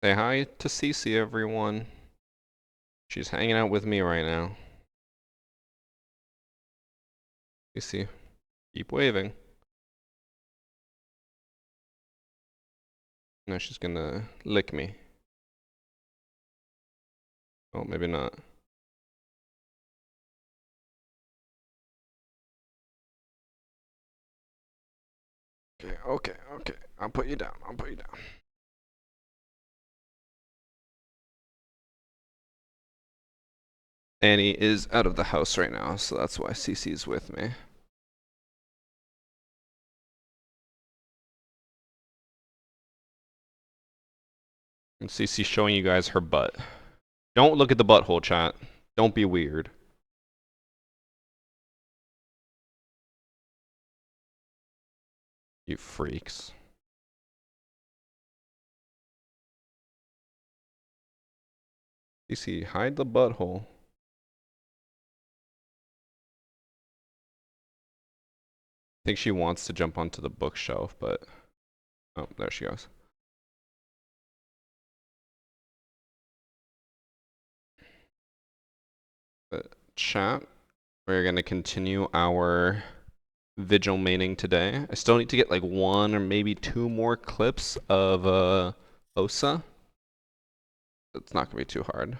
Say hi to Cece, everyone. She's hanging out with me right now. Cece, keep waving. Now she's gonna lick me. Oh, maybe not. Okay. I'll put you down. Annie is out of the house right now, so that's why Cece's with me. And Cece's showing you guys her butt. Don't look at the butthole, chat. Don't be weird. You freaks. Cece, hide the butthole. I think she wants to jump onto the bookshelf, but... Oh, there she goes. Chat, we're going to continue our vigil maining today. I still need to get like 1 or maybe 2 more clips of Osa. It's not going to be too hard. How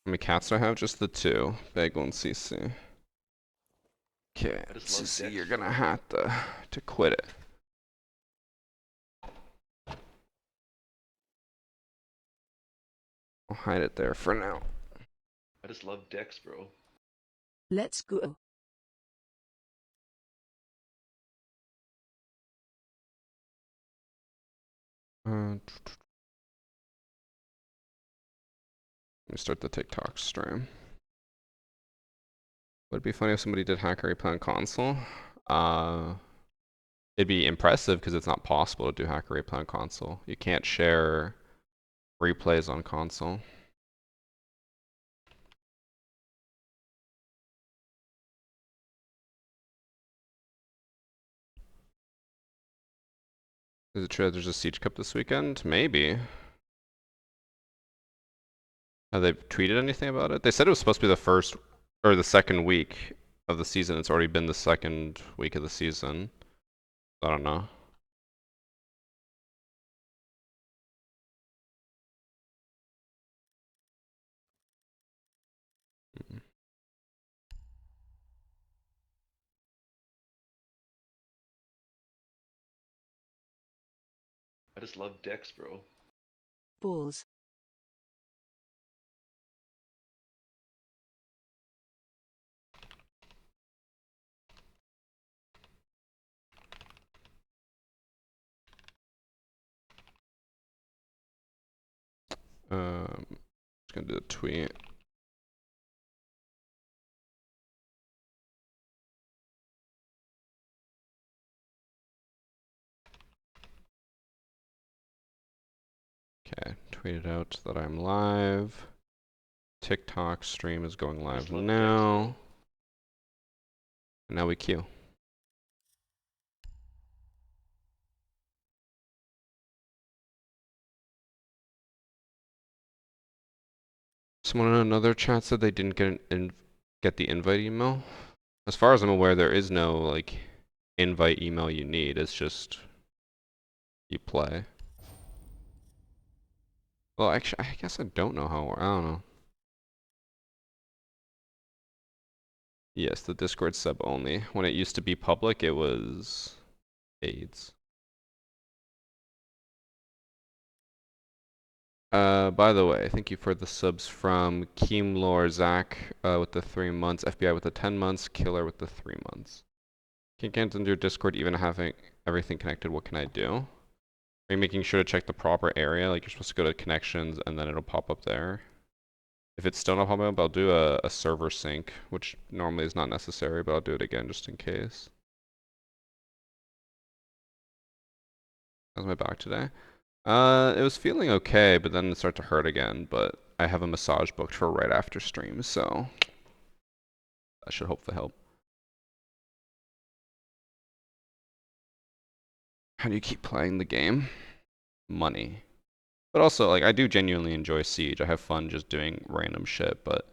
many cats do I have? Just the 2. Bagel and Cece. Okay, Cece, you're going to have to quit it. I'll hide it there for now. I just love Dex, bro. Let's go. Let me start the TikTok stream. Would it be funny if somebody did hacker replay on console? It'd be impressive because it's not possible to do hacker replay on console. You can't share replays on console. Is it true that there's a Siege Cup this weekend? Maybe. Have they tweeted anything about it? They said it was supposed to be the first or the second week of the season. It's already been the second week of the season. I don't know. I just love Dex, bro. Balls. Just gonna do a tweet. Okay, tweeted out that I'm live. TikTok stream is going live now. And now we queue. Someone in another chat said they didn't get the invite email. As far as I'm aware, there is no like invite email you need. It's just you play. Well, actually, I guess I don't know how. I don't know. Yes, the Discord sub only. When it used to be public, it was AIDS. By the way, thank you for the subs from Keemlore Zach with the 3 months, FBI with the 10 months, Killer with the 3 months. Can't get into your Discord even having everything connected. What can I do? Are you making sure to check the proper area? Like you're supposed to go to connections and then it'll pop up there. If it's still not popping up, I'll do a server sync, which normally is not necessary, but I'll do it again just in case. How's my back today? It was feeling okay, but then it started to hurt again, but I have a massage booked for right after stream, so that should hopefully help. How do you keep playing the game? Money. But also, like, I do genuinely enjoy Siege. I have fun just doing random shit, but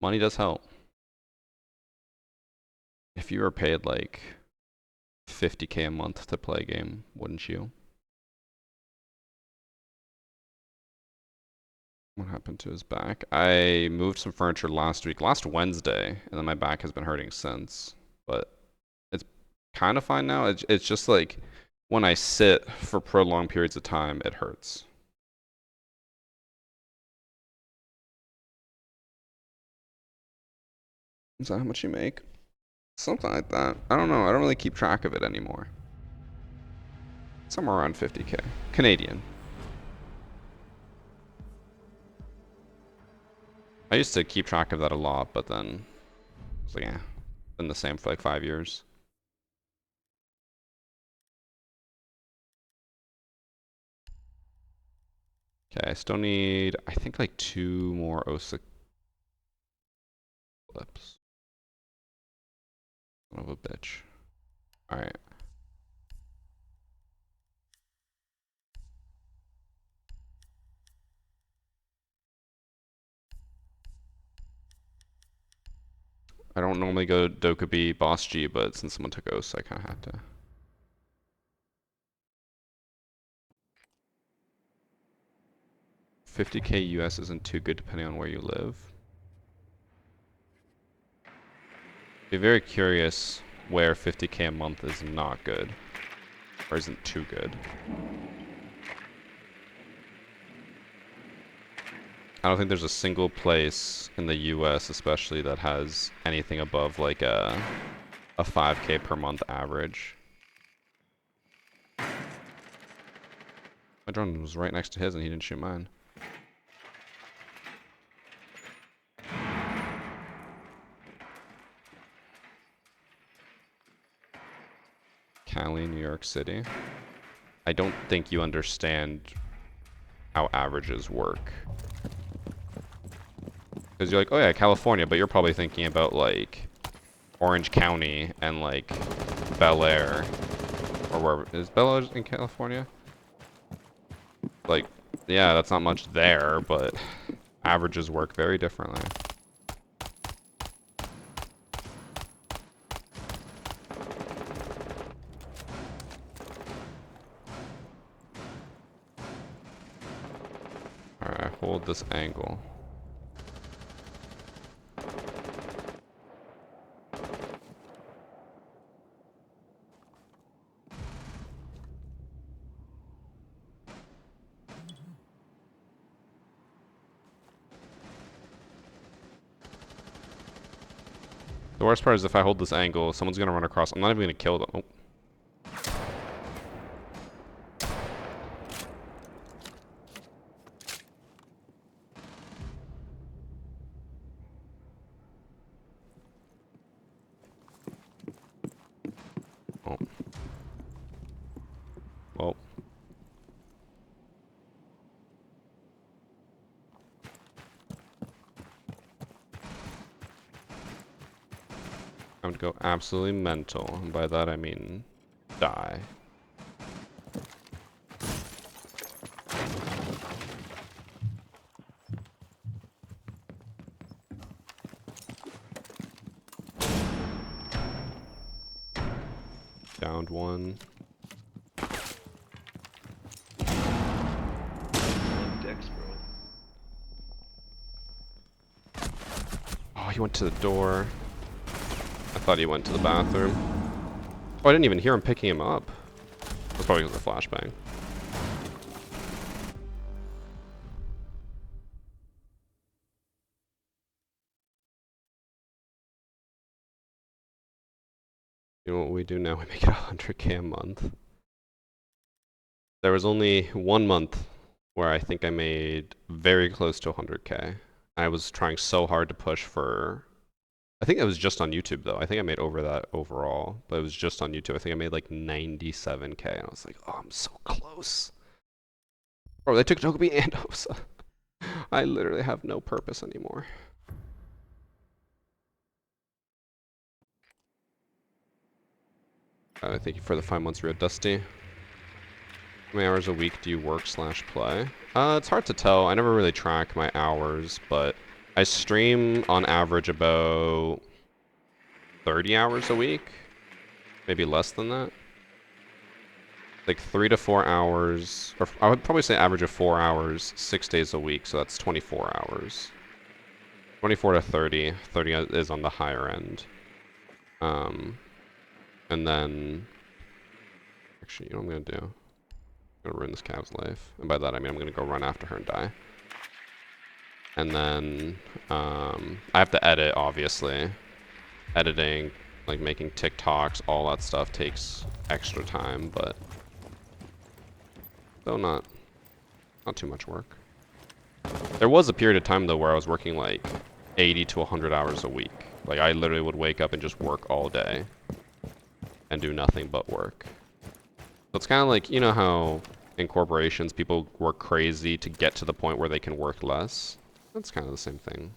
money does help. If you were paid like 50K a month to play a game, wouldn't you? What happened to his back? I moved some furniture last Wednesday, and then my back has been hurting since. But it's kind of fine now. It's just like when I sit for prolonged periods of time, it hurts. Is that how much you make? Something like that. I don't know. I don't really keep track of it anymore. Somewhere around 50K. Canadian. I used to keep track of that a lot, but then it's like, yeah, been the same for like 5 years. Okay, I still need, I think like 2 more OSA clips. Son of a bitch. Alright. I don't normally go Dokubi BOSG, but since someone took OS, I kind of had to. $50K US isn't too good depending on where you live. Be very curious where 50K a month is not good, or isn't too good. I don't think there's a single place in the US especially that has anything above like a 5K per month average. My drone was right next to his and he didn't shoot mine. Cali, New York City. I don't think you understand how averages work. Because you're like, oh yeah, California, but you're probably thinking about like Orange County and like Bel Air, or where is Bel Air in California? Like, yeah, that's not much there, but averages work very differently. Alright, hold this angle. The worst part is if I hold this angle, someone's gonna run across. I'm not even gonna kill them. Oh. Oh. Well. I would go absolutely mental, and by that I mean die. Downed one. Love Dex, bro. Oh, he went to the door. I thought he went to the bathroom. Oh, I didn't even hear him picking him up. That's probably because of the flashbang. You know what we do now? We make it 100K a month. There was only 1 month where I think I made very close to 100K. I was trying so hard to push for... I think it was just on YouTube though. I think I made over that overall, but it was just on YouTube. I think I made like 97K, and I was like, oh, I'm so close. Bro, they took Togepi and Osa. I literally have no purpose anymore. Thank you for the 5 months, Real Dusty. How many hours a week do you work / play? It's hard to tell. I never really track my hours, but I stream on average about 30 hours a week. Maybe less than that. Like 3 to 4 hours, or I would probably say average of 4 hours, 6 days a week, so that's 24 hours. 24 to 30. 30 is on the higher end. And then, actually, you know what I'm gonna do? I'm gonna ruin this cav's life. And by that I mean I'm gonna go run after her and die. And then, I have to edit, obviously. Editing, like making TikToks, all that stuff takes extra time, but though not too much work. There was a period of time though where I was working like 80 to 100 hours a week. Like I literally would wake up and just work all day and do nothing but work. So it's kind of like, you know how in corporations people work crazy to get to the point where they can work less? That's kind of the same thing.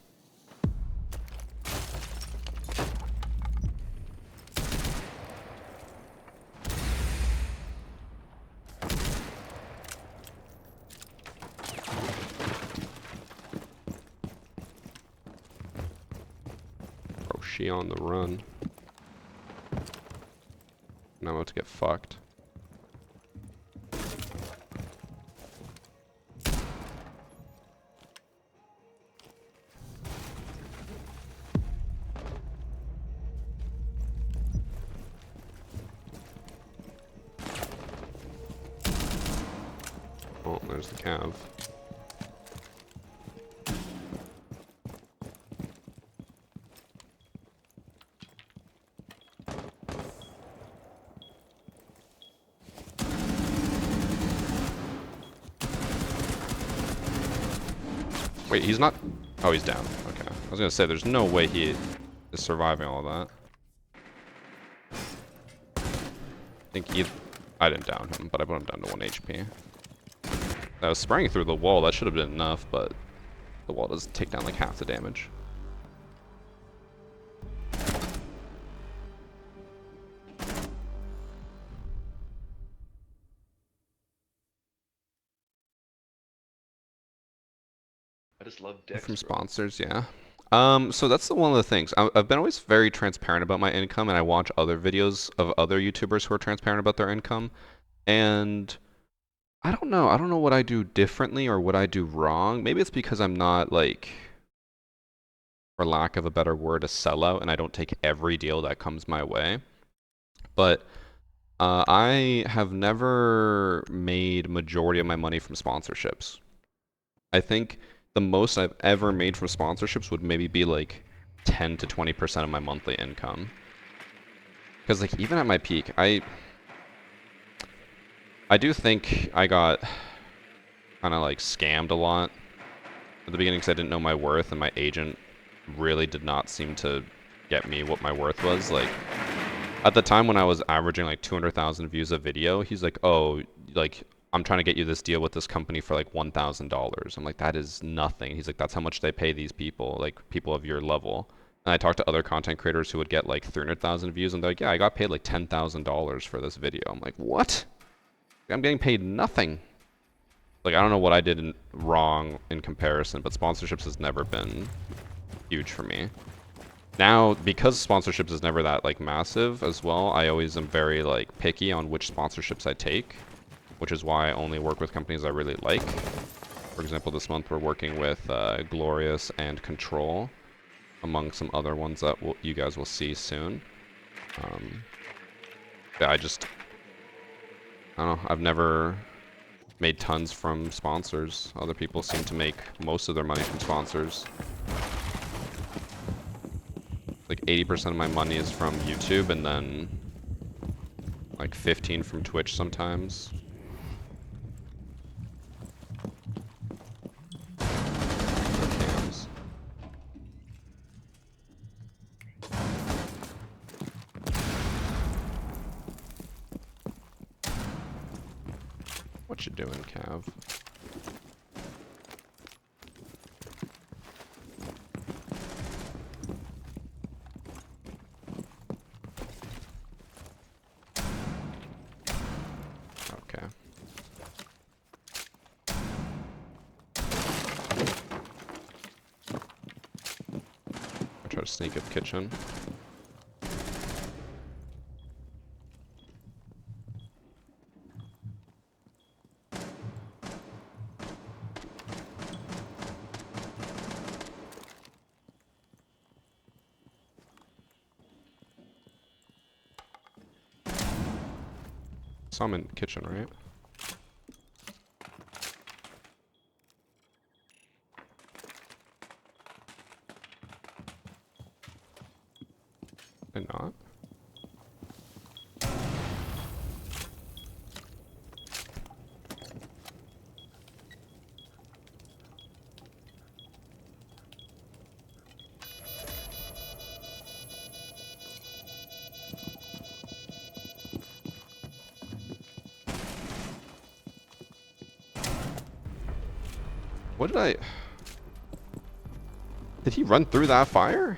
Oh, she on the run. Now I'm about to get fucked. Oh, there's the cav. Wait, he's not... Oh, he's down. Okay. I was gonna say, there's no way he is surviving all of that. I think he... I didn't down him, but I put him down to 1 HP. I was spraying through the wall. That should have been enough, but the wall does take down like half the damage. I just love Dex, From bro. sponsors, yeah. So that's one of the things. I've been always very transparent about my income, and I watch other videos of other YouTubers who are transparent about their income. And I don't know. I don't know what I do differently or what I do wrong. Maybe it's because I'm not like, for lack of a better word, a sellout, and I don't take every deal that comes my way. But I have never made majority of my money from sponsorships. I think the most I've ever made from sponsorships would maybe be like 10 to 20% of my monthly income. Because like even at my peak, I do think I got kind of like scammed a lot at the beginning because I didn't know my worth, and my agent really did not seem to get me what my worth was. Like at the time when I was averaging like 200,000 views a video, he's like, "Oh, like I'm trying to get you this deal with this company for like $1,000." I'm like, "That is nothing." He's like, "That's how much they pay these people, like people of your level." And I talked to other content creators who would get like 300,000 views, and they're like, "Yeah, I got paid like $10,000 for this video." I'm like, "What? I'm getting paid nothing." Like I don't know what I did wrong in comparison, but sponsorships has never been huge for me. Now, because sponsorships is never that like massive as well, I always am very like picky on which sponsorships I take, which is why I only work with companies I really like. For example, this month we're working with Glorious and Control, among some other ones that you guys will see soon. Yeah, I don't know, I've never made tons from sponsors. Other people seem to make most of their money from sponsors. Like 80% of my money is from YouTube, and then like 15 from Twitch sometimes. Cams. What you doing, Cav? Okay. Try to sneak up kitchen. Saw him in kitchen, right? And not. What did I... Did he run through that fire?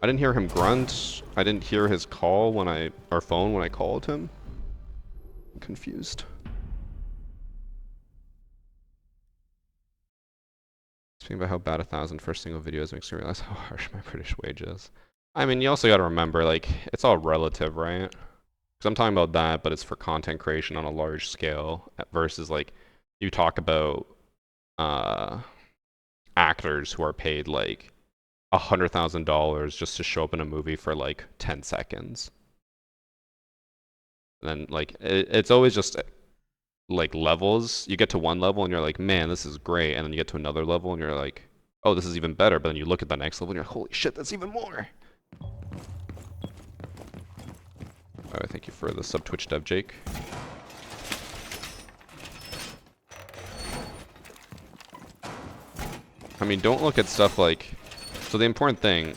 I didn't hear him grunt. I didn't hear his call when or phone when I called him. I'm confused. Speaking about how bad 1,000 for a single videos makes me realize how harsh my British wage is. I mean, you also gotta remember, like, it's all relative, right? Because I'm talking about that, but it's for content creation on a large scale versus, like, you talk about actors who are paid, like, $100,000 just to show up in a movie for, like, 10 seconds. And then, like, it's always just, like, levels. You get to one level and you're like, man, this is great. And then you get to another level and you're like, oh, this is even better. But then you look at the next level and you're like, holy shit, that's even more. Alright, thank you for the sub Twitch dev, Jake. I mean, don't look at stuff like... So the important thing,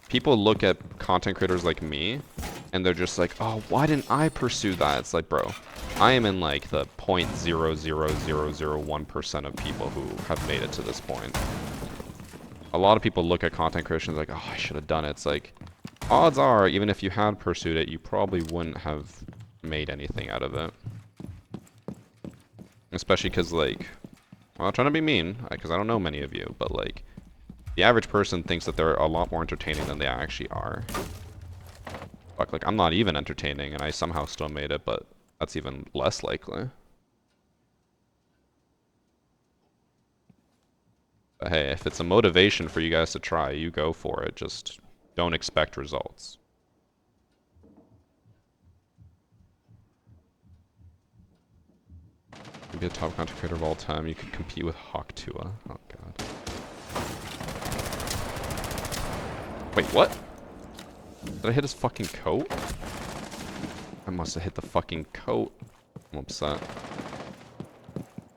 people look at content creators like me, and they're just like, oh, why didn't I pursue that? It's like, bro, I am in like the 0.00001% of people who have made it to this point. A lot of people look at content creation like, oh, I should have done it. It's like, odds are, even if you had pursued it, you probably wouldn't have made anything out of it. Especially because, like, I'm not trying to be mean, because I don't know many of you, but, like, the average person thinks that they're a lot more entertaining than they actually are. Fuck, like, I'm not even entertaining, and I somehow still made it, but that's even less likely. But hey, if it's a motivation for you guys to try, you go for it. Just don't expect results. You be a top content creator of all time, you could compete with Hawk Tua. Oh god. Wait, what? Did I hit his fucking coat? I must have hit the fucking coat. I'm upset.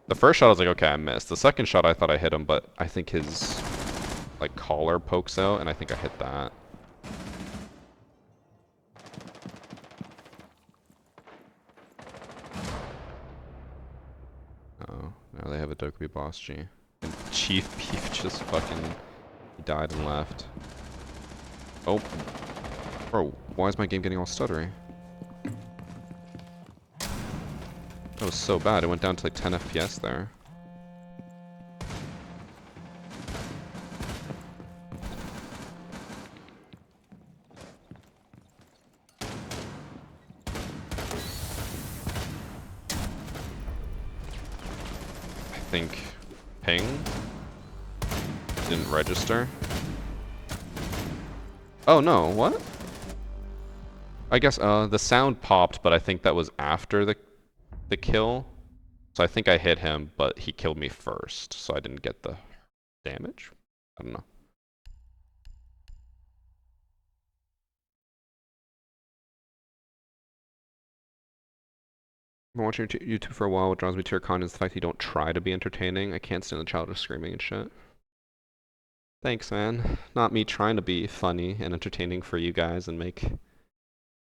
The first shot I was like, okay, I missed. The second shot I thought I hit him, but I think his, like, collar pokes out, and I think I hit that. Oh, now they have a Dokubi BOSG. And Chief Beef just fucking... He died and left. Oh. Bro, why is my game getting all stuttery? That was so bad. It went down to like 10 FPS there. I think ping didn't register. Oh no, what? I guess the sound popped, but I think that was after the kill. So I think I hit him, but he killed me first, so I didn't get the damage? I don't know. I've been watching YouTube for a while. What draws me to your content is the fact that you don't try to be entertaining. I can't stand the childish screaming and shit. Thanks, man. Not me trying to be funny and entertaining for you guys and make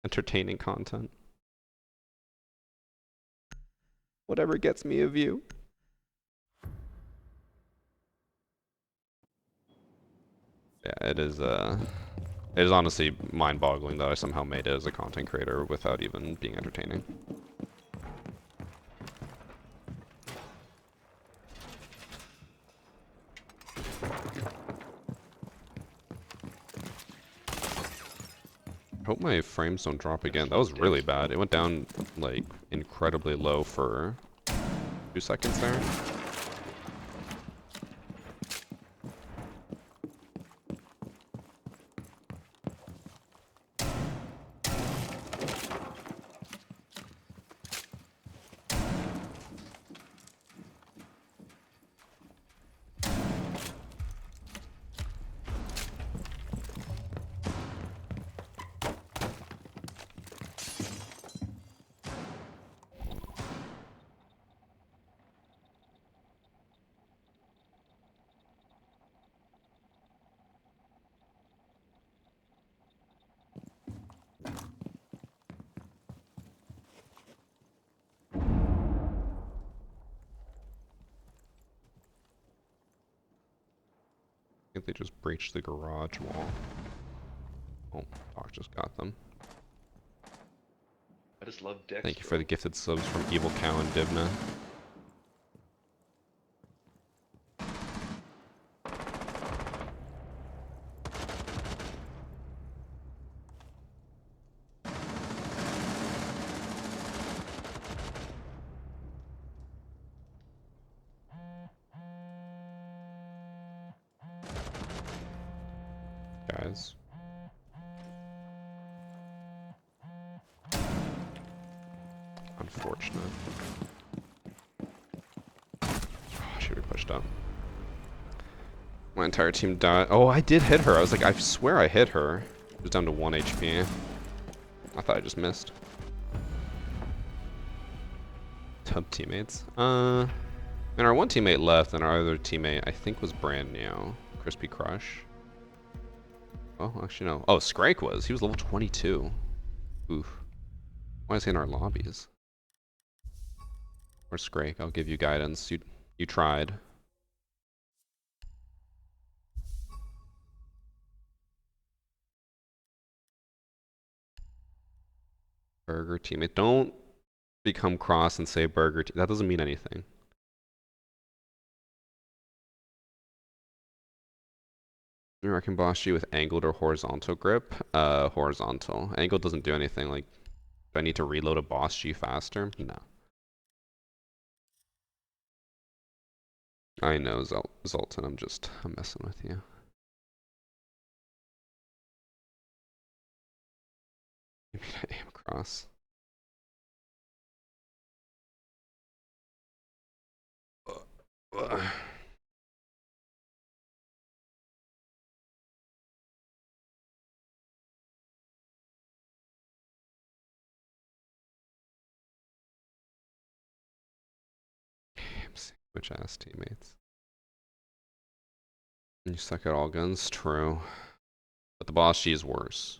entertaining content. Whatever gets me a view. Yeah, it is honestly mind-boggling that I somehow made it as a content creator without even being entertaining. Hope my frames don't drop again. That was really bad. It went down, like, incredibly low for 2 seconds there. I think they just breached the garage wall. Oh, Doc just got them. I just love decks. Thank you for the gifted subs from Evil Cow and Divna. Guys. Unfortunate. Oh, should we pushed up? My entire team died. Oh, I did hit her. I was like, I swear I hit her. It was down to 1 HP. I thought I just missed. Tub teammates. And our one teammate left, and our other teammate I think was brand new. Crispy Crush. Oh, actually no. Oh, Scrake was. He was level 22. Oof. Why is he in our lobbies? Or Scrake, I'll give you guidance. You tried. Burger teammate. Don't become cross and say burger. That doesn't mean anything. You reckon BOSG with angled or horizontal grip? Horizontal. Angled doesn't do anything. Like, do I need to reload a BOSG faster? No. I know, Zoltan. I'm messing with you. I mean, I am cross. Sandwich ass teammates. You suck at all guns? True. But the BOSG is worse.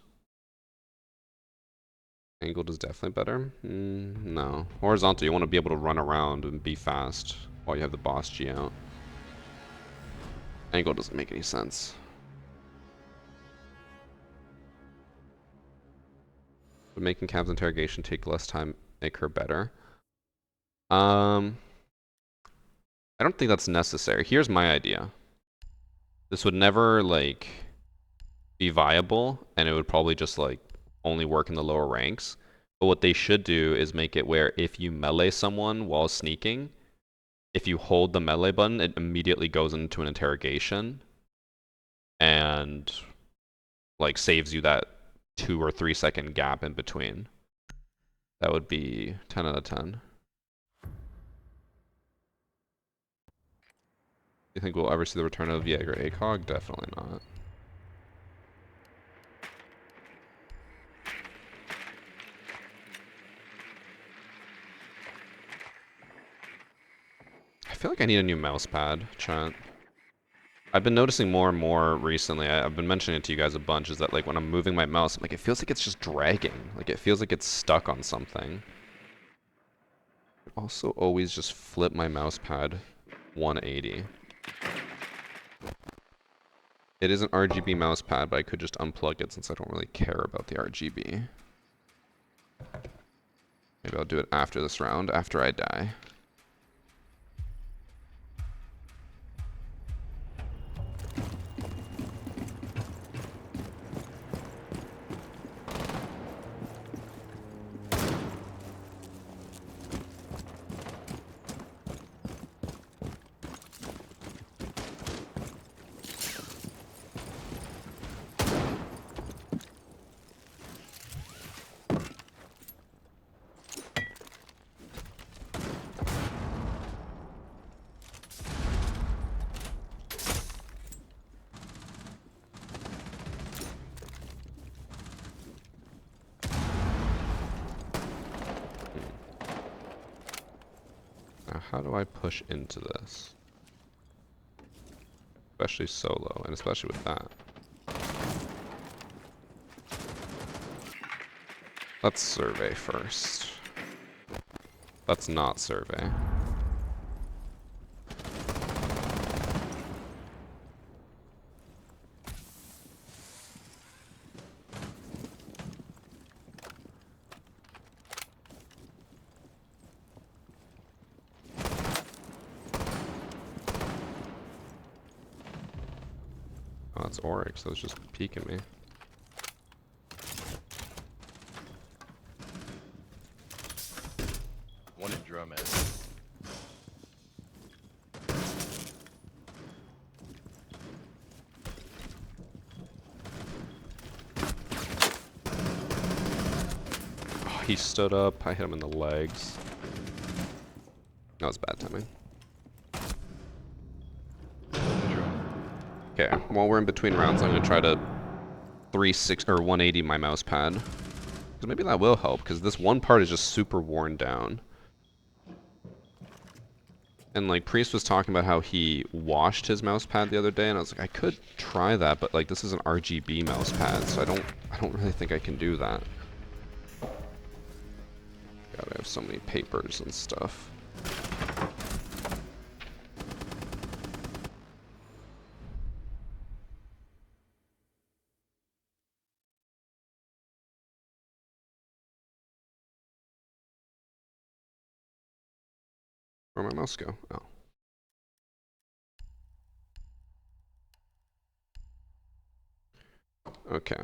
Angled is definitely better? No. Horizontal, you want to be able to run around and be fast while you have the BOSG out. Angle doesn't make any sense. Would making Cav's interrogation take less time make her better? I don't think that's necessary. Here's my idea. This would never, like, be viable, and it would probably just, like, only work in the lower ranks. But what they should do is make it where if you melee someone while sneaking, if you hold the melee button, it immediately goes into an interrogation and, like, saves you that 2 or 3 second gap in between. That would be 10 out of 10. You think we'll ever see the return of Jaeger ACOG? Definitely not. I feel like I need a new mouse pad, chat. I've been noticing more and more recently, I've been mentioning it to you guys a bunch, is that like when I'm moving my mouse, I'm like, it feels like it's just dragging. Like it feels like it's stuck on something. I also always just flip my mouse pad 180. It is an RGB mouse pad, but I could just unplug it since I don't really care about the RGB. Maybe I'll do it after this round, after I die. how do I push into this? Especially solo, and especially with that. Let's survey first. Let's not survey. Oh, that's Oryx. That was just peeking me. One in drum head. Oh, he stood up. I hit him in the legs. That was bad timing. Okay, while we're in between rounds, I'm gonna try to 360 or 180 my mouse pad. Because maybe that will help, because this one part is just super worn down. And like Priest was talking about how he washed his mouse pad the other day, and I was like, I could try that, but like this is an RGB mouse pad, so I don't really think I can do that. God, I have so many papers and stuff. Where'd my mouse go? Oh. Okay.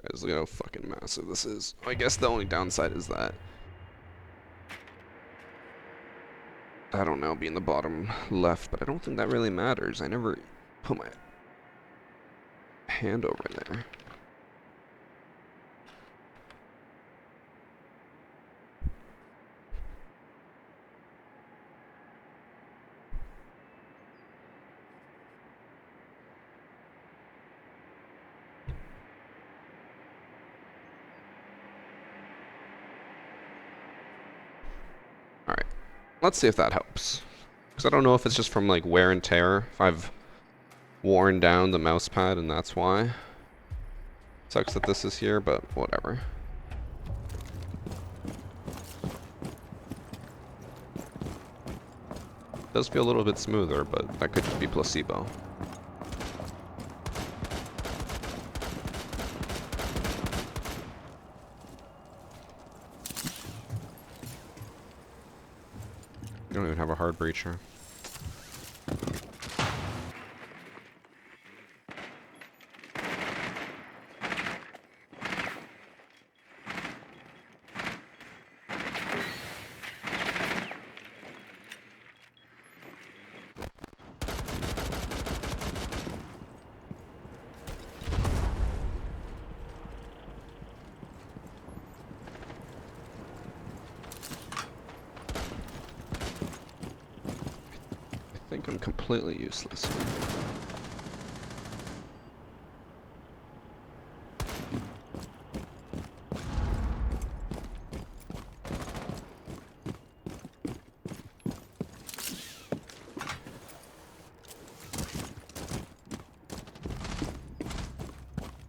Guys, look how fucking massive this is. I guess the only downside is that I don't know, be in the bottom left, but I don't think that really matters. I never put my hand over there. Alright, let's see if that helps. Because I don't know if it's just from like wear and tear, if I've worn down the mouse pad and that's why. Sucks that this is here, but whatever. Does feel a little bit smoother, but that could just be placebo. You don't even have a hard breacher. I think I'm completely useless.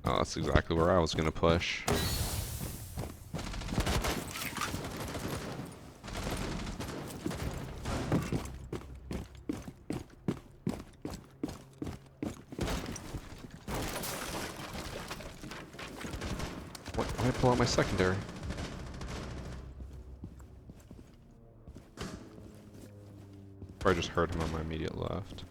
Oh, that's exactly where I was gonna push. What? Why did I pull out my secondary? Or I just heard him on my immediate left.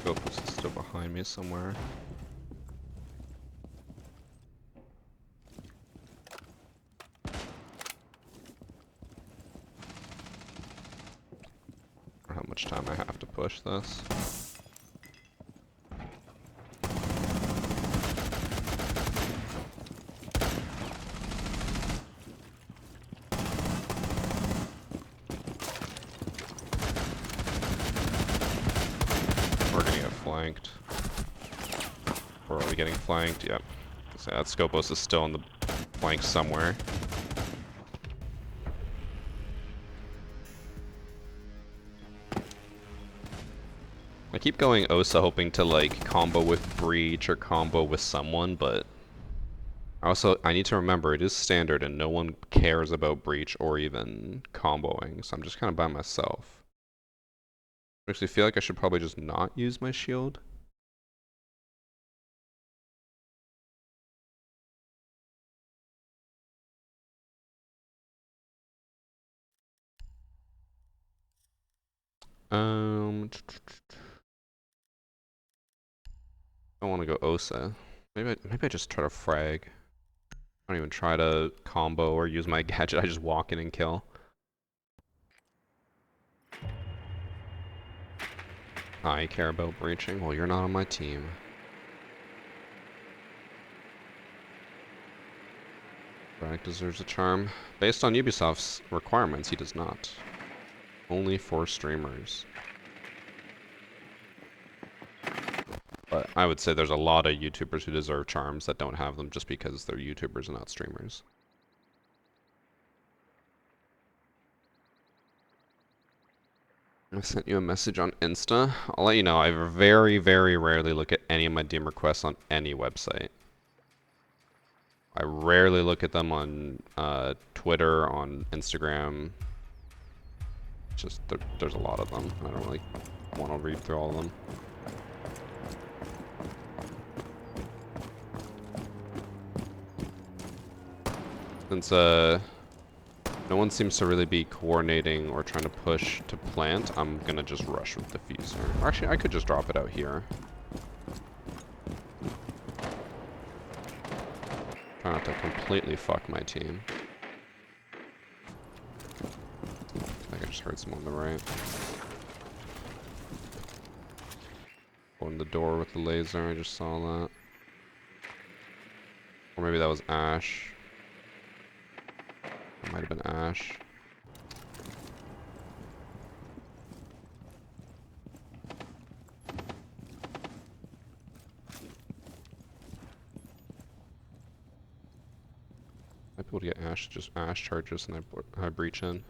Go, sister. They're behind me somewhere. I don't know how much time I have to push this. We're gonna get flanked. Or are we getting flanked? Yep. So that Scopos is still in the flank somewhere. I keep going Osa hoping to like combo with Breach or combo with someone, but I need to remember it is standard and no one cares about Breach or even comboing, so I'm just kind of by myself. I actually feel like I should probably just not use my shield. I want to go Osa. Maybe I just try to frag. I don't even try to combo or use my gadget. I just walk in and kill. I care about breaching. Well, you're not on my team. Bragg deserves a charm. Based on Ubisoft's requirements, he does not. Only for streamers. But I would say there's a lot of YouTubers who deserve charms that don't have them just because they're YouTubers and not streamers. I sent you a message on Insta. I'll let you know, I very, very rarely look at any of my DM requests on any website. I rarely look at them on Twitter, on Instagram. Just, there's a lot of them. I don't really want to read through all of them. Since no one seems to really be coordinating or trying to push to plant, I'm gonna just rush with the diffuser. Actually, I could just drop it out here. Try not to completely fuck my team. I think I just heard someone on the right. Open the door with the laser, I just saw that. Or maybe that was Ash. It might have been Ash. Might be able to get Ash, just Ash charges and I breach in.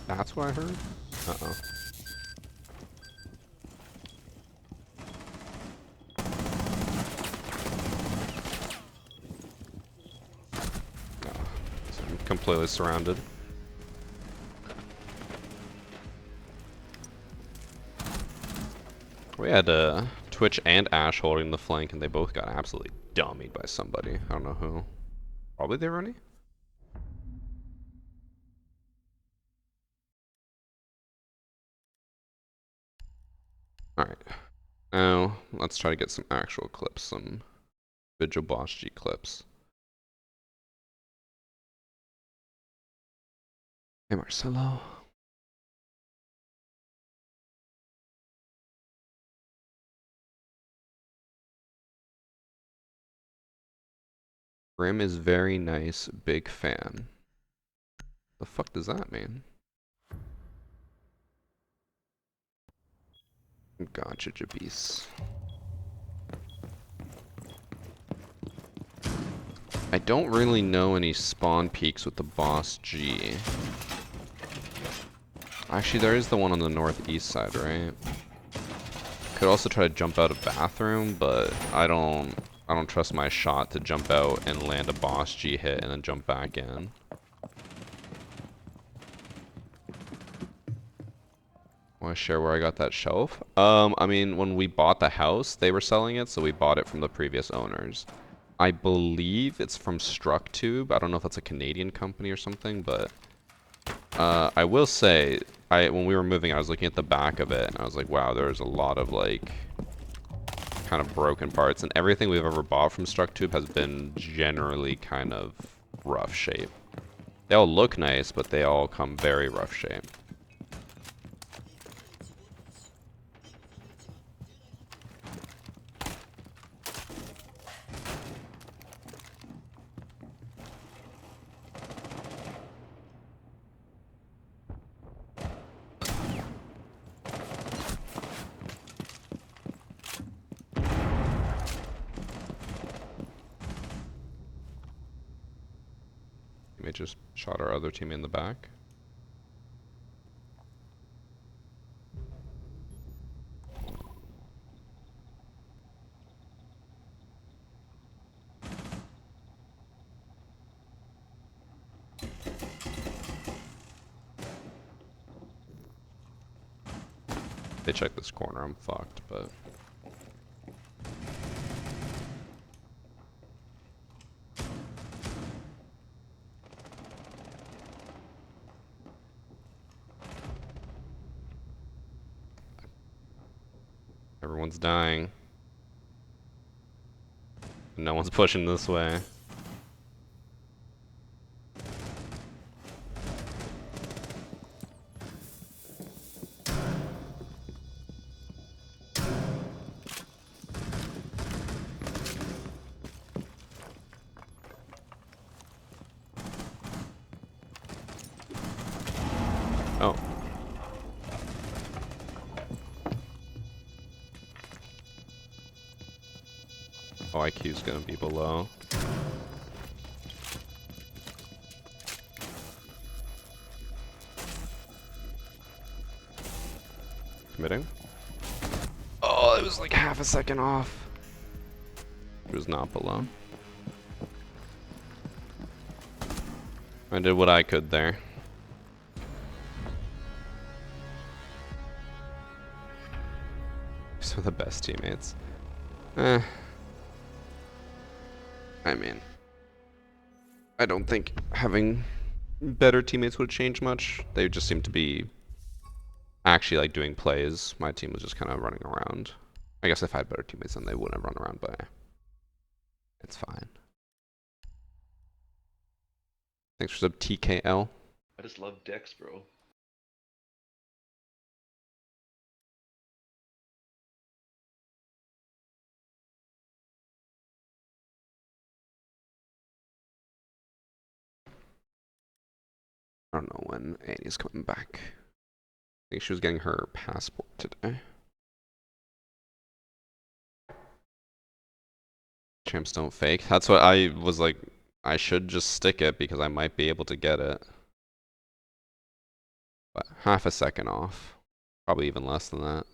That's what I heard? Uh-oh. So I'm completely surrounded. We had Twitch and Ash holding the flank and they both got absolutely dummied by somebody. I don't know who. Probably they Rooney? Alright. Now, let's try to get some actual clips, some Vigil BOSG clips. Hey Marcelo. Grim is very nice, big fan. The fuck does that mean? Gotcha, Jabis. I don't really know any spawn peaks with the BOSG. Actually, there is the one on the northeast side, right? Could also try to jump out a bathroom, but I don't trust my shot to jump out and land a BOSG hit and then jump back in. Want to share where I got that shelf? I mean, when we bought the house, they were selling it, so we bought it from the previous owners. I believe it's from StruckTube. I don't know if that's a Canadian company or something, but I will say, when we were moving, I was looking at the back of it, and I was like, wow, there's a lot of like kind of broken parts, and everything we've ever bought from StruckTube has been generally kind of rough shape. They all look nice, but they all come very rough shape. They just shot our other team in the back. They check this corner, I'm fucked, but... Everyone's dying. No one's pushing this way. Oh. Oh, IQ's gonna be below. Committing. Oh, it was like half a second off. It was not below. I did what I could there. Some of the best teammates. I mean, I don't think having better teammates would change much. They just seem to be actually like doing plays. My team was just kind of running around. I guess if I had better teammates, then they wouldn't run around, but it's fine. Thanks for sub TKL. I just love Dex, bro. I don't know when Annie's coming back. I think she was getting her passport today. Champs don't fake. That's what I was like, I should just stick it because I might be able to get it. But half a second off. Probably even less than that.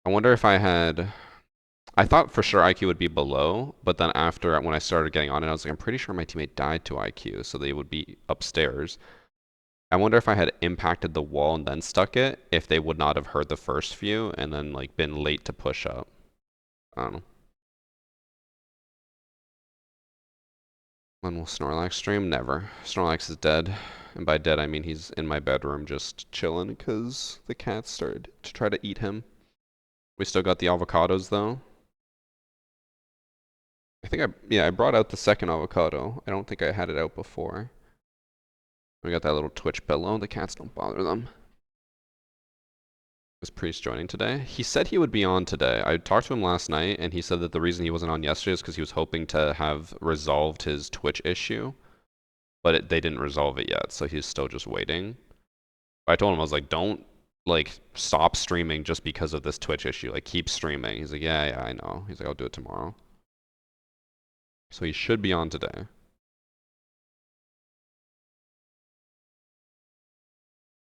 I wonder if I had... I thought for sure IQ would be below, but then after, when I started getting on it, I was like, I'm pretty sure my teammate died to IQ, so they would be upstairs. I wonder if I had impacted the wall and then stuck it, if they would not have heard the first few and then like been late to push up. I don't know. When will Snorlax stream? Never. Snorlax is dead. And by dead, I mean he's in my bedroom just chilling because the cats started to try to eat him. We still got the avocados though. I think I brought out the second avocado. I don't think I had it out before. We got that little Twitch pillow. The cats don't bother them. Is Priest joining today? He said he would be on today. I talked to him last night, and he said that the reason he wasn't on yesterday is because he was hoping to have resolved his Twitch issue, but they didn't resolve it yet, so he's still just waiting. I told him, I was like, don't like stop streaming just because of this Twitch issue. Like, keep streaming. He's like, yeah, I know. He's like, I'll do it tomorrow. So he should be on today.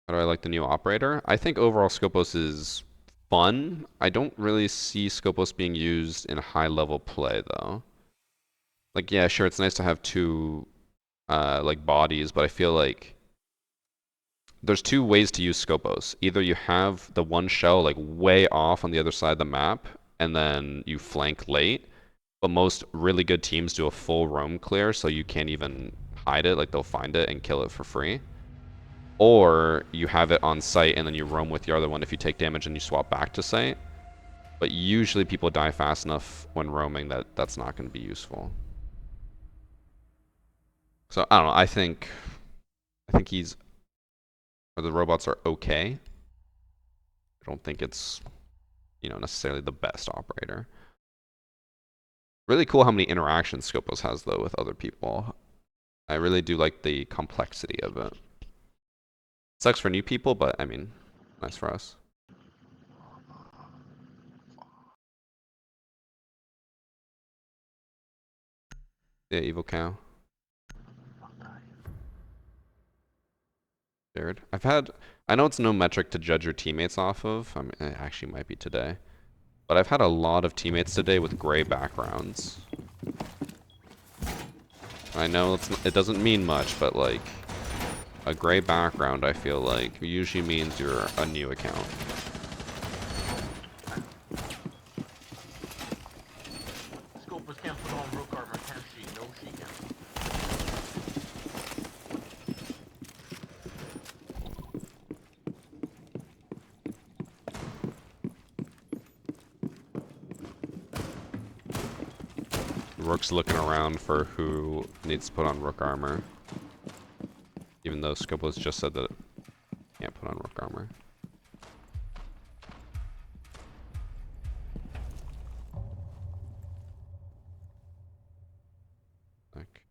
How do I like the new operator? I think overall Scopos is fun. I don't really see Scopos being used in high level play though. Like, yeah, sure, it's nice to have two like bodies, but I feel like there's two ways to use Scopos. Either you have the one shell like way off on the other side of the map, and then you flank late. But most really good teams do a full roam clear, so you can't even hide it. Like they'll find it and kill it for free. Or you have it on site and then you roam with your other one if you take damage and you swap back to site. But usually people die fast enough when roaming that that's not going to be useful. So I don't know. I think he's, or the robots are okay. I don't think it's, you know, necessarily the best operator. Really cool how many interactions Scopos has though with other people. I really do like the complexity of it. Sucks for new people, but I mean, nice for us. Yeah, evil cow. Jared. I know it's no metric to judge your teammates off of. I mean, it actually might be today. But I've had a lot of teammates today with gray backgrounds. I know it doesn't mean much, but like, a gray background I feel like usually means you're a new account. Scopers can't put on rook armor, can she? No, she can't. Rook's looking around for who needs to put on rook armor. Even though Scopos just said that it can't put on rook armor. Like,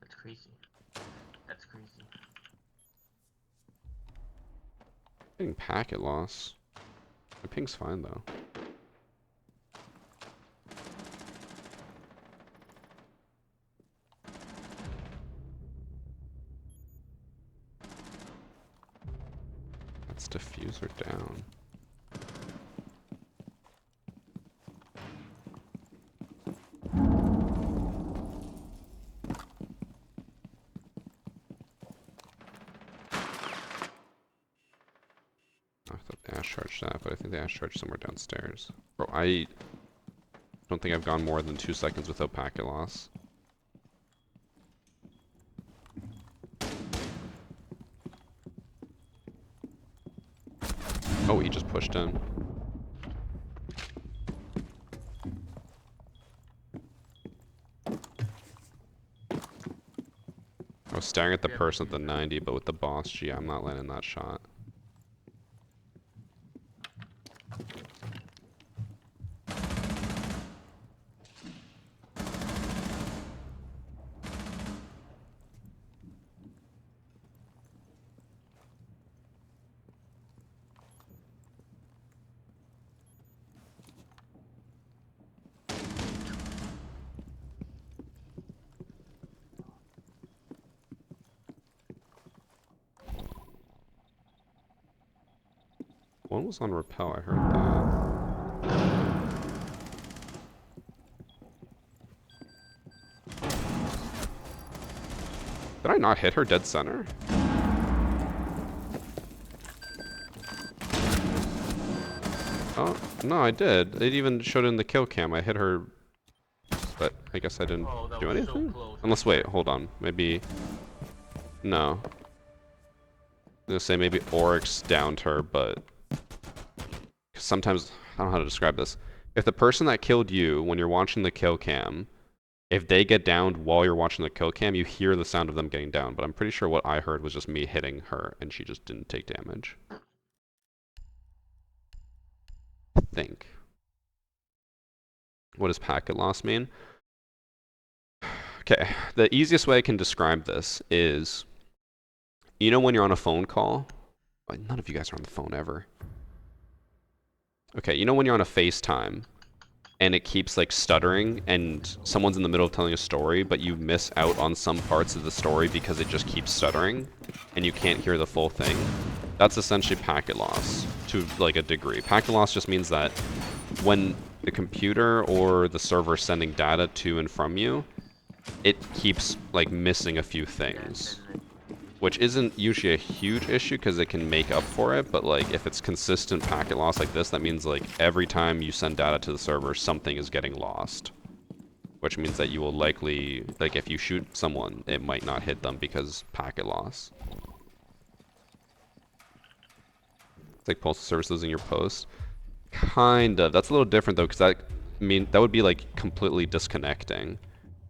That's crazy. That's crazy. getting packet loss. My ping's fine though. That's diffuser down. I thought the Ash charged that, but I think the Ash charged somewhere downstairs. Bro, I don't think I've gone more than 2 seconds without packet loss. Oh, he just pushed in. I was staring at the person at the 90, but with the BOSG, I'm not landing that shot. One was on rappel, I heard that. Did I not hit her dead center? Oh, no, I did. It even showed in the kill cam. I hit her, but I guess I didn't do anything? So Unless, wait, hold on. Maybe, no. I was gonna say maybe Oryx downed her, but sometimes, I don't know how to describe this. If the person that killed you, when you're watching the kill cam, if they get downed while you're watching the kill cam, you hear the sound of them getting down. But I'm pretty sure what I heard was just me hitting her, and she just didn't take damage. I think. What does packet loss mean? Okay, the easiest way I can describe this is, you know when you're on a phone call? None of you guys are on the phone ever. Okay, you know when you're on a FaceTime and it keeps like stuttering and someone's in the middle of telling a story, but you miss out on some parts of the story because it just keeps stuttering and you can't hear the full thing? That's essentially packet loss to like a degree. Packet loss just means that when the computer or the server is sending data to and from you, it keeps like missing a few things. Which isn't usually a huge issue because it can make up for it, but like if it's consistent packet loss like this, that means like every time you send data to the server, something is getting lost. Which means that you will likely, like if you shoot someone, it might not hit them because packet loss. It's like postal services in your post. Kind of. That's a little different though, because that would be like completely disconnecting.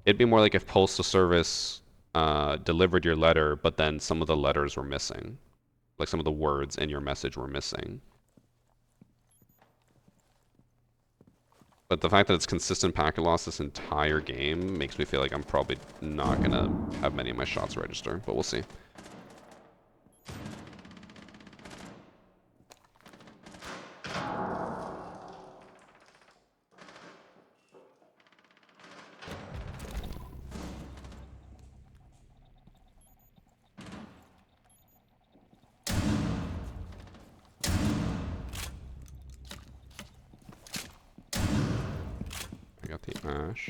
It'd be more like if postal service delivered your letter, but then some of the letters were missing. Like some of the words in your message were missing. But the fact that it's consistent packet loss this entire game makes me feel like I'm probably not gonna have many of my shots register, but we'll see. I got the ash.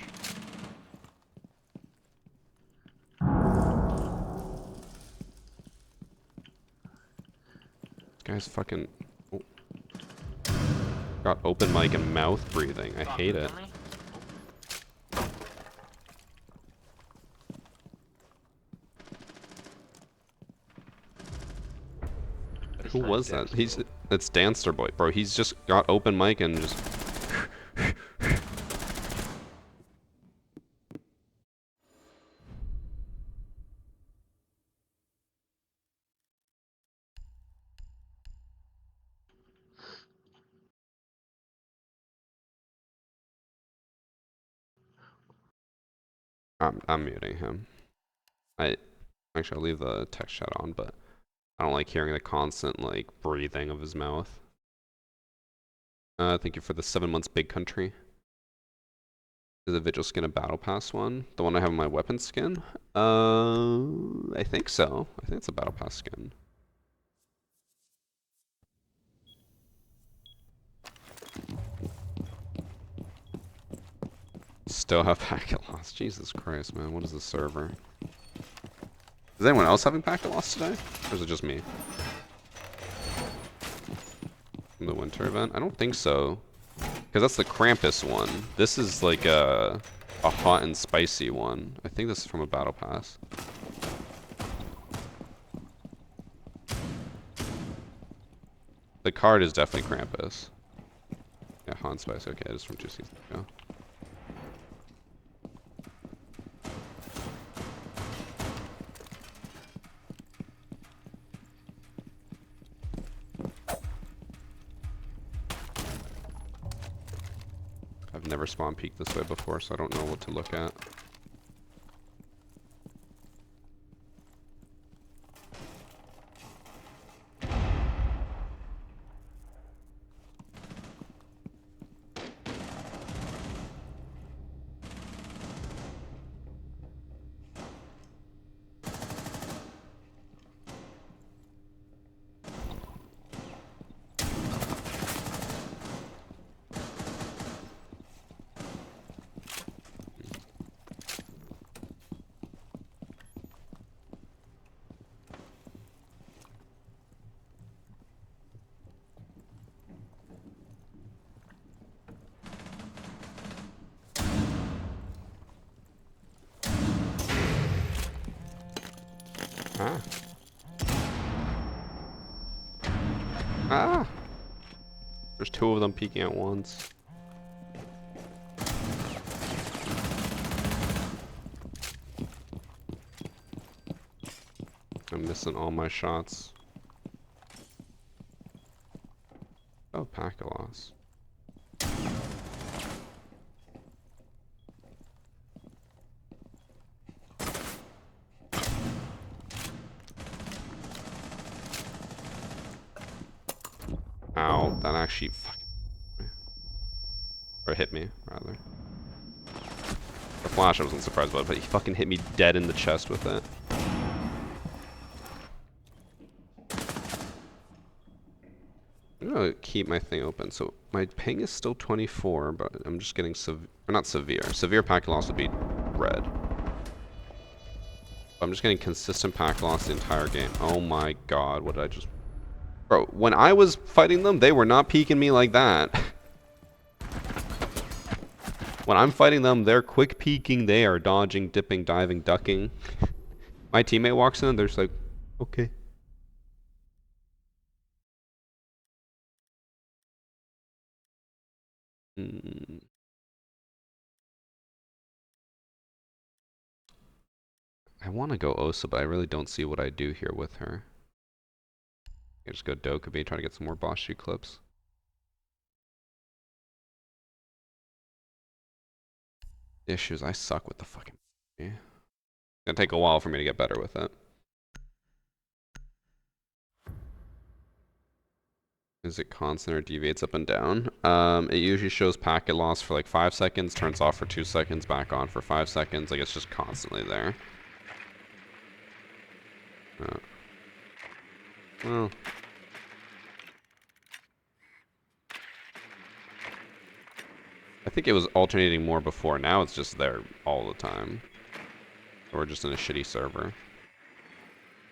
This guy's fucking... Oh. Got open mic and mouth breathing. I hate it. Who was that? It's Danster Boy, bro. He's just got open mic and just... I'm muting him. Actually, I'll leave the text chat on, but I don't like hearing the constant, like, breathing of his mouth. Thank you for the 7 months big country. Is a vigil skin a battle pass one? The one I have in my weapon skin? I think so. I think it's a battle pass skin. Still have packet loss. Jesus Christ, man. What is this server? Is anyone else having packet loss today? Or is it just me? From the winter event? I don't think so. Because that's the Krampus one. This is like a hot and spicy one. I think this is from a battle pass. The card is definitely Krampus. Yeah, hot and spicy. Okay, it is from 2 seasons ago. I've never spawn peeked this way before, so I don't know what to look at. Ah. Ah! There's 2 of them peeking at once. I'm missing all my shots. Oh, packet loss. Ow, that actually fucking... Or hit me, rather. The flash I wasn't surprised about, but he fucking hit me dead in the chest with it. I'm gonna keep my thing open. So my ping is still 24, but I'm just getting not severe. Severe packet loss would be red. I'm just getting consistent pack loss the entire game. Oh my god, what did I just... Bro, when I was fighting them, they were not peeking me like that. When I'm fighting them, they're quick peeking, they are dodging, dipping, diving, ducking. My teammate walks in and they're just like, okay. I want to go Osa, but I really don't see what I do here with her. I just go Dokkaebi, try to get some more BOSG clips. The issue is I suck with the fucking... It's gonna take a while for me to get better with it. Is it constant or deviates up and down? It usually shows packet loss for like 5 seconds, turns off for 2 seconds, back on for 5 seconds. Like it's just constantly there. Well. I think it was alternating more before. Now it's just there all the time. Or we're just in a shitty server.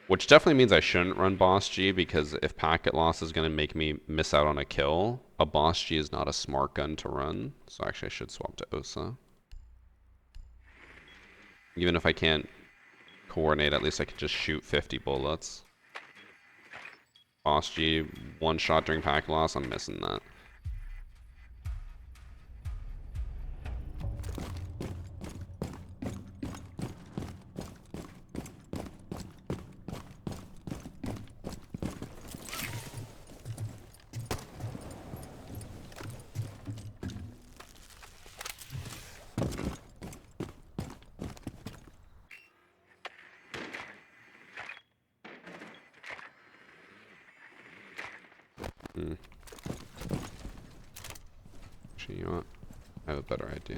Which definitely means I shouldn't run BOSG, because if packet loss is going to make me miss out on a kill, a BOSG is not a smart gun to run. So actually I should swap to OSA. Even if I can't coordinate, at least I can just shoot 50 bullets. BOSG, one shot during packet loss, I'm missing that. Actually, you know what? I have a better idea.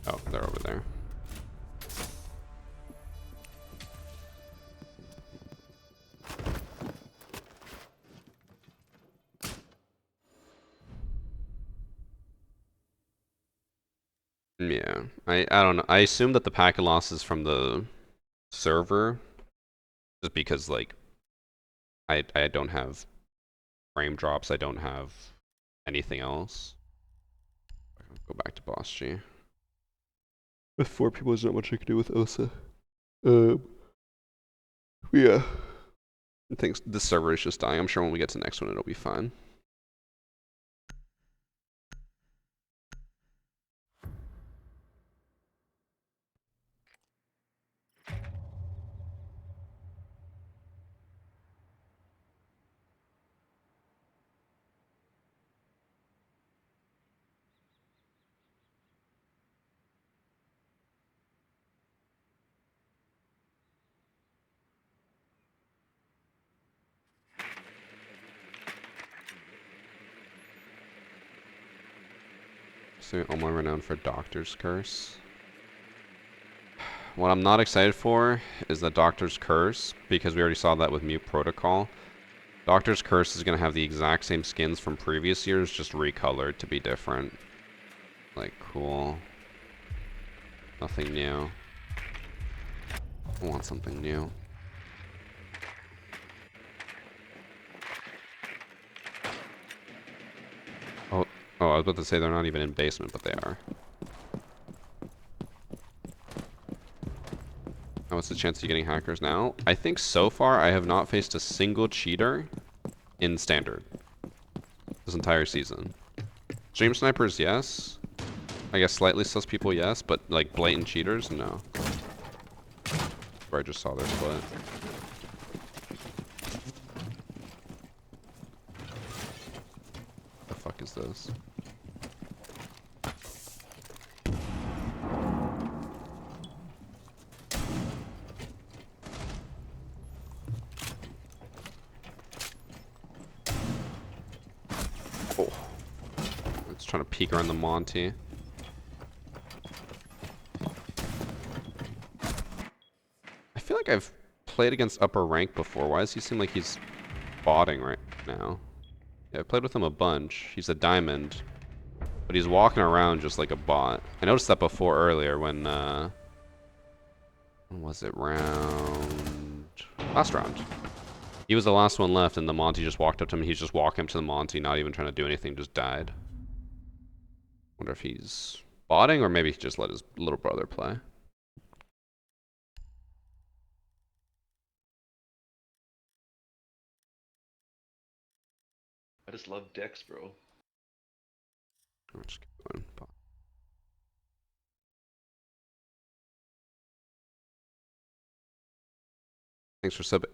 Oh, they're over there. Yeah, I don't know. I assume that the packet loss is from the server, just because like I don't have frame drops. I don't have anything else. Go back to BOSG. With 4 people, there's not much I can do with OSA. Yeah. I think this server is just dying. I'm sure when we get to the next one, it'll be fine. So Omar renowned for Doctor's Curse. What I'm not excited for is the Doctor's Curse, because we already saw that with Mute Protocol. Doctor's Curse is going to have the exact same skins from previous years, just recolored to be different. Like, cool. Nothing new. I want something new. Oh, I was about to say they're not even in basement, but they are. Now, what's the chance of you getting hackers now? I think so far I have not faced a single cheater in standard this entire season. Stream snipers, yes. I guess slightly sus people, yes, but like blatant cheaters, no. Where I just saw their split. The fuck is this? trying to peek around the Monty. I feel like I've played against upper rank before. Why does he seem like he's botting right now? Yeah, I played with him a bunch. He's a diamond. But he's walking around just like a bot. I noticed that before earlier when was it last round. He was the last one left and the Monty just walked up to him. He's just walking up to the Monty, not even trying to do anything, just died. Wonder if he's botting or maybe he just let his little brother play. I just love Dex, bro. I'll just keep going. Thanks for sub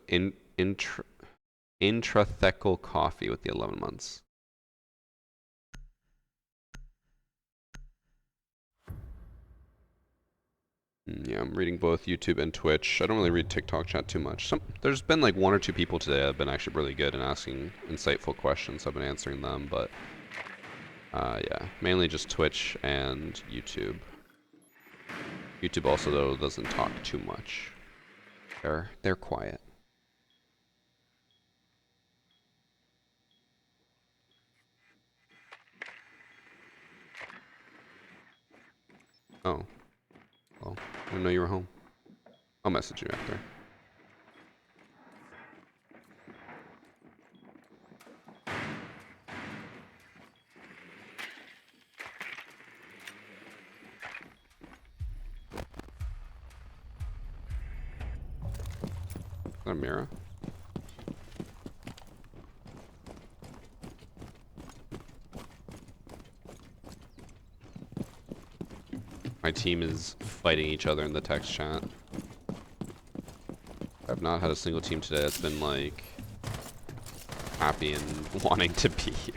intrathecal coffee with the 11 months. Yeah, I'm reading both YouTube and Twitch. I don't really read TikTok chat too much. There's been like 1 or 2 people today that have been actually really good in asking insightful questions. I've been answering them, but yeah, mainly just Twitch and YouTube. YouTube also though doesn't talk too much. They're quiet. Oh, well, I didn't know you were home. I'll message you after. Is that a mirror? My team is fighting each other in the text chat. I've not had a single team today that's been like happy and wanting to be here.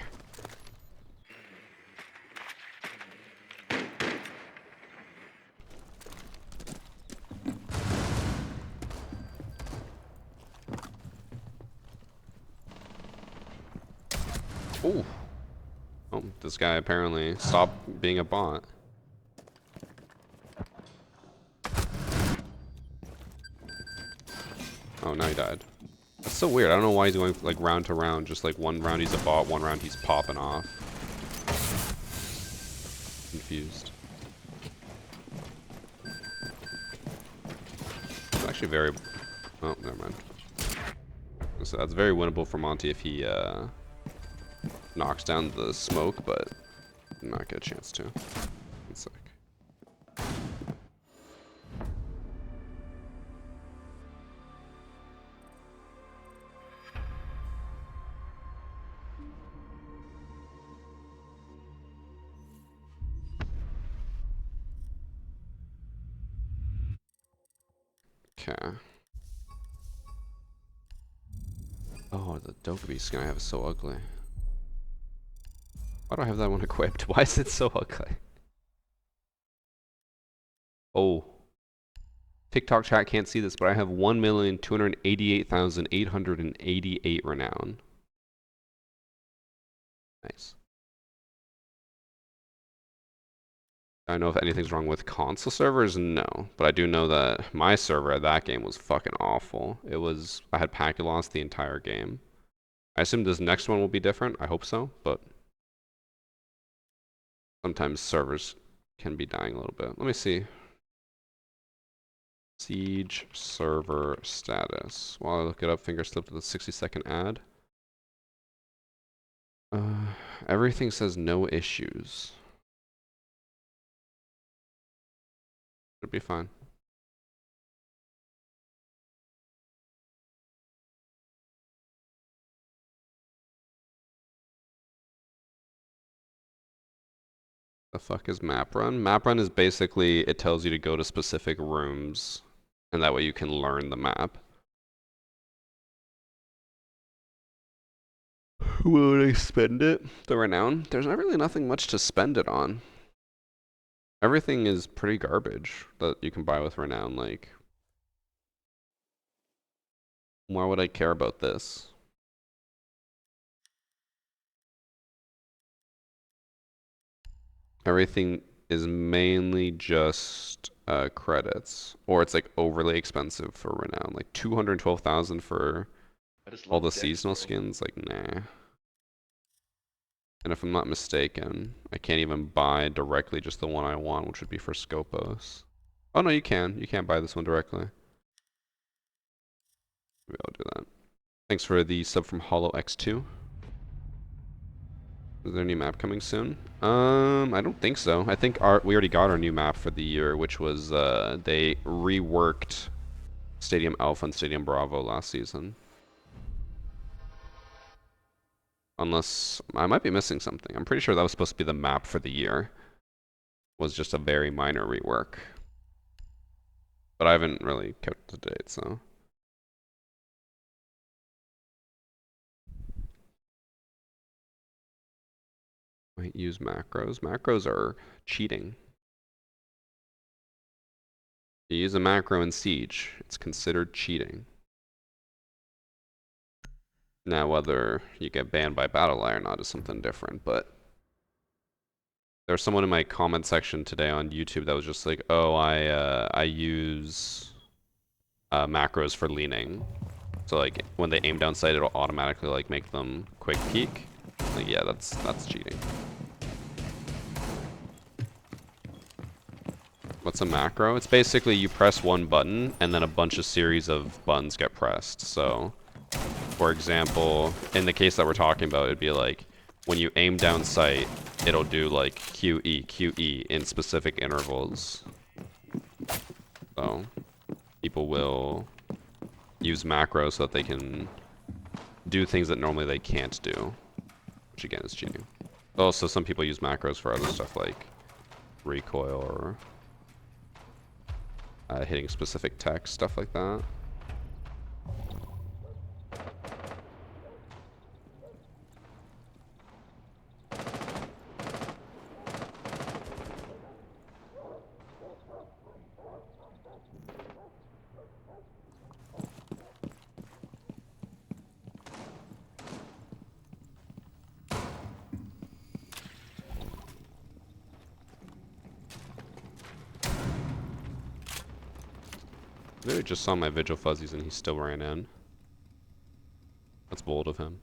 Ooh. Oh, this guy apparently stopped being a bot. Oh, now he died. That's so weird. I don't know why he's going like round to round. Just like one round he's a bot, one round he's popping off. Confused. It's actually very... Oh, never mind. So that's very winnable for Monty if he knocks down the smoke, but not get a chance to. One sec. Okay. Oh, the Dokkaebi skin I have is so ugly. Why do I have that one equipped? Why is it so ugly? Oh. TikTok chat can't see this, but I have 1,288,888 renown. Nice. I don't know if anything's wrong with console servers, no. But I do know that my server at that game was fucking awful. I had packet loss the entire game. I assume this next one will be different. I hope so, but sometimes servers can be dying a little bit. Let me see. Siege server status. While I look it up, finger slip to the 60-second ad. Everything says no issues. Should be fine. The fuck is map run? Map run is basically, it tells you to go to specific rooms, and that way you can learn the map. Would I spend it? The renown? There's not really nothing much to spend it on. Everything is pretty garbage that you can buy with renown, like... Why would I care about this? Everything is mainly just credits, or it's like overly expensive for renown. Like 212,000 for I just all love the decks, seasonal bro. skins. Like nah. And if I'm not mistaken, I can't even buy directly just the one I want, which would be for Scopos. Oh no, you can. You can buy this one directly. Maybe I'll do that. Thanks for the sub from Hollow X2. Is there a new map coming soon? I don't think so. I think we already got our new map for the year, which was they reworked Stadium Alpha and Stadium Bravo last season. Unless I might be missing something. I'm pretty sure that was supposed to be the map for the year. Was just a very minor rework. But I haven't really kept to date, so. Might use macros. Macros are cheating. You use a macro in Siege, it's considered cheating. Now, whether you get banned by BattleEye or not is something different, but there was someone in my comment section today on YouTube that was just like, oh, I use macros for leaning. So like when they aim down sight, it'll automatically like make them quick peek. Like yeah, that's cheating. What's a macro? It's basically you press one button and then a bunch of series of buttons get pressed. So for example, in the case that we're talking about, it'd be like when you aim down sight, it'll do like QE, QE in specific intervals. So people will use macros so that they can do things that normally they can't do, which again is cheating. Also, some people use macros for other stuff like recoil or hitting specific text, stuff like that. Maybe just saw my Vigil Fuzzies and he still ran in. That's bold of him.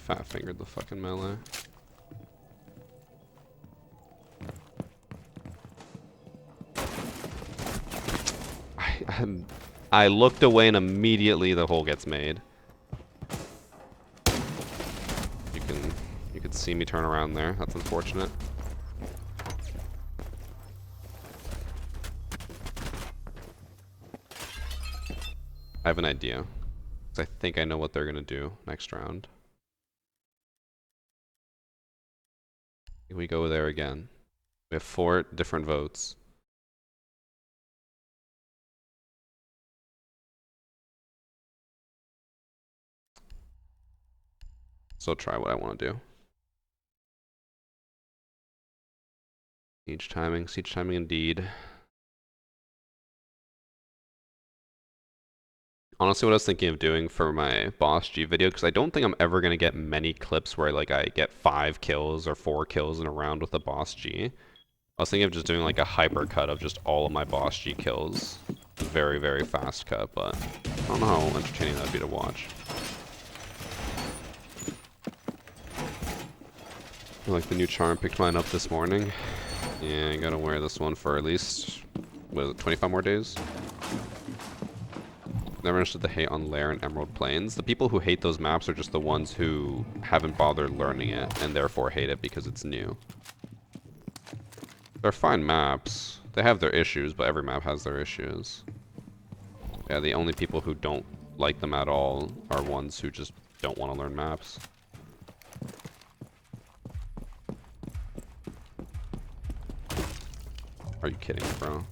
Fat fingered the fucking melee. I looked away and immediately the hole gets made. You could see me turn around there. That's unfortunate. I have an idea. 'Cause I think I know what they're gonna do next round. We go there again. We have 4 different votes. So try what I want to do. Siege timing indeed. Honestly, what I was thinking of doing for my BOSG video, because I don't think I'm ever going to get many clips where like I get 5 kills or 4 kills in a round with a BOSG. I was thinking of just doing like a hyper cut of just all of my BOSG kills. Very, very fast cut, but I don't know how entertaining that'd be to watch. I like the new charm, picked mine up this morning. Yeah, I gotta wear this one for at least, what is it, 25 more days? Never understood the hate on Lair and Emerald Plains. The people who hate those maps are just the ones who haven't bothered learning it and therefore hate it because it's new. They're fine maps. They have their issues, but every map has their issues. Yeah, the only people who don't like them at all are ones who just don't want to learn maps. Are you kidding, bro?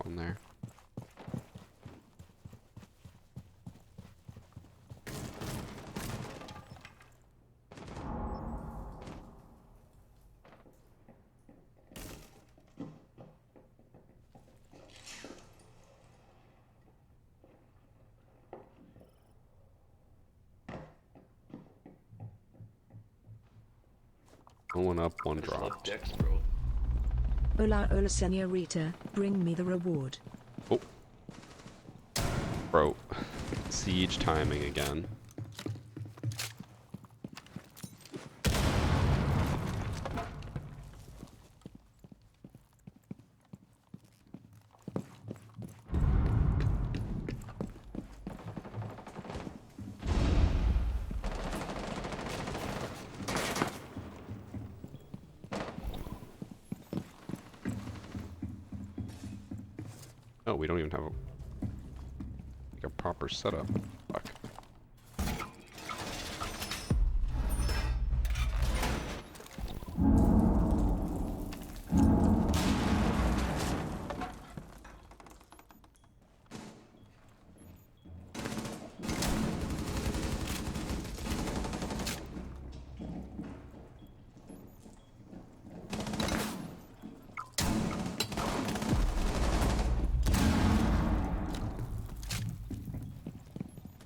On there. One up, one I just love dropped. decks, bro. Hola hola señorita, bring me the reward. Oh. Bro. Siege timing again. Oh, we don't even have a proper setup. Fuck.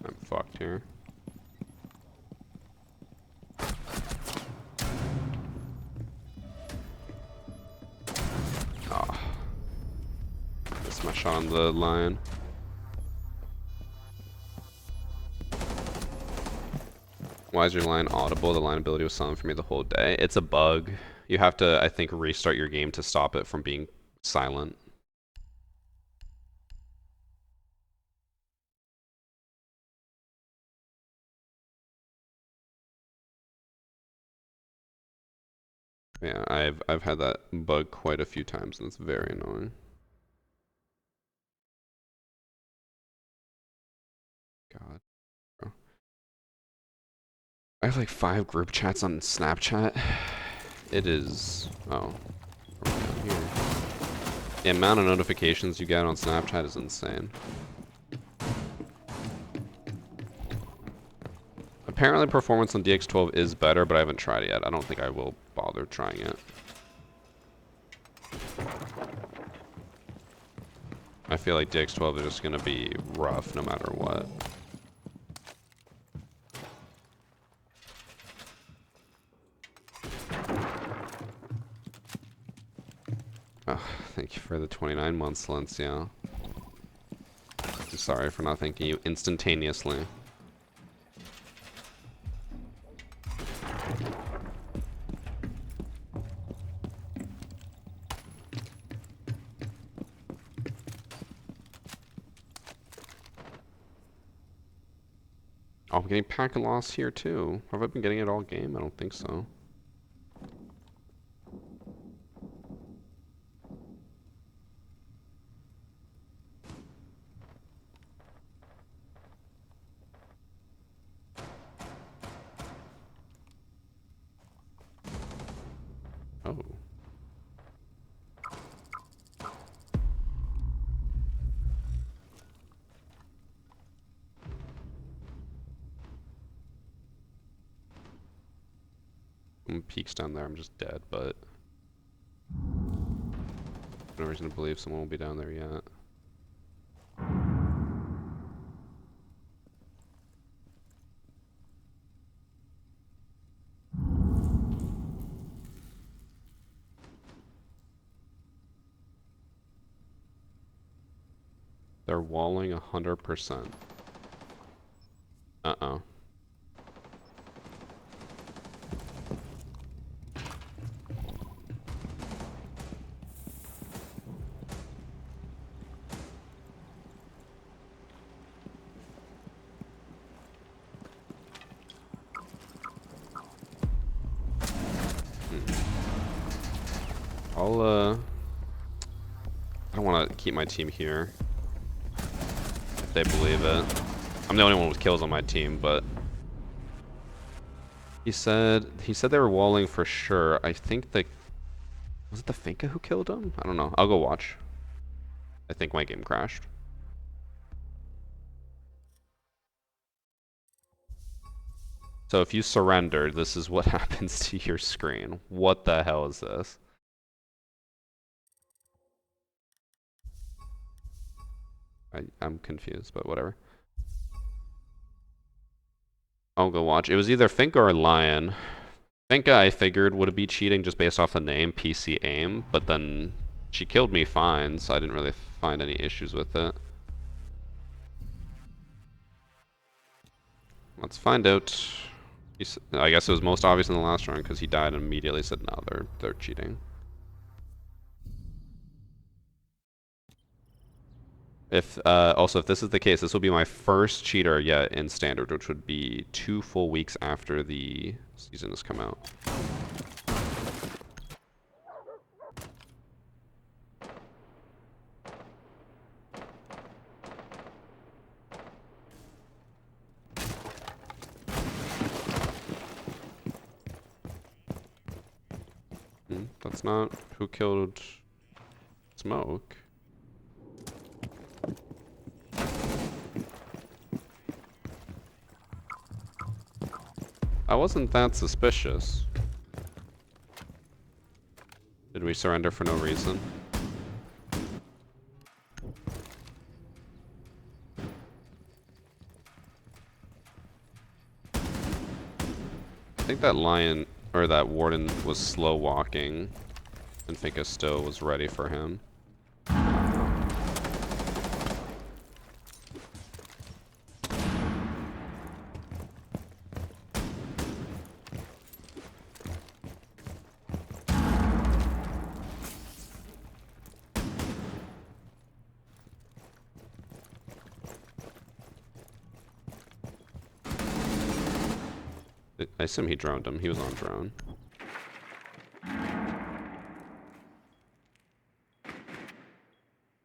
I'm fucked here. Ah. Missed my shot on the lion. Why is your line audible? The line ability was silent for me the whole day. It's a bug. You have to, I think, restart your game to stop it from being silent. Yeah, I've had that bug quite a few times, and it's very annoying. God, bro. I have like 5 group chats on Snapchat. It is... Oh. What are we doing here? The amount of notifications you get on Snapchat is insane. Apparently performance on DX12 is better, but I haven't tried it yet. I don't think I will bother trying it. I feel like DX12 is just going to be rough no matter what. Oh, thank you for the 29 months, Silencio. I'm sorry for not thanking you instantaneously. Oh, I'm getting pack and loss here too. Have I been getting it all game? I don't think so. Oh. Peaks down there, I'm just dead, but no reason to believe someone will be down there yet. They're walling 100%. Uh-oh. I don't want to keep my team here. If they believe it. I'm the only one with kills on my team, but he said they were walling for sure. I think was it the Finka who killed him? I don't know. I'll go watch. I think my game crashed. So if you surrender, this is what happens to your screen. What the hell is this? I'm confused, but whatever. I'll go watch. It was either Finka or Lion. Finka I figured would be cheating just based off the name, PC aim, but then she killed me fine, so I didn't really find any issues with it. Let's find out. I guess it was most obvious in the last round because he died and immediately said, no, they're cheating. Also, if this is the case, this will be my first cheater yet in Standard, which would be 2 full weeks after the season has come out. That's not who killed Smoke. I wasn't that suspicious. Did we surrender for no reason? I think that lion, or that warden was slow walking, and Finka still was ready for him. I assume he droned him. He was on drone.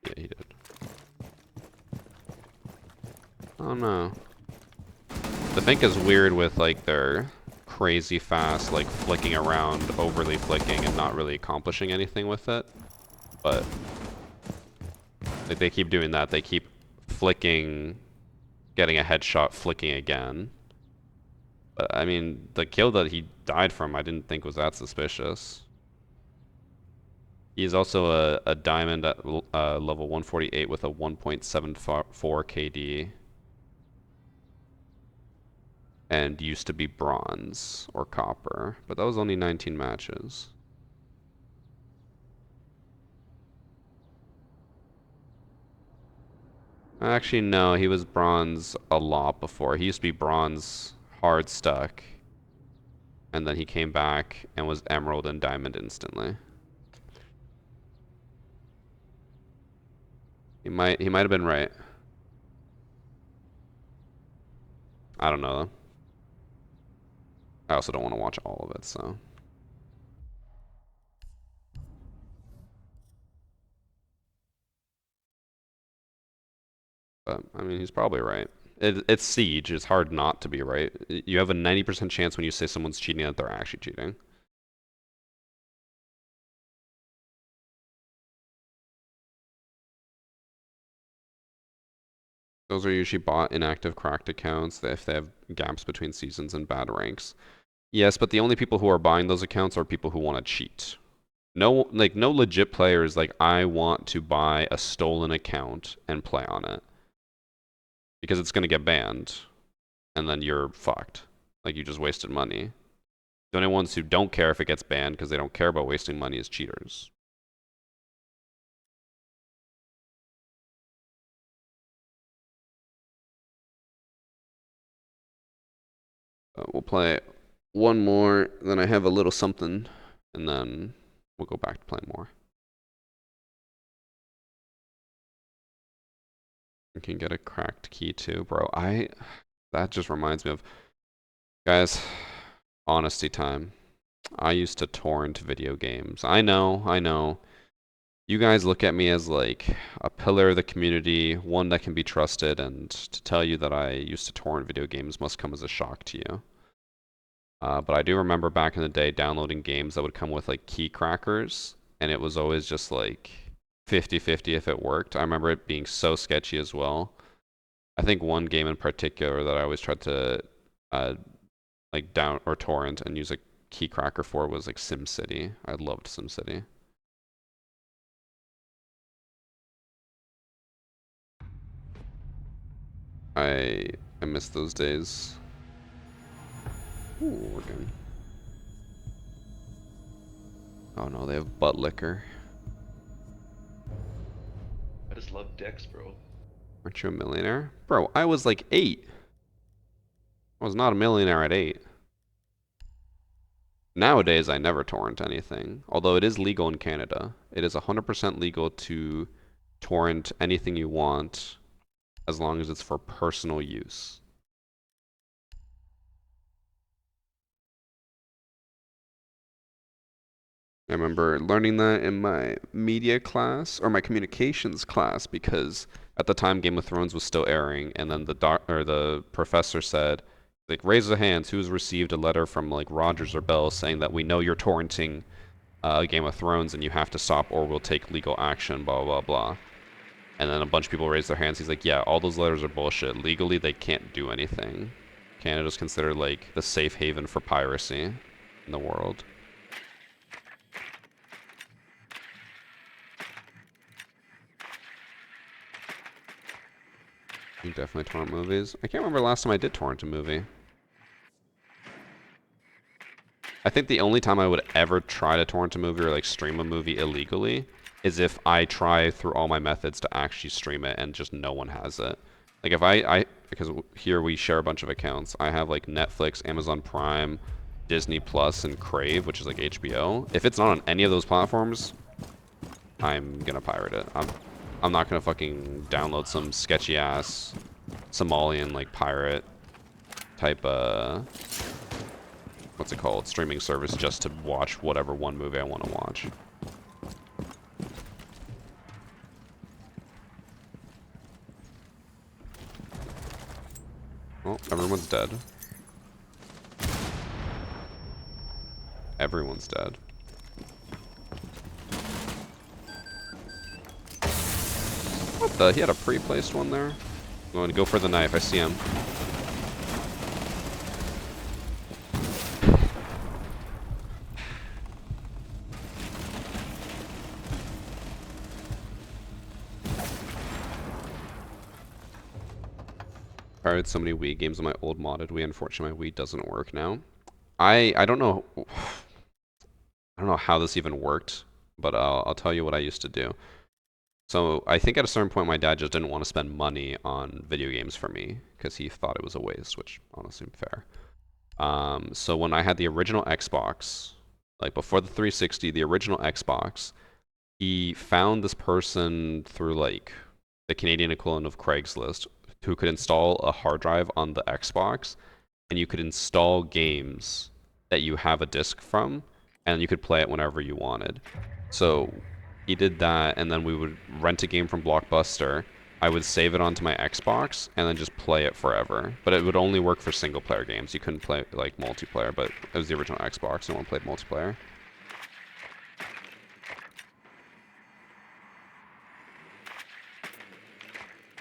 Yeah, he did. Oh no. The Fink is weird with like their crazy fast, like flicking around, overly flicking and not really accomplishing anything with it. But like they keep doing that. They keep flicking, getting a headshot, flicking again. But I mean, the kill that he died from, I didn't think was that suspicious. He's also a diamond at level 148 with a 1.74 KD. And used to be bronze or copper, but that was only 19 matches. Actually, no, he was bronze a lot before. He used to be bronze hard stuck, and then he came back and was emerald and diamond instantly. He might have been right. I don't know though. I also don't want to watch all of it, so. But, I mean, he's probably right. It's Siege. It's hard not to be right. You have a 90% chance when you say someone's cheating that they're actually cheating. Those are usually bought inactive cracked accounts if they have gaps between seasons and bad ranks. Yes, but the only people who are buying those accounts are people who want to cheat. No legit players like I want to buy a stolen account and play on it. Because it's gonna get banned. And then you're fucked. Like you just wasted money. The only ones who don't care if it gets banned because they don't care about wasting money is cheaters. We'll play one more, then I have a little something, and then we'll go back to playing more. You can get a cracked key too, bro. That just reminds me of, guys, honesty time. I used to torrent video games. I know. You guys look at me as like a pillar of the community, one that can be trusted, and to tell you that I used to torrent video games must come as a shock to you. But I do remember back in the day downloading games that would come with like key crackers, and it was always just like 50-50 if it worked. I remember it being so sketchy as well. I think one game in particular that I always tried to like down or torrent and use a key cracker for was like SimCity. I loved SimCity. I I miss those days. Ooh, we're good. Oh no, they have butt liquor. I just love Dex, bro. Aren't you a millionaire? Bro, I was like 8. I was not a millionaire at 8. Nowadays, I never torrent anything, although it is legal in Canada. It is 100% legal to torrent anything you want as long as it's for personal use. I remember learning that in my media class or my communications class because at the time Game of Thrones was still airing, and then the professor said, like, raise the hands who's received a letter from like Rogers or Bell saying that we know you're torrenting Game of Thrones and you have to stop or we'll take legal action, blah blah blah. And then a bunch of people raised their hands. He's like, yeah, all those letters are bullshit. Legally, they can't do anything. Canada's considered like the safe haven for piracy in the world. You definitely torrent movies. I can't remember the last time I did torrent a movie. I think the only time I would ever try to torrent a movie or like stream a movie illegally is if I try through all my methods to actually stream it and just no one has it. Like if because here we share a bunch of accounts. I have like Netflix, Amazon Prime, Disney Plus, and Crave, which is like HBO. If it's not on any of those platforms, I'm gonna pirate it. I'm not gonna fucking download some sketchy ass Somalian like pirate type what's it called, streaming service just to watch whatever one movie I want to watch. Oh, everyone's dead. Everyone's dead. What the? He had a pre-placed one there? I'm going to go for the knife. I see him. I pirated so many Wii games on my old modded Wii. Unfortunately, my Wii doesn't work now. I don't know. I don't know how this even worked, but I'll tell you what I used to do. So I think at a certain point my dad just didn't want to spend money on video games for me because he thought it was a waste, which honestly fair. So when I had the original Xbox, like before the 360, the original Xbox, he found this person through like the Canadian equivalent of Craigslist who could install a hard drive on the Xbox, and you could install games that you have a disc from, and you could play it whenever you wanted. So he did that, and then we would rent a game from Blockbuster. I would save it onto my Xbox and then just play it forever. But it would only work for single player games. You couldn't play like multiplayer, but it was the original Xbox. No one played multiplayer.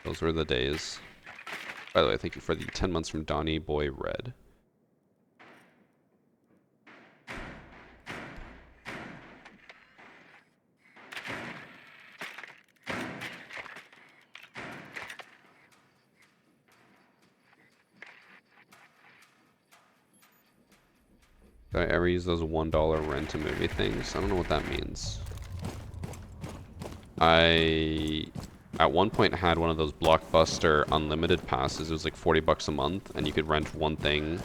Those were the days. By the way, thank you for the 10 months from Donnie Boy Red. Did I ever use those $1 rent a movie things? I don't know what that means. I at one point had one of those Blockbuster unlimited passes. It was like 40 bucks a month, and you could rent one thing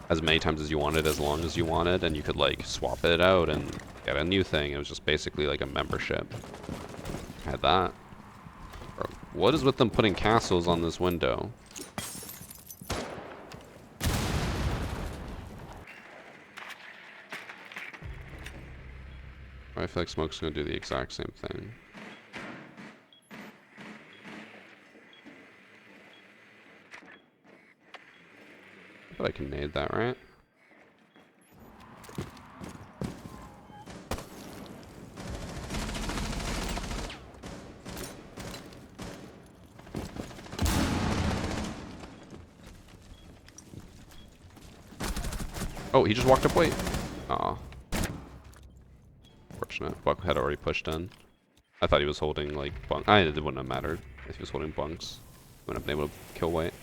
as many times as you wanted, as long as you wanted, and you could like swap it out and get a new thing. It was just basically like a membership. I had that. Bro, what is with them putting castles on this window? I feel like Smoke's gonna do the exact same thing. But I can nade that, right? Oh, he just walked up white. Aw. Fortunate. Buck had already pushed in. I thought he was holding, like, bunk. It wouldn't have mattered if he was holding bunks. Wouldn't have been able to kill white.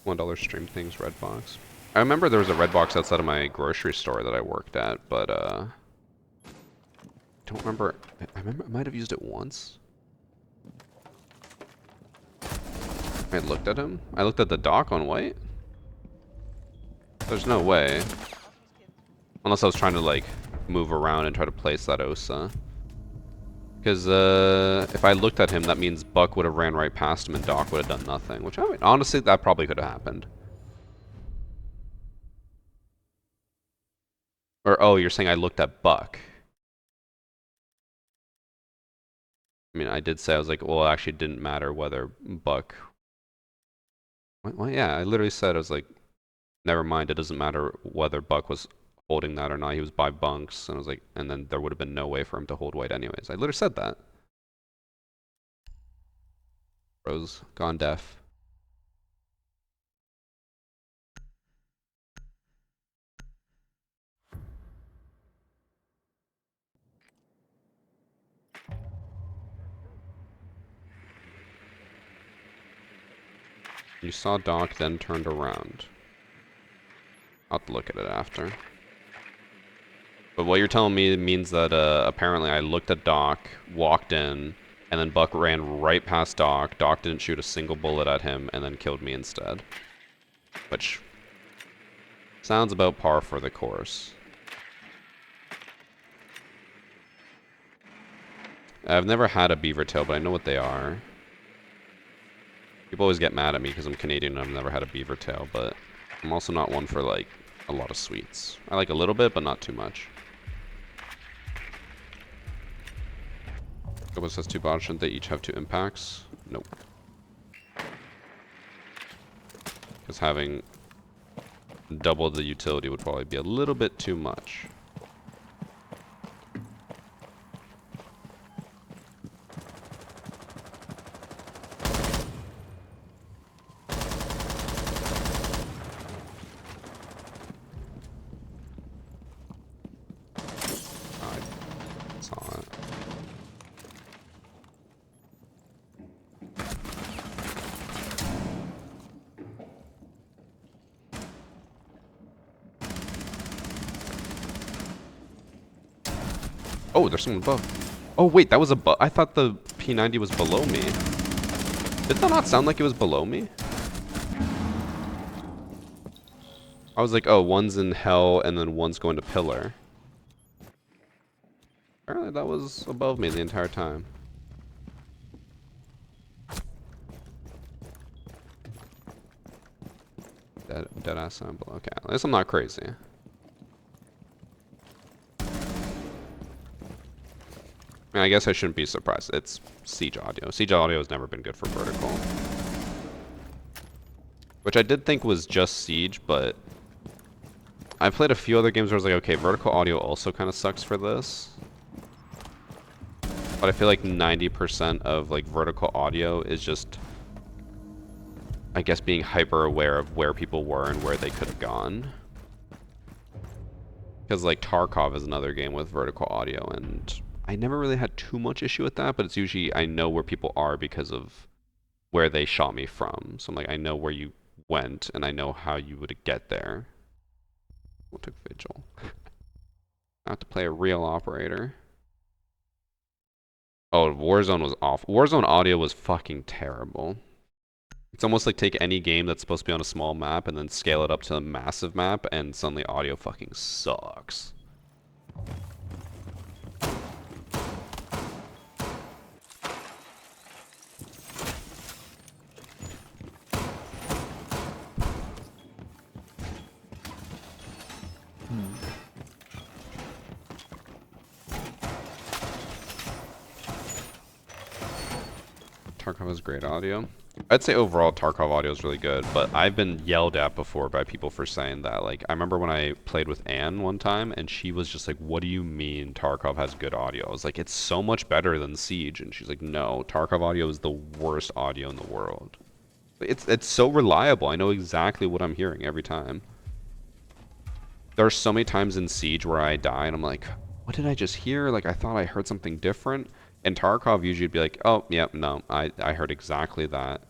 $1 stream things, red box. I remember there was a red box outside of my grocery store that I worked at, but, don't remember. I remember I might have used it once. I looked at him. I looked at the dock on white. There's no way. Unless I was trying to, like, move around and try to place that Osa. Because, if I looked at him, that means Buck would have ran right past him and Doc would have done nothing. Which, I mean, honestly, that probably could have happened. Or, oh, you're saying I looked at Buck. I mean, I did say, I was like, well, it actually didn't matter whether Buck... Well, yeah, I literally said, I was like, never mind, it doesn't matter whether Buck was holding that or not. He was by bunks, and I was like, and then there would have been no way for him to hold white anyways. I literally said that. Bro's gone deaf. You saw Doc, then turned around. I'll have to look at it after. But what you're telling me means that apparently I looked at Doc, walked in, and then Buck ran right past Doc. Doc didn't shoot a single bullet at him, and then killed me instead. Which sounds about par for the course. I've never had a beaver tail, but I know what they are. People always get mad at me because I'm Canadian and I've never had a beaver tail, but I'm also not one for, like, a lot of sweets. I like a little bit, but not too much. Gobos has 2 bots, shouldn't they each have 2 impacts? Nope. Because having double the utility would probably be a little bit too much. I saw it. Oh, there's someone above. Oh, wait, that was above. I thought the P90 was below me. Did that not sound like it was below me? I was like, oh, one's in hell and then one's going to pillar. Apparently that was above me the entire time. Dead ass sound below. Okay, at least I'm not crazy. I mean, I guess I shouldn't be surprised. It's Siege Audio. Siege Audio has never been good for vertical. Which I did think was just Siege, but I've played a few other games where I was like, okay, vertical audio also kind of sucks for this. But I feel like 90% of like vertical audio is just, I guess, being hyper aware of where people were and where they could have gone. Because like Tarkov is another game with vertical audio, and I never really had too much issue with that, but it's usually I know where people are because of where they shot me from. So I'm like, I know where you went, and I know how you would get there. What took Vigil? I have to play a real operator. Oh, Warzone was awful. Warzone audio was fucking terrible. It's almost like take any game that's supposed to be on a small map and then scale it up to a massive map, and suddenly audio fucking sucks. Tarkov has great audio. I'd say overall Tarkov audio is really good, but I've been yelled at before by people for saying that. Like, I remember when I played with Anne one time, and she was just like, "What do you mean Tarkov has good audio?" I was like, "It's so much better than Siege," and she's like, "No, Tarkov audio is the worst audio in the world. It's so reliable. I know exactly what I'm hearing every time." There are so many times in Siege where I die, and I'm like, "What did I just hear? Like, I thought I heard something different." And Tarkov usually would be like, "Oh, yeah, no, I heard exactly that."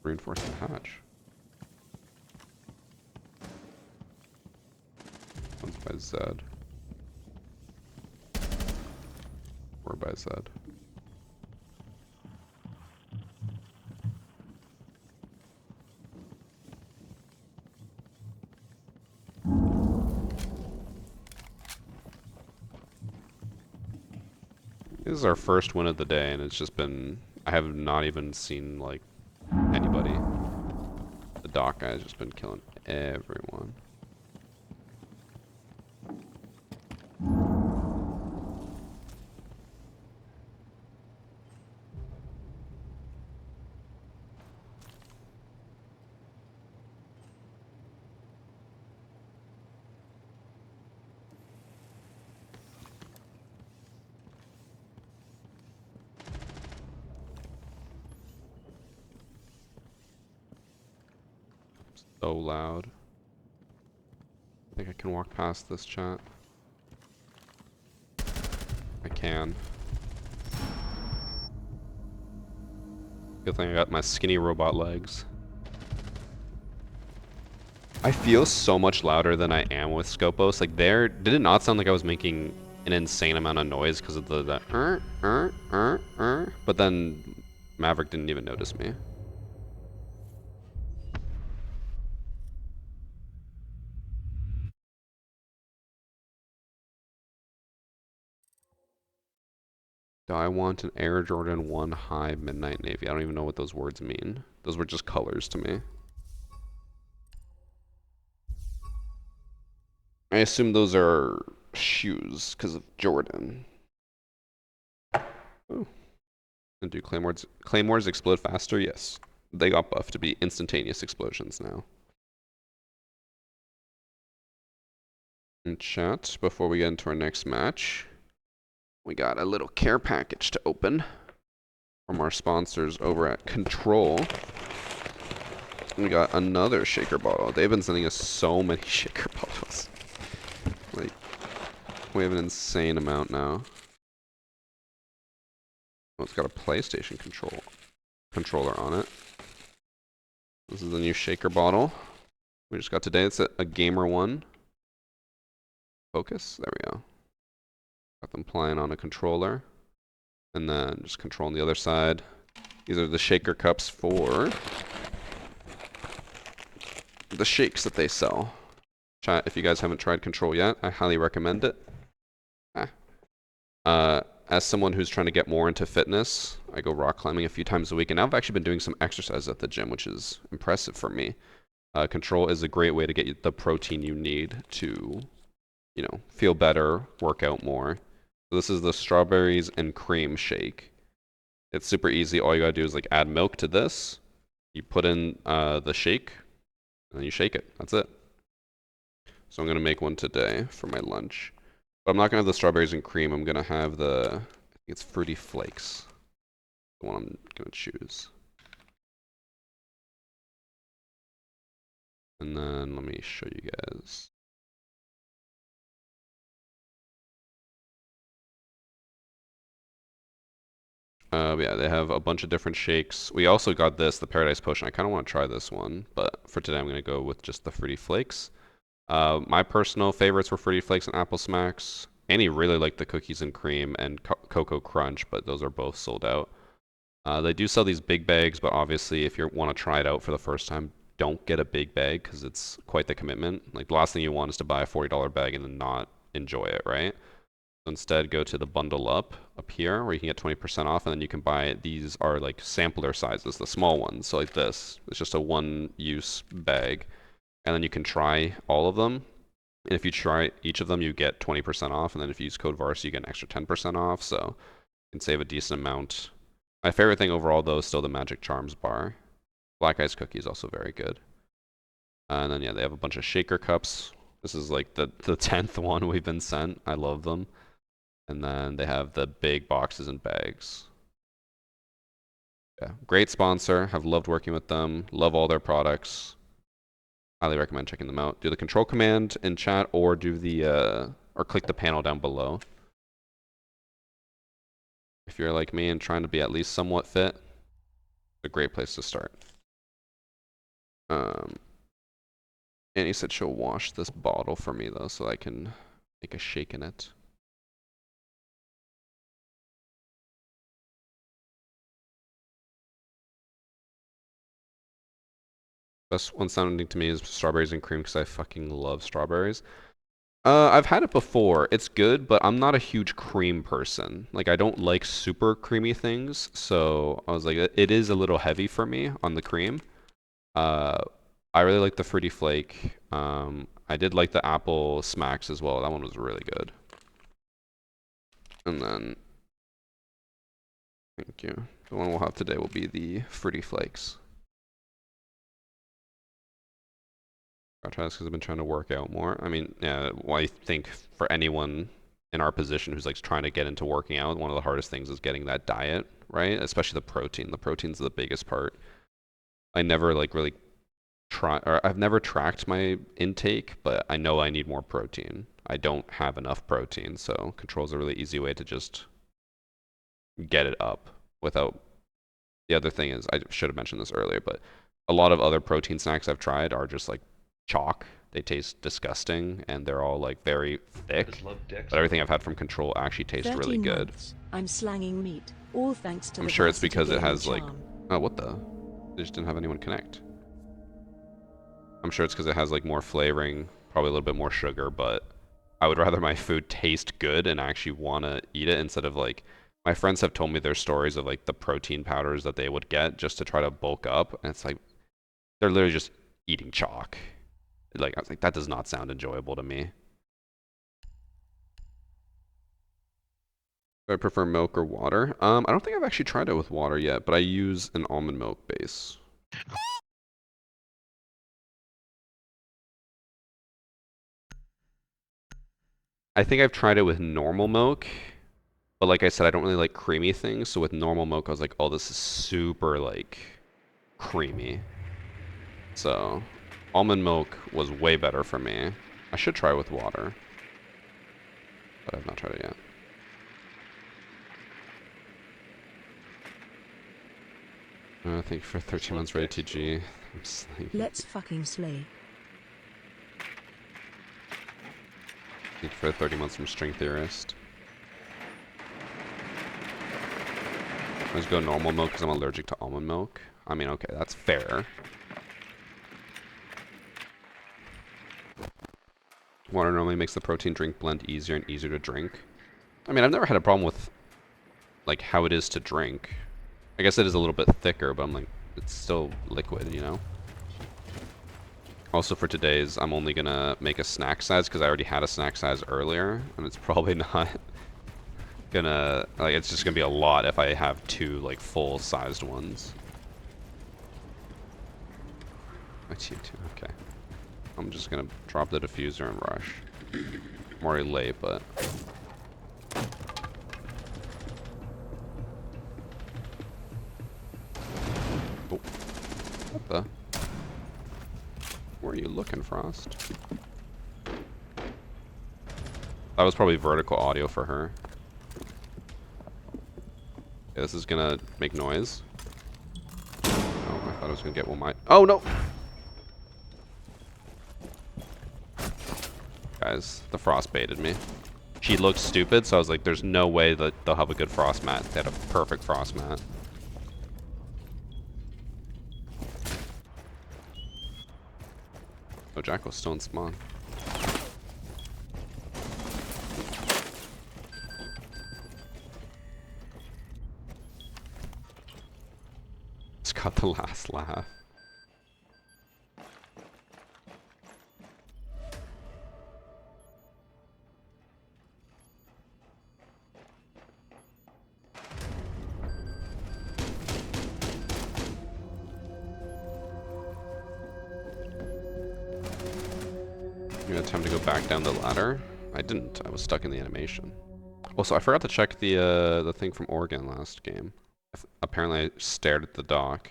Reinforce the hatch. One's by Zed. Or by Zed. This is our first win of the day, and it's just been... I have not even seen, like, anybody. The dock guy's just been killing everyone. So loud. I think I can walk past this chat. I can. Good thing I got my skinny robot legs. I feel so much louder than I am with Scopos. Like there, did it not sound like I was making an insane amount of noise because of the but then Maverick didn't even notice me. Do I want an Air Jordan 1 High Midnight Navy? I don't even know what those words mean. Those were just colors to me. I assume those are shoes because of Jordan. Oh. And do claymores explode faster? Yes. They got buffed to be instantaneous explosions now. In chat, before we get into our next match, we got a little care package to open from our sponsors over at Control. We got another shaker bottle. They've been sending us so many shaker bottles. Like, we have an insane amount now. Oh, it's got a PlayStation controller on it. This is the new shaker bottle we just got today. It's a gamer one. Focus. There we go. Got them playing on a controller. And then just controlling the other side. These are the shaker cups for the shakes that they sell. Chat, if you guys haven't tried Control yet, I highly recommend it. As someone who's trying to get more into fitness, I go rock climbing a few times a week, and now I've actually been doing some exercise at the gym, which is impressive for me. Control is a great way to get you the protein you need to, you know, feel better, work out more. So this is the strawberries and cream shake. It's super easy. All you gotta do is like add milk to this. You put in the shake, and then you shake it. That's it. So I'm gonna make one today for my lunch. But I'm not gonna have the strawberries and cream. I'm gonna have the, I think it's Fruity Flakes. The one I'm gonna choose. And then let me show you guys. Yeah, they have a bunch of different shakes. We also got this, the Paradise Potion. I kind of want to try this one, but for today I'm gonna go with just the Fruity Flakes. My personal favorites were Fruity Flakes and Apple Smacks. Annie really liked the cookies and cream and Cocoa Crunch, but those are both sold out. They do sell these big bags, but obviously if you want to try it out for the first time, don't get a big bag because it's quite the commitment. Like the last thing you want is to buy a $40 bag and then not enjoy it, right? Instead, go to the bundle up here where you can get 20% off, and then you can buy, these are like sampler sizes, the small ones. So like this, it's just a one-use bag. And then you can try all of them. And if you try each of them, you get 20% off. And then if you use code VARSITY, you get an extra 10% off. So you can save a decent amount. My favorite thing overall, though, is still the Magic Charms bar. Black Ice Cookie is also very good. And then, yeah, they have a bunch of shaker cups. This is like the 10th one we've been sent. I love them. And then they have the big boxes and bags. Yeah, great sponsor. Have loved working with them. Love all their products. Highly recommend checking them out. Do the control command in chat or do the or click the panel down below. If you're like me and trying to be at least somewhat fit, it's a great place to start. Annie said she'll wash this bottle for me though, so I can make a shake in it. Best one sounding to me is strawberries and cream because I fucking love strawberries. I've had it before. It's good, but I'm not a huge cream person. Like, I don't like super creamy things, so I was like, it is a little heavy for me on the cream. I really like the Fruity Flake. I did like the Apple Smacks as well. That one was really good. And then, thank you. The one we'll have today will be the Fruity Flakes. I'll try this because I've been trying to work out more. I mean, yeah, well, I think for anyone in our position who's like trying to get into working out, one of the hardest things is getting that diet, right? Especially the protein. The protein's the biggest part. I never like really I've never tracked my intake, but I know I need more protein. I don't have enough protein, so control's a really easy way to just get it up without. The other thing is, I should have mentioned this earlier, but a lot of other protein snacks I've tried are just like chalk. They taste disgusting and they're all like very thick. But everything I've had from Control actually tastes really good. I'm slanging meat, all thanks to I'm the sure it's because it has like, charm. oh, what the? They just didn't have anyone connect. I'm sure it's because it has like more flavoring, probably a little bit more sugar, but I would rather my food taste good and actually want to eat it instead of like, my friends have told me their stories of like the protein powders that they would get just to try to bulk up. And it's like, they're literally just eating chalk. Like, I was like, that does not sound enjoyable to me. Do I prefer milk or water? I don't think I've actually tried it with water yet, but I use an almond milk base. I think I've tried it with normal milk, but like I said, I don't really like creamy things. So with normal milk, I was like, oh, this is super like creamy. So almond milk was way better for me. I should try with water, but I've not tried it yet. Thank you for 13 months ready TG. Let's fucking slay. Thank you for 30 months from String Theorist. Let's go normal milk because I'm allergic to almond milk. I mean, okay, that's fair. Water normally makes the protein drink blend easier and easier to drink. I mean, I've never had a problem with like how it is to drink. I guess it is a little bit thicker, but I'm like, it's still liquid, you know? Also for today's, I'm only gonna make a snack size because I already had a snack size earlier, and it's probably not gonna, like, it's just gonna be a lot if I have two, like, full-sized ones. That's you too, okay. I'm just gonna drop the diffuser and rush. I'm already late, but... Oh. What the? Where are you looking, Frost? That was probably vertical audio for her. Okay, this is gonna make noise. Oh, I thought I was gonna get one mic. Oh, no! Guys, the Frost baited me. She looked stupid, so I was like, there's no way that they'll have a good Frost mat. They had a perfect Frost mat. Oh, Jackal's still in spawn. got the last laugh. You had time to go back down the ladder? I didn't. I was stuck in the animation. Also, I forgot to check the thing from Oregon last game. Apparently, I stared at the dock.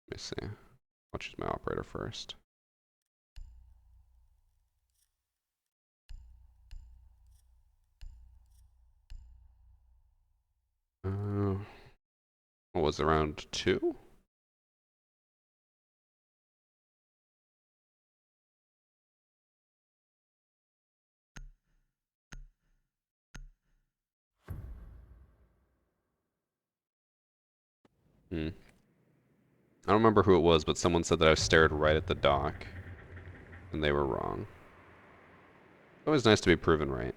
Let me see. I'll choose my operator first. What was it, round 2? I don't remember who it was, but someone said that I stared right at the dock, and they were wrong. It's always nice to be proven right.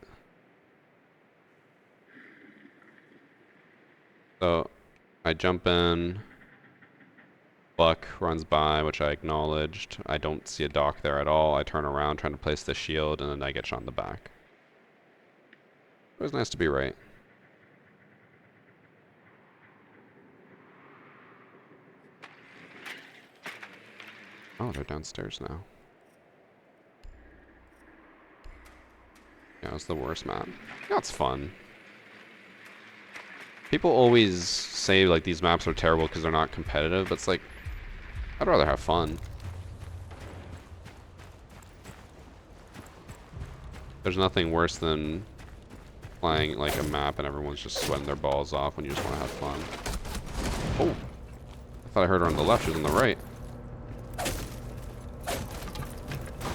So, I jump in. Buck runs by, which I acknowledged. I don't see a dock there at all. I turn around, trying to place the shield, and then I get shot in the back. It was nice to be right. Oh, they're downstairs now. Yeah, it was the worst map. Yeah, it's fun. People always say like these maps are terrible because they're not competitive, but it's like, I'd rather have fun. There's nothing worse than playing like a map and everyone's just sweating their balls off when you just want to have fun. Oh, I thought I heard her on the left. She was on the right.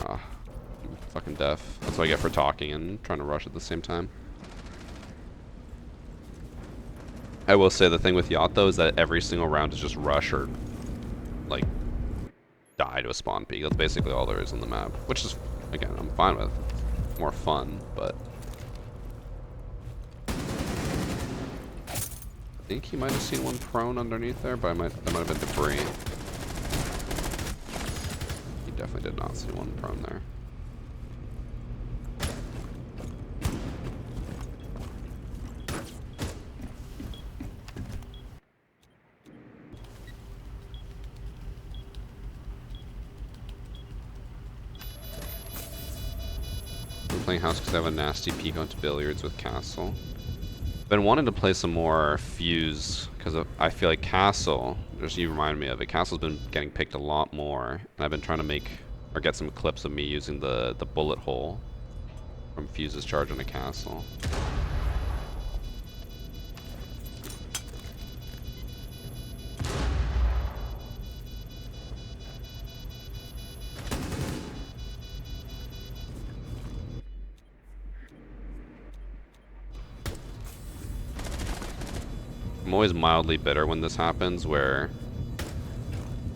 Ah, I'm fucking deaf. That's what I get for talking and trying to rush at the same time. I will say the thing with Yacht though is that every single round is just rush or like die to a spawn peak. That's basically all there is in the map, which is, again, I'm fine with. It's more fun, but I think he might have seen one prone underneath there, but that might have been debris. He definitely did not see one prone there. I'm playing house because I have a nasty peek onto billiards with Castle. Been wanting to play some more Fuse because I feel like Castle, just you reminded me of it, Castle's been getting picked a lot more, and I've been trying to make or get some clips of me using the bullet hole from Fuse's charge on a Castle. I'm always mildly bitter when this happens, where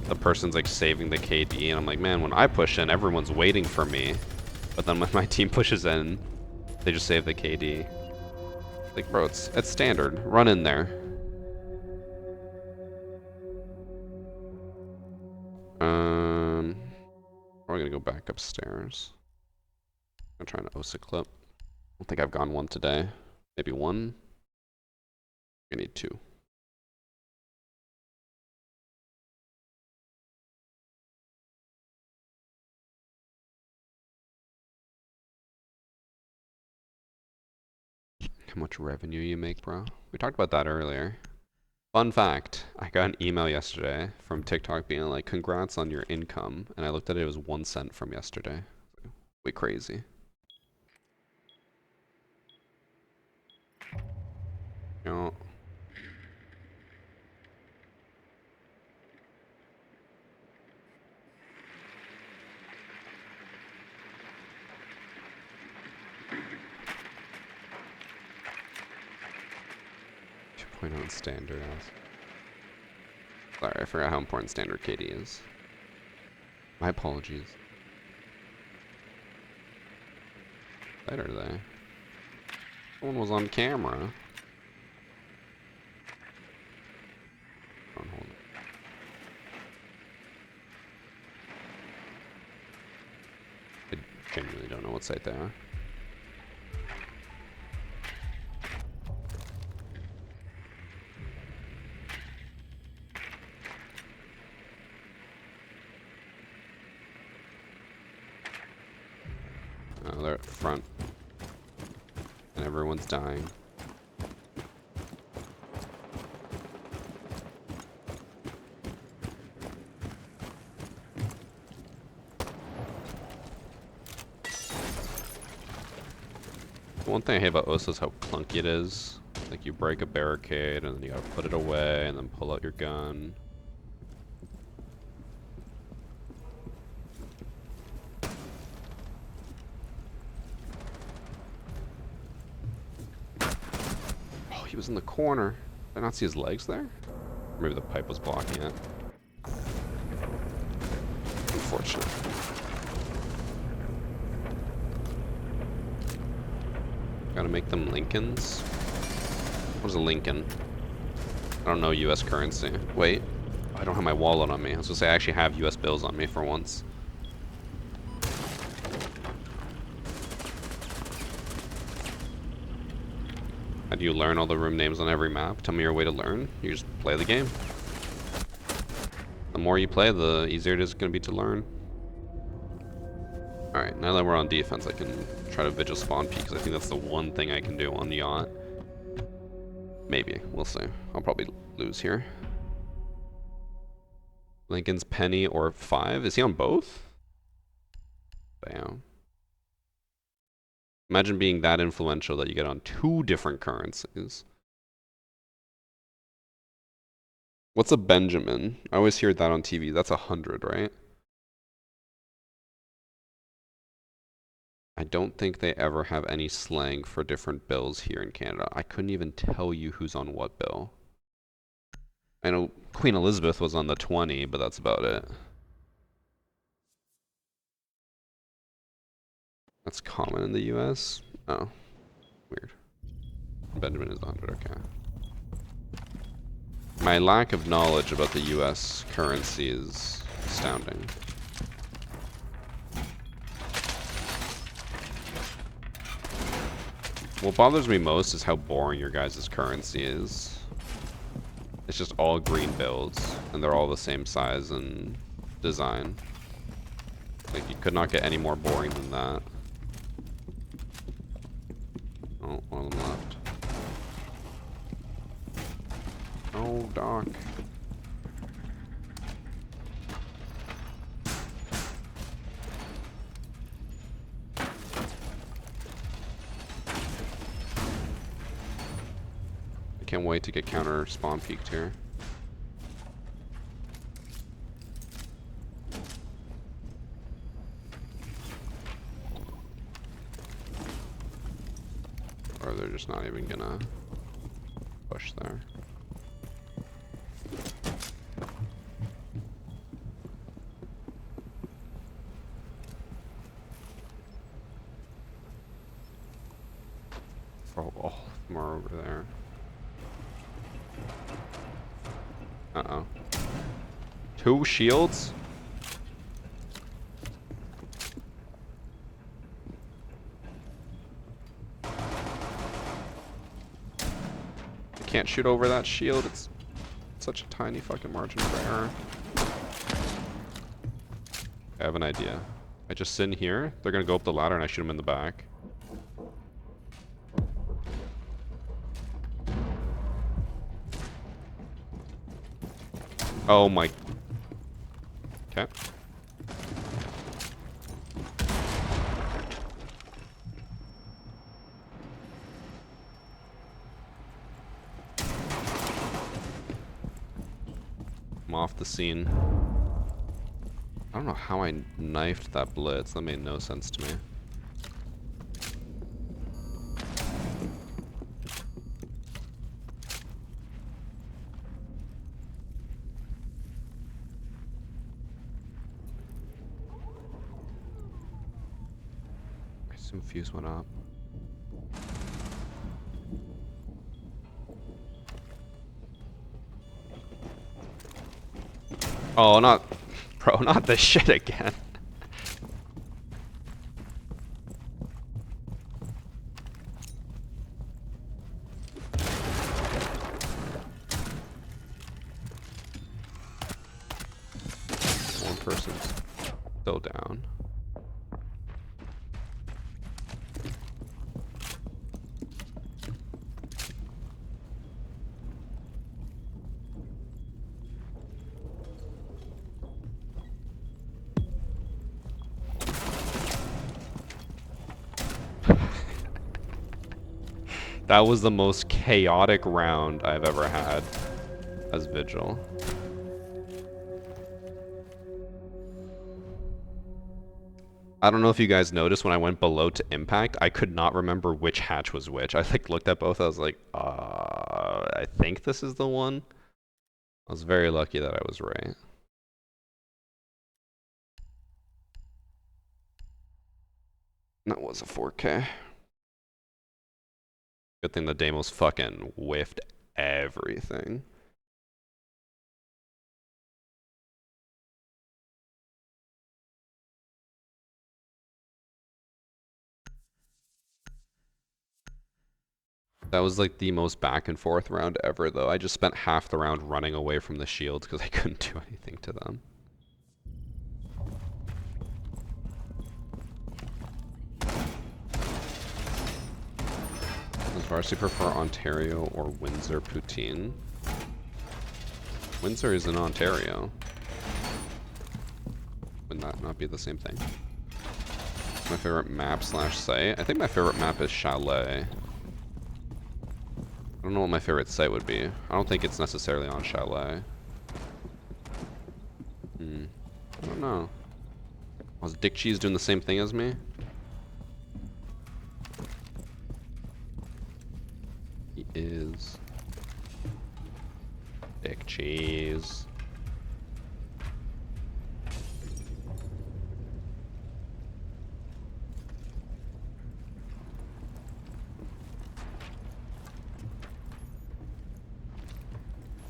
the person's like saving the KD, and I'm like, man, when I push in, everyone's waiting for me. But then when my team pushes in, they just save the KD. Like, bro, it's standard. Run in there. Probably gonna go back upstairs. I'm trying to OSA clip. I don't think I've gone one today. Maybe one. I need 2. How much revenue you make, bro? We talked about that earlier. Fun fact, I got an email yesterday from TikTok being like, congrats on your income. And I looked at it, it was 1 cent from yesterday. Way crazy. You know, 2.0 standard. Sorry, I forgot how important standard KD is. My apologies. What are they? Someone was on camera. Hold what site they are. Oh, they're at front. And everyone's dying. One thing I hate about OSA is how clunky it is. Like, you break a barricade, and then you gotta put it away, and then pull out your gun. Oh, he was in the corner. Did I not see his legs there? Maybe the pipe was blocking it. Unfortunate. Gotta make them Lincolns. What is a Lincoln? I don't know US currency. Wait. I don't have my wallet on me. I was gonna say I actually have US bills on me for once. How do you learn all the room names on every map? Tell me your way to learn. You just play the game. The more you play, the easier it is gonna be to learn. Alright, now that we're on defense, I can try to vigil spawn peek, because I think that's the one thing I can do on the yacht. Maybe. We'll see. I'll probably lose here. Lincoln's penny or 5? Is he on both? Damn. Imagine being that influential that you get on 2 different currencies. What's a Benjamin? I always hear that on TV. That's 100, right? I don't think they ever have any slang for different bills here in Canada. I couldn't even tell you who's on what bill. I know Queen Elizabeth was on the 20, but that's about it. That's common in the US? Oh, weird. Benjamin is 100, okay. My lack of knowledge about the US currency is astounding. What bothers me most is how boring your guys' currency is. It's just all green builds, and they're all the same size and design. Like, you could not get any more boring than that. Oh, one of them left. Oh, Doc. I can't wait to get counter spawn peeked here. Or they're just not even gonna push there. Oh, more over there. Uh-oh. 2 shields? I can't shoot over that shield. It's such a tiny fucking margin for error. I have an idea. I just sit in here, they're gonna go up the ladder and I shoot them in the back. Oh my. Okay. I'm off the scene. I don't know how I knifed that blitz. That made no sense to me. Some fuse went up. Oh, not... Bro, not this shit again. person's still down. That was the most chaotic round I've ever had as Vigil. I don't know if you guys noticed when I went below to impact, I could not remember which hatch was which. I like looked at both, I was like, I think this is the one. I was very lucky that I was right. That was a 4K. Good thing the Deimos fucking whiffed everything. That was like the most back and forth round ever though. I just spent half the round running away from the shields because I couldn't do anything to them. Does Varsity prefer Ontario or Windsor poutine? Windsor is in Ontario. Would that not be the same thing? My favorite map slash site? I think my favorite map is Chalet. I don't know what my favorite site would be. I don't think it's necessarily on Chalet. I don't know. Was Dick Cheese doing the same thing as me? He is. Dick Cheese.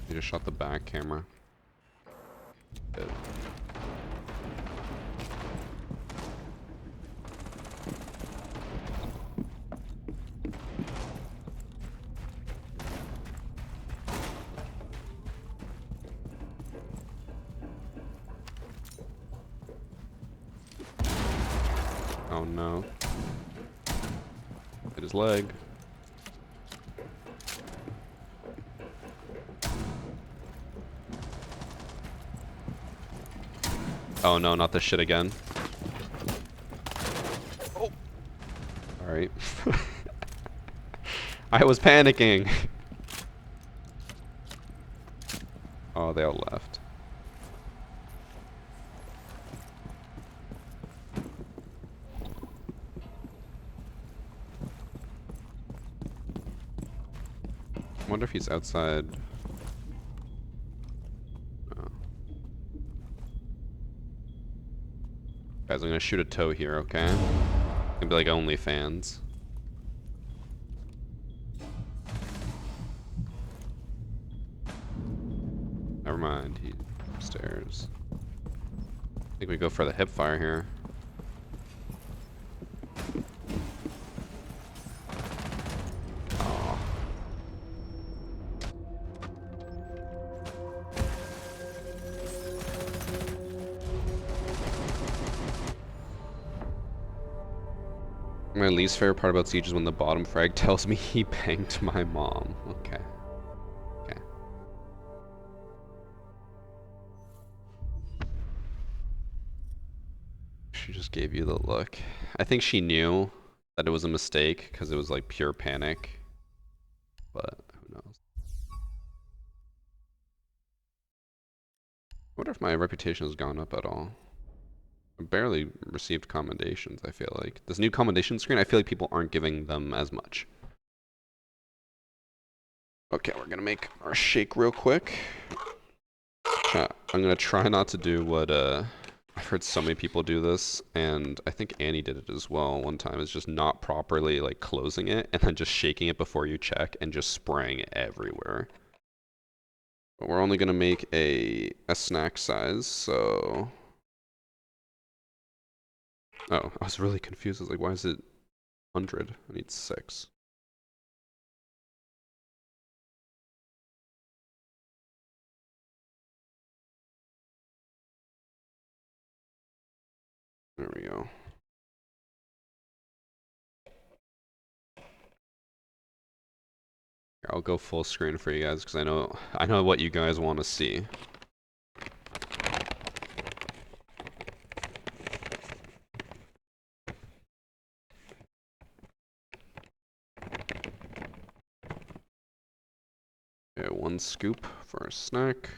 You just shot the back camera. Good. Oh no. Hit his leg. Oh no, not this shit again. Oh. Alright. I was panicking. Oh, they all left. I wonder if he's outside. Oh. Guys, I'm gonna shoot a toe here, okay? It's gonna be like OnlyFans. Never mind, he's upstairs. I think we go for the hip fire here. Oh. My least favorite part about Siege is when the bottom frag tells me he banged my mom. Okay. Okay. She just gave you the look. I think she knew that it was a mistake because it was like pure panic. But who knows? I wonder if my reputation has gone up at all. I barely received commendations, I feel like. This new commendation screen, I feel like people aren't giving them as much. Okay, we're gonna make our shake real quick. Chat, I'm gonna try not to do what, I've heard so many people do this, and I think Annie did it as well one time, is just not properly, like, closing it, and then just shaking it before you check, and just spraying it everywhere. But we're only gonna make a snack size, so... Oh, I was really confused. I was like, why is it 100? I need 6. we go. Here, I'll go full screen for you guys because I know what you guys want to see. Okay, 1 scoop for a snack.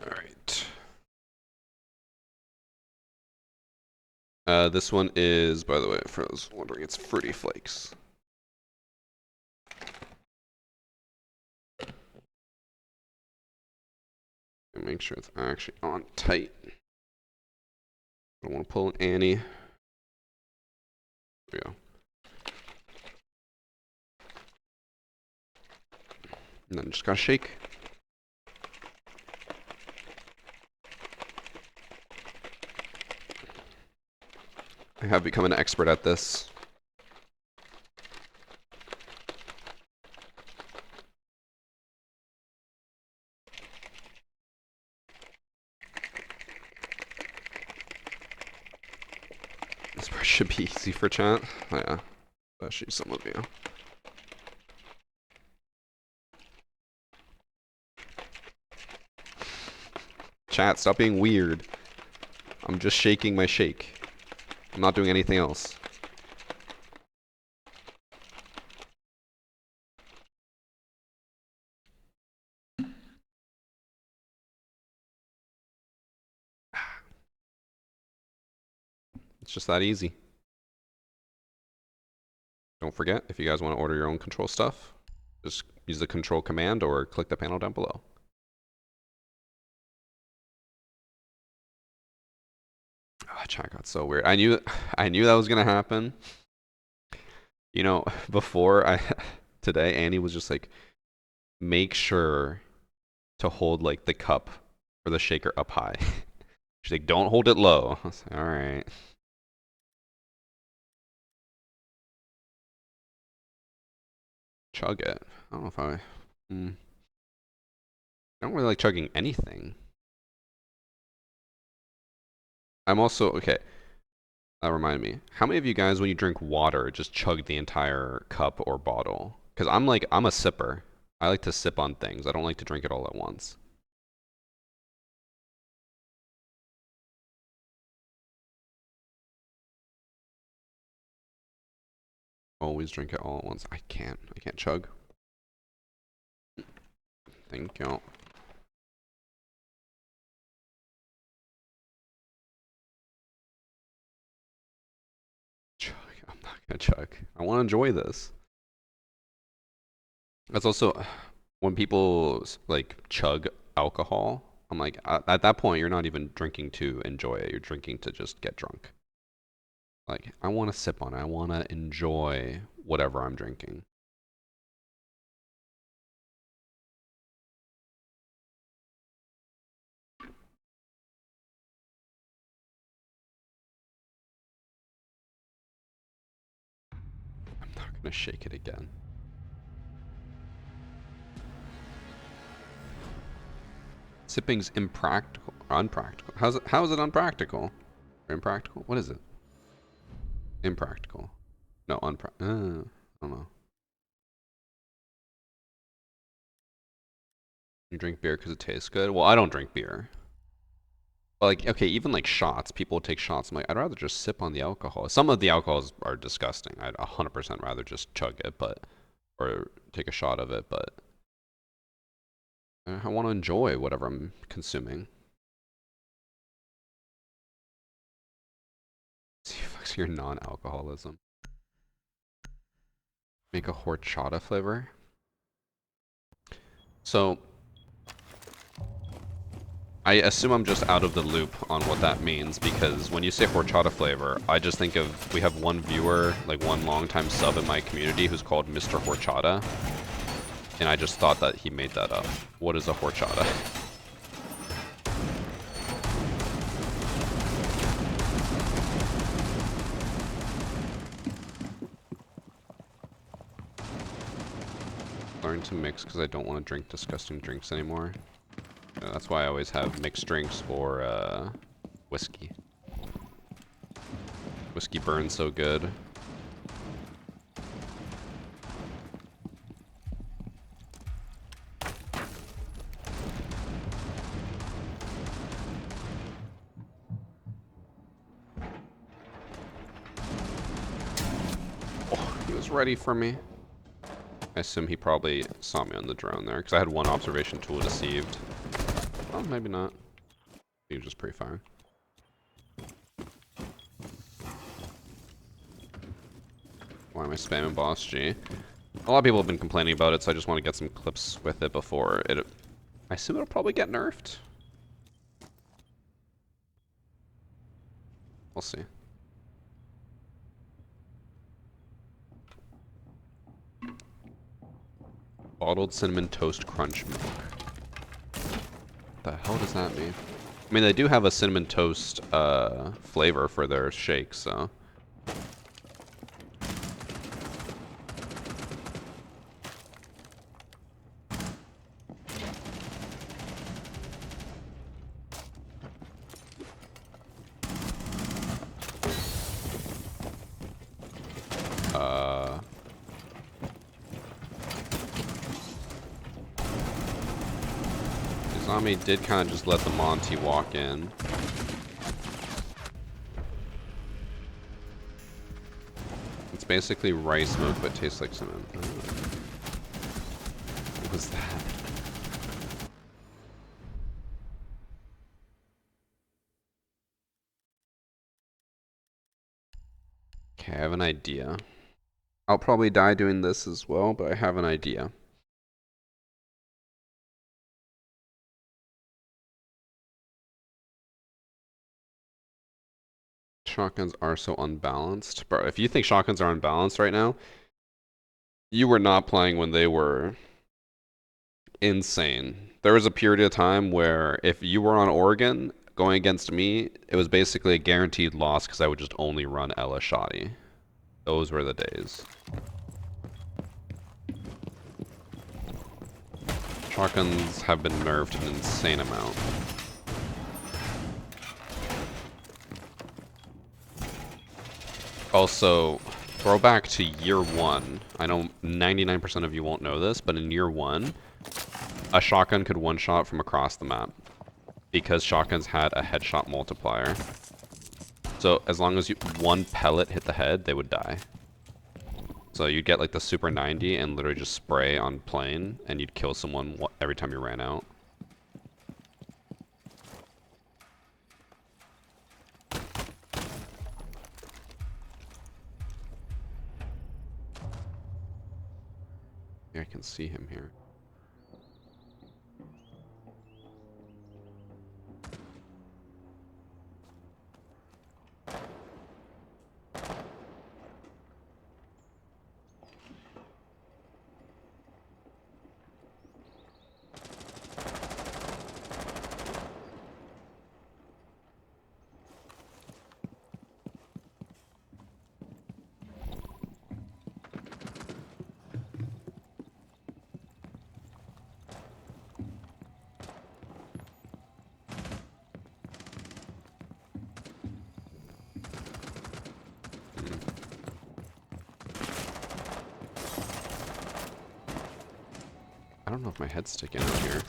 All right. This one is, by the way, for those wondering, it's Fruity Flakes. And make sure it's actually on tight. I don't want to pull an Annie. There we go. And then just gotta shake. I have become an expert at this. This part should be easy for chat. Oh, yeah, especially some of you. Chat, stop being weird. I'm just shaking my shake. I'm not doing anything else. It's just that easy. Don't forget, if you guys want to order your own control stuff, just use the control command or click the panel down below. Oh, chat got so weird. I knew that was gonna happen. You know, before today, Annie was just like, make sure to hold like the cup or the shaker up high. She's like, don't hold it low. I was like, all right. Chug it. I don't know if I don't really like chugging anything. I'm also, okay, that reminded me. How many of you guys, when you drink water, just chug the entire cup or bottle? Because I'm a sipper. I like to sip on things. I don't like to drink it all at once. Always drink it all at once. I can't chug. Thank you. Chug. I'm not gonna chug. I want to enjoy this. That's also when people like chug alcohol. I'm like, at that point, you're not even drinking to enjoy it. You're drinking to just get drunk. Like, I want to sip on it. I want to enjoy whatever I'm drinking. I'm not gonna shake it again. Sipping's impractical. Unpractical. How is it unpractical? Or impractical? What is it? Impractical. No, I don't know. You drink beer because it tastes good? Well, I don't drink beer. But like, okay, even like shots, people take shots. I'm like, I'd rather just sip on the alcohol. Some of the alcohols are disgusting. I'd 100% rather just chug it, or take a shot of it, but I want to enjoy whatever I'm consuming. See, fucks your non-alcoholism. Make a horchata flavor. So, I assume I'm just out of the loop on what that means, because when you say horchata flavor, I just think of, we have one viewer, like one longtime sub in my community who's called Mr. Horchata, and I just thought that he made that up. What is a horchata? starting to mix because I don't want to drink disgusting drinks anymore. That's why I always have mixed drinks or whiskey. Whiskey burns so good. Oh, he was ready for me. I assume he probably saw me on the drone there, because I had one observation tool deceived. Oh, maybe not. He was just pre-firing. Why am I spamming BOSG? A lot of people have been complaining about it, so I just want to get some clips with it before it... I assume it'll probably get nerfed. We'll see. Bottled cinnamon toast crunch milk. What the hell does that mean? I mean, they do have a cinnamon toast flavor for their shakes, so... Izami did kind of just let the Monty walk in. It's basically rice milk, but tastes like cinnamon. What was that? Okay, I have an idea. I'll probably die doing this as well, but I have an idea. Shotguns are so unbalanced. Bro, if you think shotguns are unbalanced right now, you were not playing when they were insane. There was a period of time where if you were on Oregon going against me, it was basically a guaranteed loss because I would just only run Ella Shoddy. Those were the days. Shotguns have been nerfed an insane amount. Also, throwback to year one. I know 99% of you won't know this, but in year one, a shotgun could one-shot from across the map because shotguns had a headshot multiplier. So as long as one pellet hit the head, they would die. So you'd get like the Super 90 and literally just spray on plane, and you'd kill someone every time you ran out. Yeah, I can see him here. I don't know if my head's sticking out here.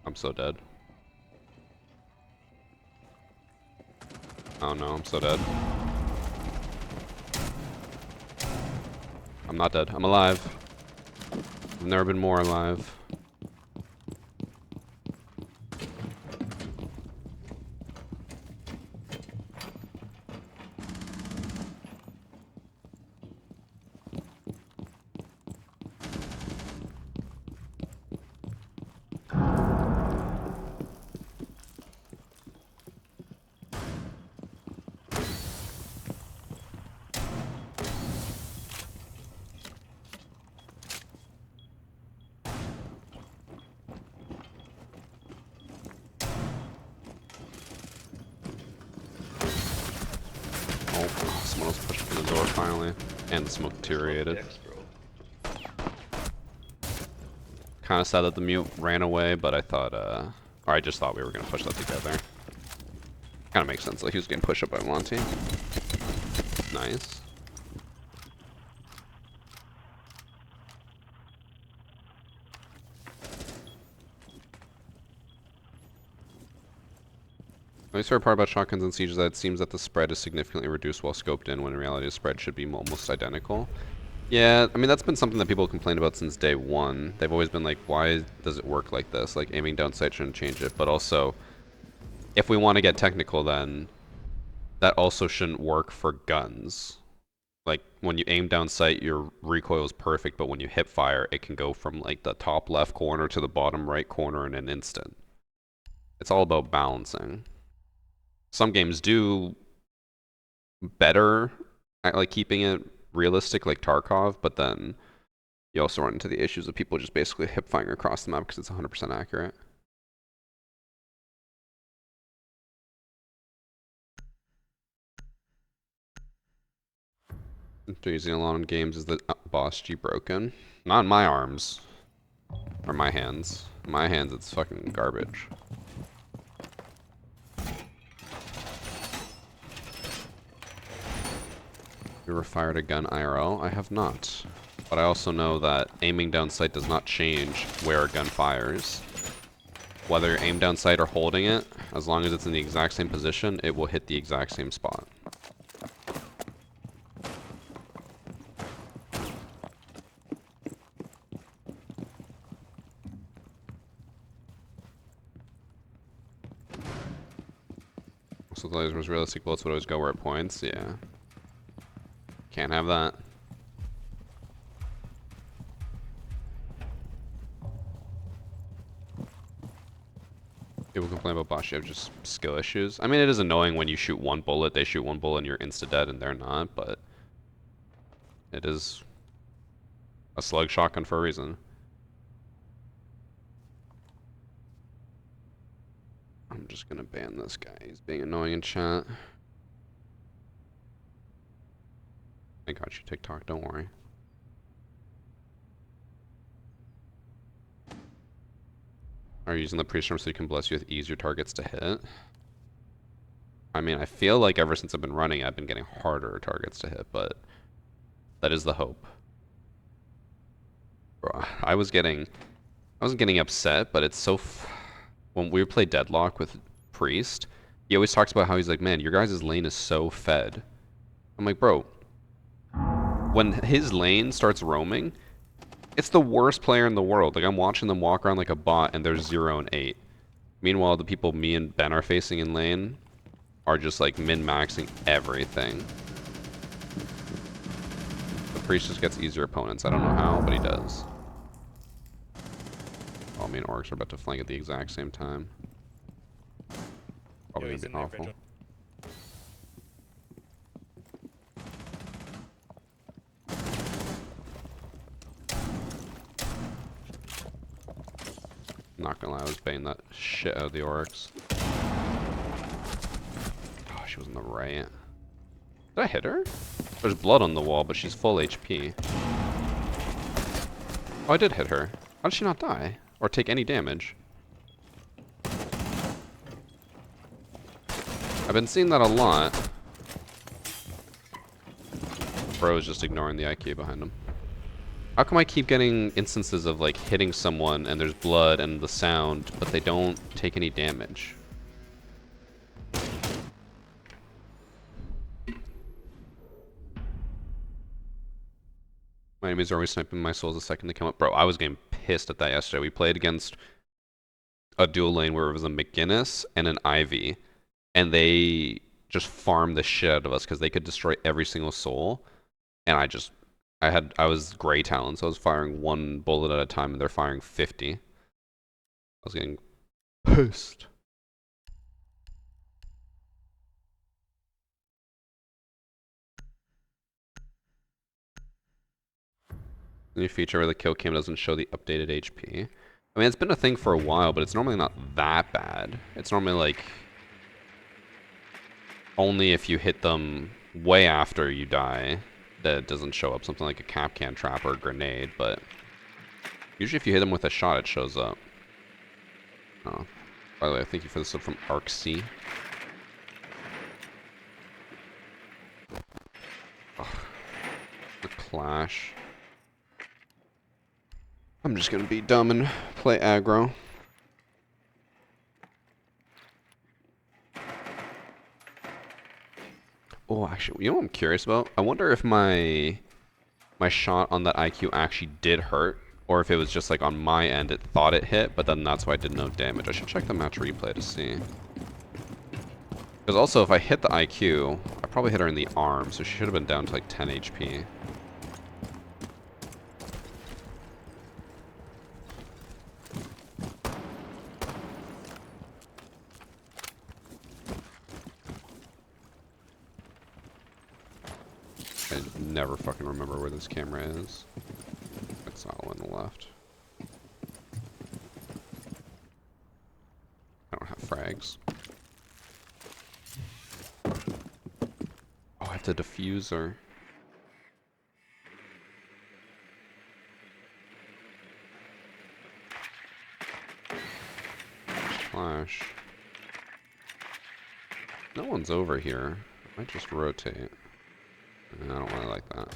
I'm so dead. Oh no, I'm so dead. I'm not dead. I'm alive. I've never been more alive. Oh, someone else pushed through the door finally. And the smoke deteriorated. Dex, bro. Kind of sad that the mute ran away, but I thought, or I just thought we were gonna push that together. Kind of makes sense. Like he was getting pushed up by Monty. Nice. My favorite part about shotguns and siege is that it seems that the spread is significantly reduced while scoped in, when in reality the spread should be almost identical. Yeah, I mean, that's been something that people complained about since day one. They've always been like, why does it work like this? Like, aiming down sight shouldn't change it. But also, if we want to get technical, then that also shouldn't work for guns. Like, when you aim down sight, your recoil is perfect, but when you hip fire, it can go from, like, the top left corner to the bottom right corner in an instant. It's all about balancing. Some games do better at, like, keeping it realistic, like Tarkov, but then you also run into the issues of people just basically hip firing across the map because it's 100% accurate. After using a lot in games, is the BOSG broken? Not in my arms. Or my hands. In my hands, it's fucking garbage. You ever fired a gun IRL? I have not. But I also know that aiming down sight does not change where a gun fires. Whether you're aim down sight or holding it, as long as it's in the exact same position, it will hit the exact same spot. So the laser's realistic bullets would always go where it points, yeah. Can't have that. People complain about Bosch, you have just skill issues. I mean, it is annoying when you shoot one bullet, they shoot one bullet and you're insta-dead and they're not, but it is a slug shotgun for a reason. I'm just gonna ban this guy, he's being annoying in chat. I got you, TikTok, don't worry. Are you using the pre-storm so you can bless you with easier targets to hit? I mean, I feel like ever since I've been running, I've been getting harder targets to hit, but that is the hope. Bro, I wasn't getting upset, but it's so when we play Deadlock with Priest, he always talks about how he's like, man, your guys' lane is so fed. I'm like, bro, when his lane starts roaming, it's the worst player in the world. Like, I'm watching them walk around like a bot, and they're 0 and 8. Meanwhile, the people me and Ben are facing in lane are just like min-maxing everything. The Priest just gets easier opponents. I don't know how, but he does. Oh, me and Orcs are about to flank at the exact same time. Probably gonna be awful. Not gonna lie, I was baiting that shit out of the Oryx. Oh, she was on the right. Did I hit her? There's blood on the wall, but she's full HP. Oh, I did hit her. How did she not die? Or take any damage? I've been seeing that a lot. Bro is just ignoring the IQ behind him. How come I keep getting instances of like hitting someone and there's blood and the sound, but they don't take any damage? My enemies are always sniping my souls a second to come up. Bro, I was getting pissed at that yesterday. We played against a dual lane where it was a McGinnis and an Ivy, and they just farmed the shit out of us because they could destroy every single soul, and I was gray talon, so I was firing one bullet at a time, and they're firing 50. I was getting pissed. The new feature where the kill cam doesn't show the updated HP. I mean, it's been a thing for a while, but it's normally not that bad. It's normally like only if you hit them way after you die that it doesn't show up, something like a cap can trap or a grenade, but Usually if you hit them with a shot, it shows up. Oh. By the way, thank you for the sub from Arc C. Ugh. The Clash. I'm just gonna be dumb and play aggro. Oh, actually, you know what I'm curious about? I wonder if my shot on that IQ actually did hurt, or if it was just like on my end, it thought it hit, but then that's why it did no damage. I should check the match replay to see. Because also, if I hit the IQ, I probably hit her in the arm, so she should have been down to like 10 HP. I never fucking remember where this camera is. It's all on the left. I don't have frags. Oh, I have to defuse her. Flash. No one's over here. I might just rotate. I don't really like that.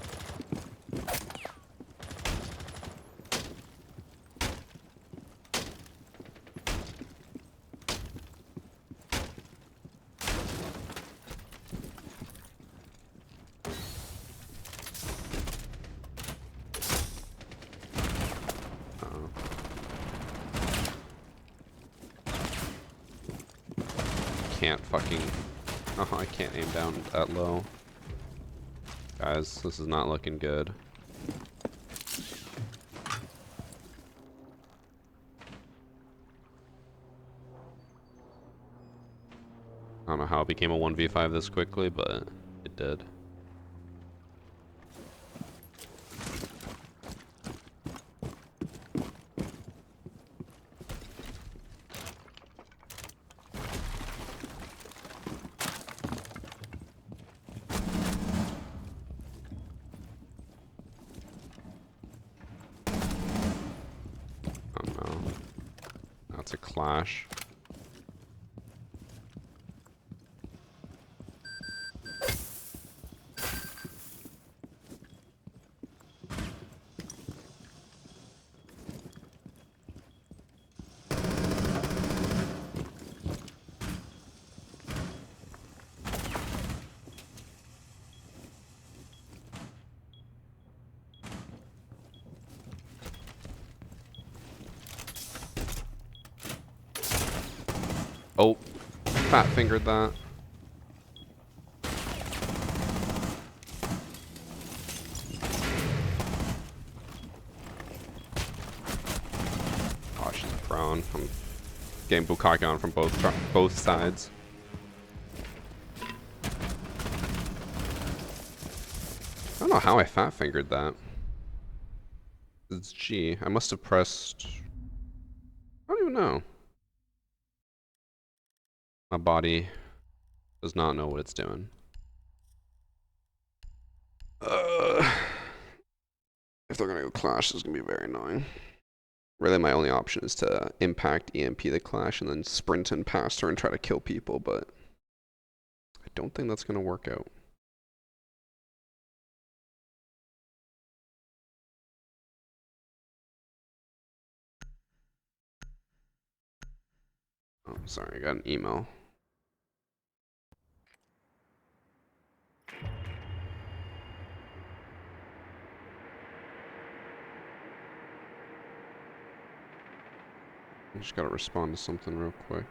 Can't fucking... Oh, I can't aim down that low. Guys, this is not looking good. I don't know how it became a 1v5 this quickly, but it did. That's a clash. Oh, fat fingered that. Oh, she's prone. I'm getting bukkake on from both sides. I don't know how I fat fingered that. It's G. I must have pressed... I don't even know. My body does not know what it's doing. If they're gonna go clash, this is gonna be very annoying. Really, my only option is to impact EMP the clash and then sprint in past her and try to kill people, but I don't think that's gonna work out. Oh, sorry, I got an email. I just gotta respond to something real quick.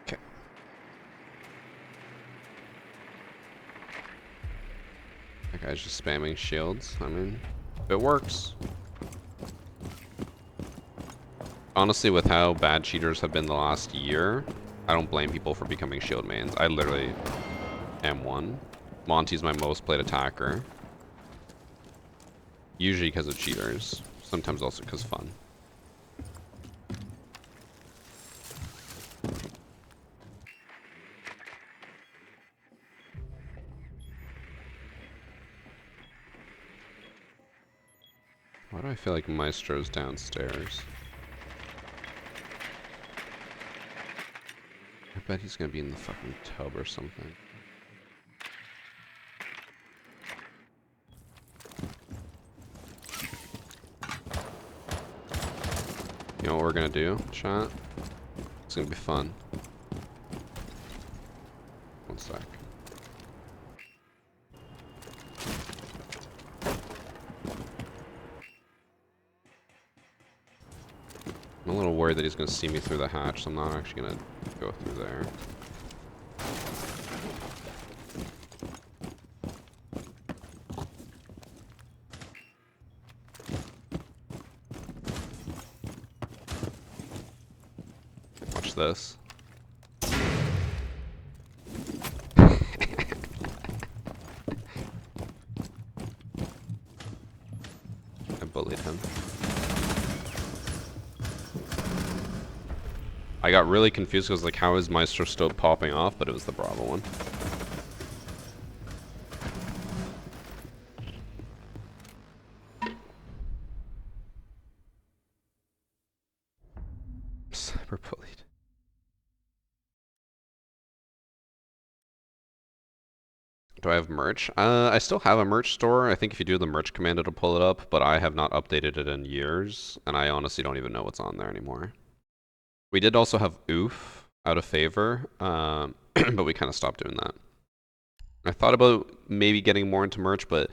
Okay. That guy's just spamming shields. I mean, if it works. Honestly, with how bad cheaters have been the last year, I don't blame people for becoming shield mains. I literally am one. Monty's my most played attacker. Usually because of cheaters. Sometimes also because fun. Why do I feel like Maestro's downstairs? I bet he's gonna be in the fucking tub or something. You know what we're gonna do, chat? It's gonna be fun. One sec. I'm a little worried that he's gonna see me through the hatch, so I'm not actually gonna go through there. Watch this. I bullied him. I got really confused because like, how is Maestro still popping off? But it was the Bravo one. Cyber bullied. Do I have merch? I still have a merch store. I think if you do the merch command, it'll pull it up, but I have not updated it in years, and I honestly don't even know what's on there anymore. We did also have oof out of favor, but we kind of stopped doing that. I thought about maybe getting more into merch, but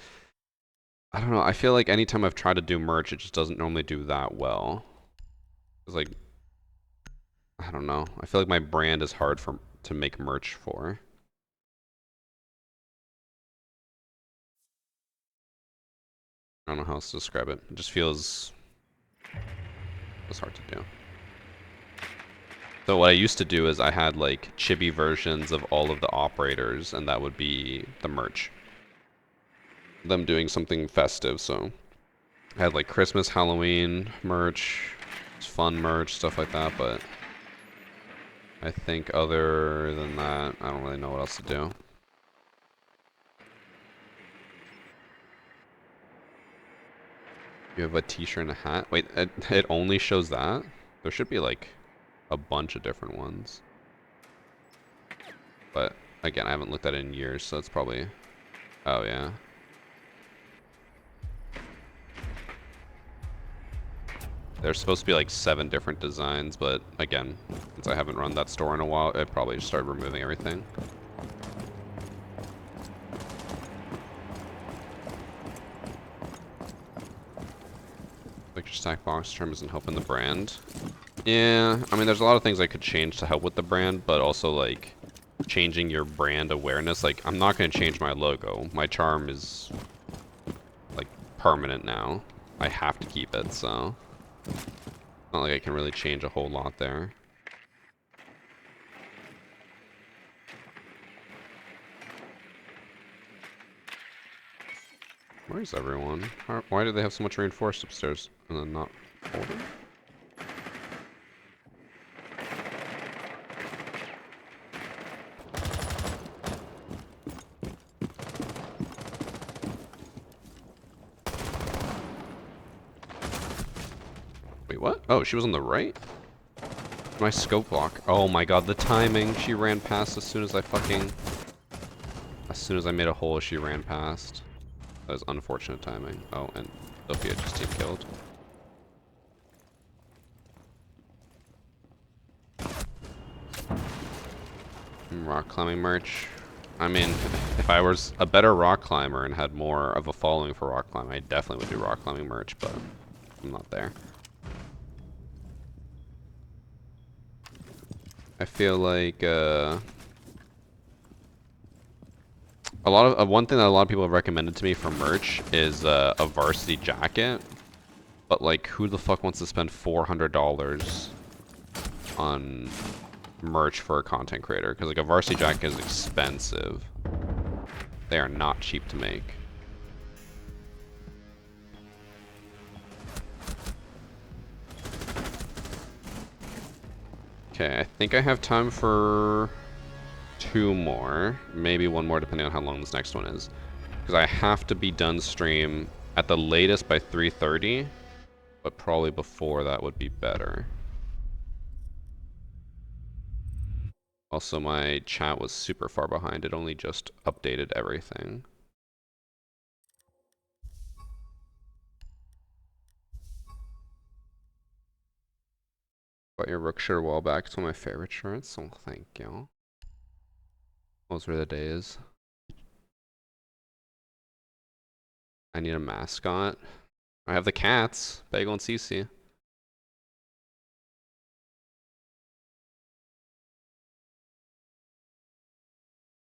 I don't know. I feel like anytime I've tried to do merch, it just doesn't normally do that well. It's like, I don't know. I feel like my brand is hard to make merch for. I don't know how else to describe it. It just feels hard to do. So what I used to do is I had like chibi versions of all of the operators, and that would be the merch. Them doing something festive, so I had like Christmas, Halloween merch, fun merch, stuff like that, but I think other than that, I don't really know what else to do. You have a t-shirt and a hat? Wait, it only shows that? There should be like a bunch of different ones. But again, I haven't looked at it in years, so it's probably... Oh yeah. There's supposed to be like 7 different designs, but again, since I haven't run that store in a while, I probably just started removing everything. Like your stack box term isn't helping the brand. Yeah, I mean, there's a lot of things I could change to help with the brand, but also like changing your brand awareness. Like, I'm not going to change my logo. My charm is like permanent now. I have to keep it, so not like I can really change a whole lot there. Where's everyone? Why do they have so much reinforced upstairs and then not holding? Wait, what? Oh, she was on the right? My scope block. Oh my god, the timing. She ran past as soon as I made a hole, she ran past. That was unfortunate timing. Oh, and Sophia just team killed. Rock climbing merch. I mean, if I was a better rock climber and had more of a following for rock climbing, I definitely would do rock climbing merch, but I'm not there. I feel like one thing that a lot of people have recommended to me for merch is a varsity jacket, But like, who the fuck wants to spend $400 on merch for a content creator? Because like a varsity jacket is expensive. They are not cheap to make. Okay, I think I have time for 2 more, maybe 1 more depending on how long this next one is. Because I have to be done stream at the latest by 3:30, but probably before that would be better. Also, my chat was super far behind. It only just updated everything. Got your Rook shirt a while back. It's one of my favorite shirts, so thank you. Those were the days. I need a mascot. I have the cats, Bagel and Cece.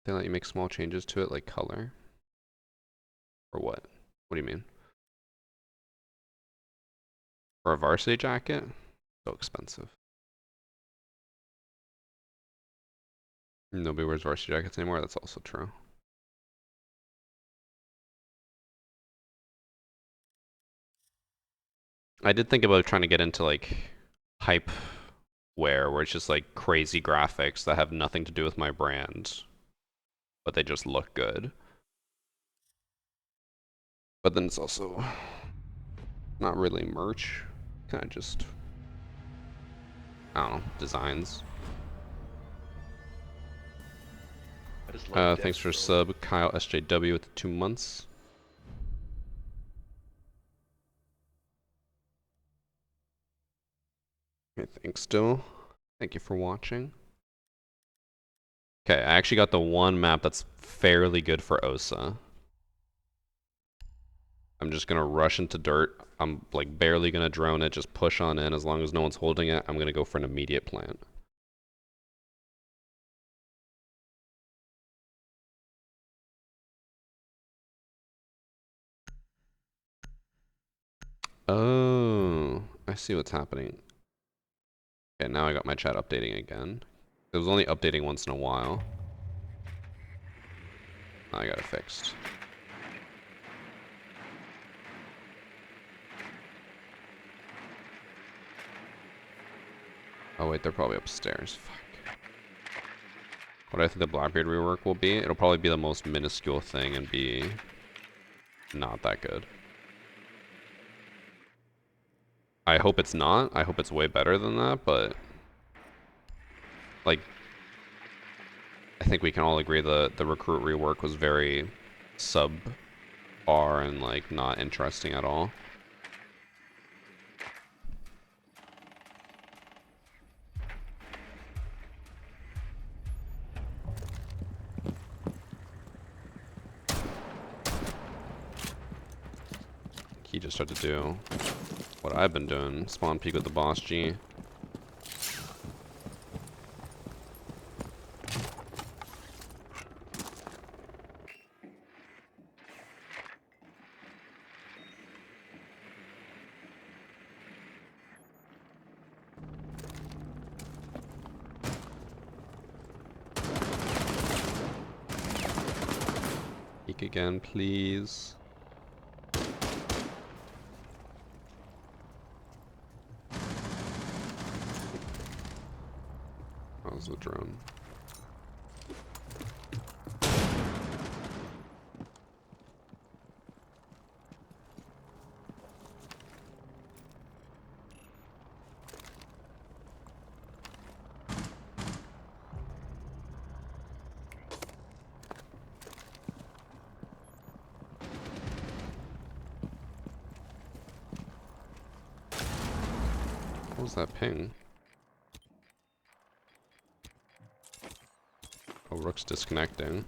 They let you make small changes to it, like color. Or what? What do you mean? For a varsity jacket? So expensive. Nobody wears varsity jackets anymore, that's also true. I did think about trying to get into like hype wear where it's just like crazy graphics that have nothing to do with my brand, but they just look good. But then it's also not really merch, kind of just, I don't know, designs. I just love Thanks decks, for bro. sub, Kyle SJW with the 2 months. Okay, thanks still. Thank you for watching. Okay, I actually got the one map that's fairly good for Osa. I'm just gonna rush into dirt. I'm like barely gonna drone it, just push on in. As long as no one's holding it, I'm gonna go for an immediate plant. Oh, I see what's happening. Okay, now I got my chat updating again. It was only updating once in a while. I got it fixed. Oh wait, they're probably upstairs. Fuck. What do I think the Blackbeard rework will be? It'll probably be the most minuscule thing and be not that good. I hope it's not. I hope it's way better than that, but like I think we can all agree the recruit rework was very subpar and like not interesting at all. He just tried to do what I've been doing, spawn peek with the BOSG. Peek again, please. How's the drone? What was that ping? Oh, Rook's disconnecting.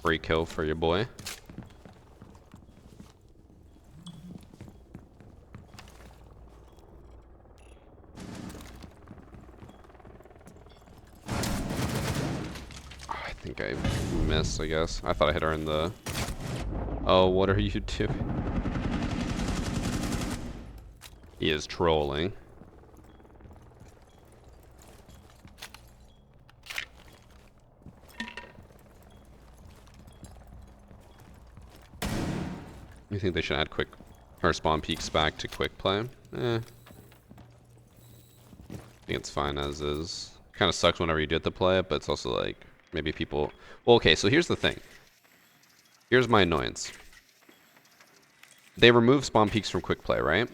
Free kill for your boy. I think think I missed, I guess. I thought I hit her in the... Oh, what are you doing? He is trolling. You think they should add quick... or spawn peaks back to quick play? I think it's fine as is. Kind of sucks whenever you do have to play it, but it's also like, maybe people... Well, okay, so here's the thing. Here's my annoyance. They remove spawn peaks from quick play, right?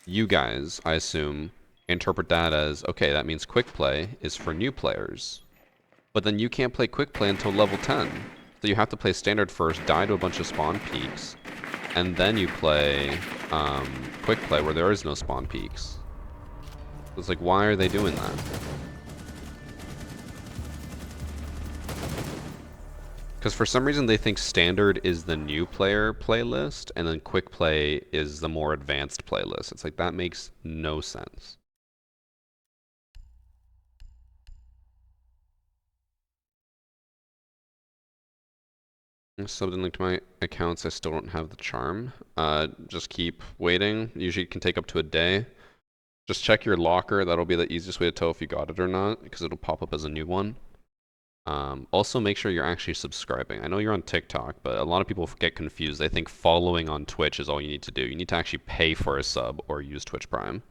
You guys, I assume, interpret that as, okay, that means quick play is for new players. But then you can't play quick play until level 10. So you have to play standard first, die to a bunch of spawn peaks, and then you play quick play where there is no spawn peaks. It's like, why are they doing that? Because for some reason they think standard is the new player playlist, and then quick play is the more advanced playlist. It's like, that makes no sense. I subbed and linked my accounts. I still don't have the charm. Just keep waiting. Usually it can take up to a day. Just check your locker. That'll be the easiest way to tell if you got it or not, because it'll pop up as a new one. Also, make sure you're actually subscribing. I know you're on TikTok, but a lot of people get confused. They think following on Twitch is all you need to do. You need to actually pay for a sub or use Twitch Prime.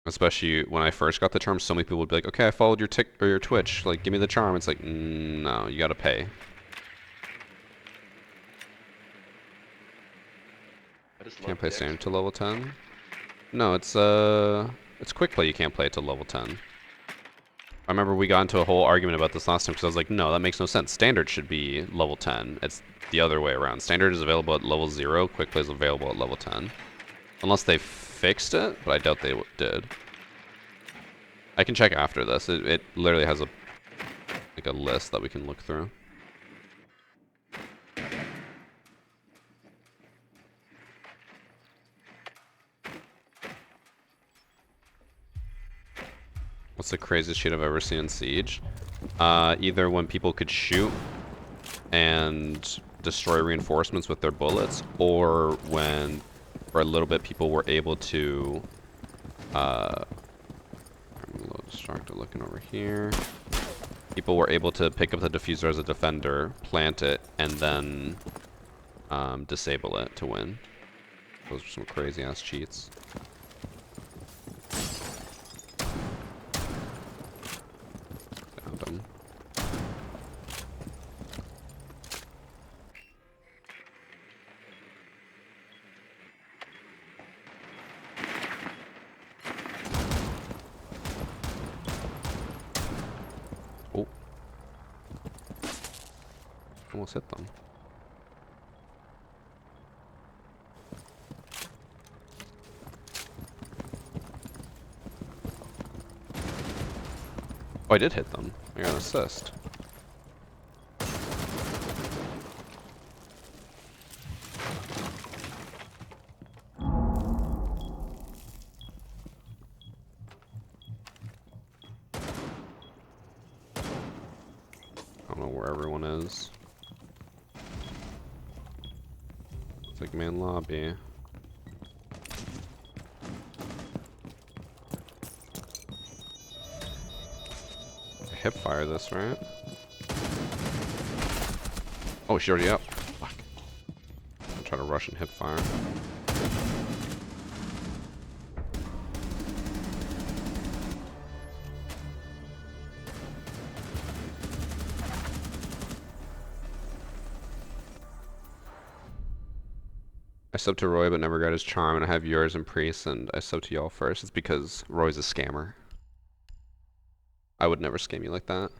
Especially when I first got the charm, so many people would be like, okay, I followed your your Twitch. Like, give me the charm. It's like, no, you gotta pay. Can't play standard to level 10? No, it's quick play you can't play till level 10. I remember we got into a whole argument about this last time because I was like, no, that makes no sense. Standard should be level 10. It's the other way around. Standard is available at level 0, quick play is available at level 10. Unless they fixed it, but I doubt they did. I can check after this. It literally has a list that we can look through. What's the craziest shit I've ever seen in Siege? Either when people could shoot and destroy reinforcements with their bullets, or when, for a little bit, people were able to... I'm a little distracted looking over here. People were able to pick up the diffuser as a defender, plant it, and then disable it to win. Those are some crazy-ass cheats. Found them. Oh. Almost hit them. Oh, I did hit them. I got an assist. I don't know where everyone is. It's like main lobby. Hip fire this, right? Oh, she already up. Fuck. I'll try to rush and hip fire. I subbed to Roy but never got his charm, and I have yours and Priest, and I subbed to y'all first. It's because Roy's a scammer. I would never scam you like that.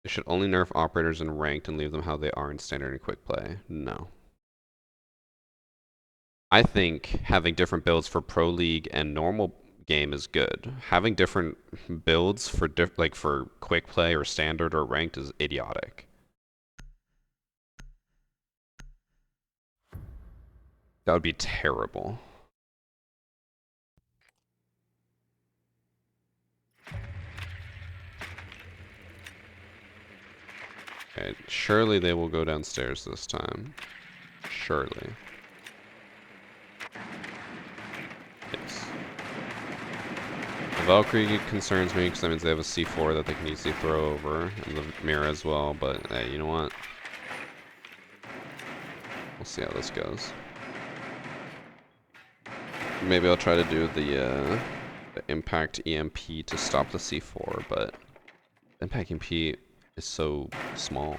They should only nerf operators in ranked and leave them how they are in standard and quick play. No. I think having different builds for Pro League and normal game is good. Having different builds for like for quick play or standard or ranked is idiotic. That would be terrible. Okay, surely they will go downstairs this time. Surely. Yes. The Valkyrie concerns me because that means they have a C4 that they can easily throw over, and the mirror as well, but hey, you know what? We'll see how this goes. Maybe I'll try to do the impact EMP to stop the C4, but impact EMP is so small.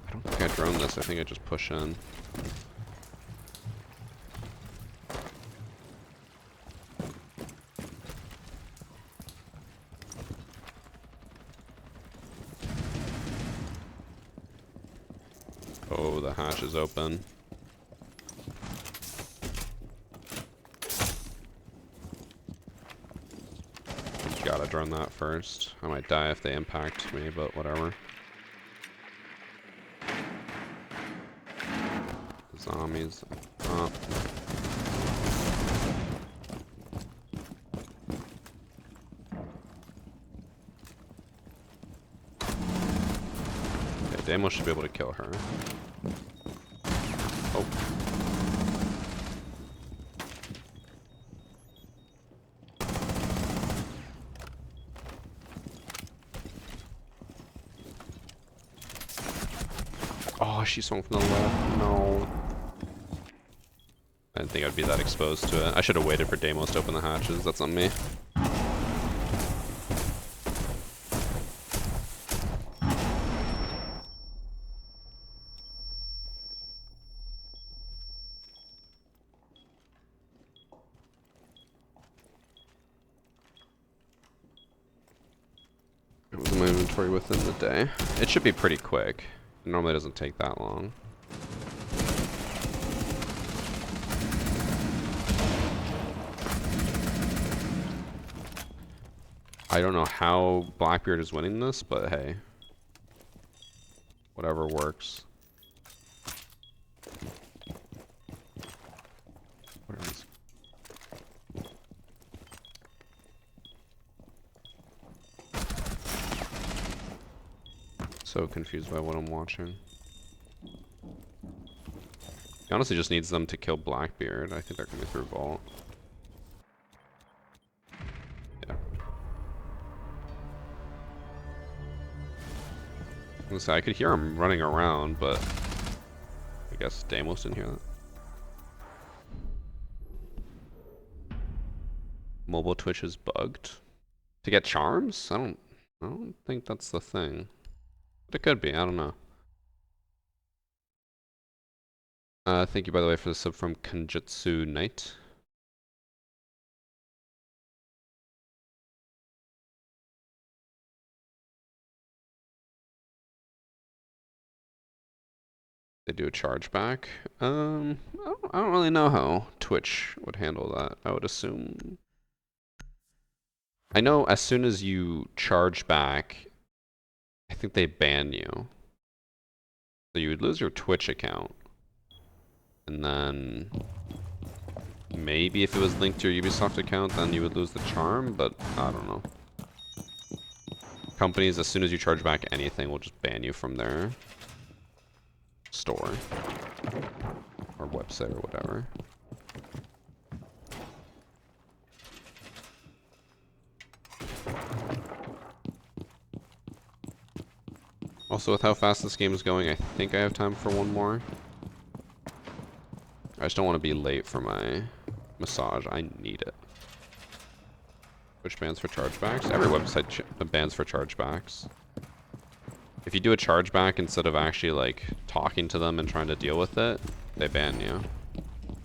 I don't think I drone this, I think I just push in. Oh, the hatch is open. Gotta drone that first. I might die if they impact me, but whatever. Zombies up. Okay, Damo should be able to kill her. Oh. Oh, she swung from the left. No. I didn't think I'd be that exposed to it. I should have waited for Deimos to open the hatches. That's on me. It was in my inventory within the day. It should be pretty quick. It normally doesn't take that long. I don't know how Blackbeard is winning this, but hey. Whatever works. Where is... So confused by what I'm watching. He honestly just needs them to kill Blackbeard. I think they're coming through Vault. Yeah. So I could hear him running around, but I guess Deimos didn't hear that. Mobile Twitch is bugged. To get charms? I don't think that's the thing. But it could be, I don't know. Thank you by the way for the sub from Kanjutsu Knight. They do a chargeback. I don't really know how Twitch would handle that. I would assume. I know as soon as you charge back, I think they ban you. So you would lose your Twitch account. And then maybe if it was linked to your Ubisoft account, then you would lose the charm, but I don't know. Companies, as soon as you charge back anything, will just ban you from their store or website or whatever. Also, with how fast this game is going, I think I have time for one more. I just don't want to be late for my massage. I need it. Which bans for chargebacks? Every website bans for chargebacks. If you do a chargeback instead of actually like talking to them and trying to deal with it, they ban you.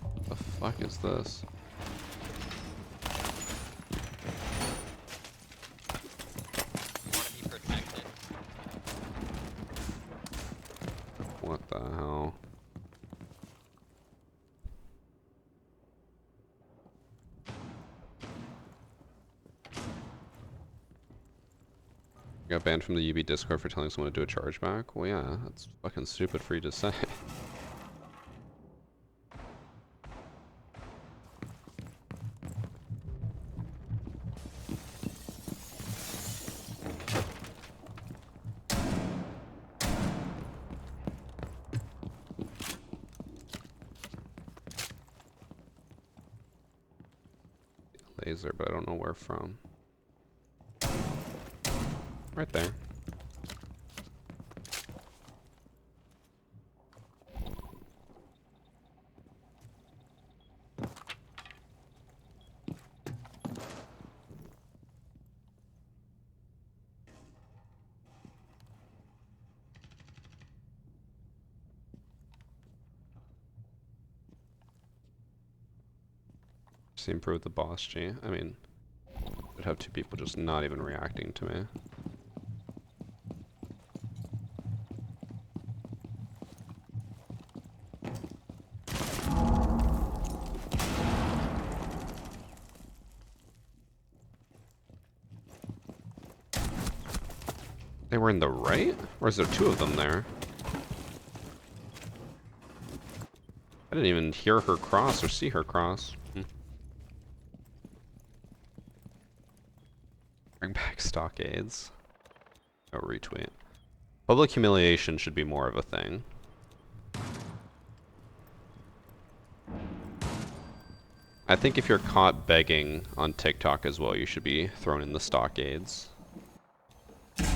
What the fuck is this? What the hell? Got banned from the UB Discord for telling someone to do a chargeback? Well, yeah, that's fucking stupid for you to say. laser, but I don't know where from. Right there. See, improve the BOSG. I mean, I'd have two people just not even reacting to me. They were in the right? Or is there two of them there? I didn't even hear her cross or see her cross. Bring back stockades. Oh, retweet. Public humiliation should be more of a thing. I think if you're caught begging on TikTok as well, you should be thrown in the stockades.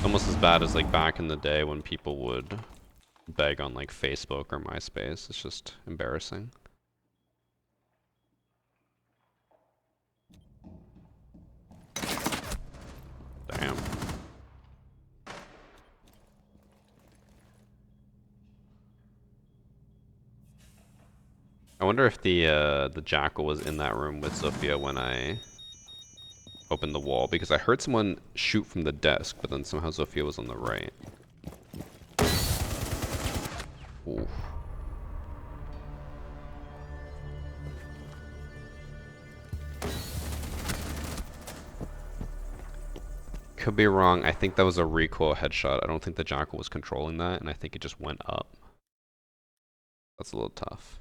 Almost as bad as like back in the day when people would beg on like Facebook or MySpace. It's just embarrassing. Damn. I wonder if the jackal was in that room with Sophia when I opened the wall, because I heard someone shoot from the desk, but then somehow Sophia was on the right. Ooh. Could be wrong. I think that was a recoil headshot. I don't think the jackal was controlling that, and I think it just went up. That's a little tough.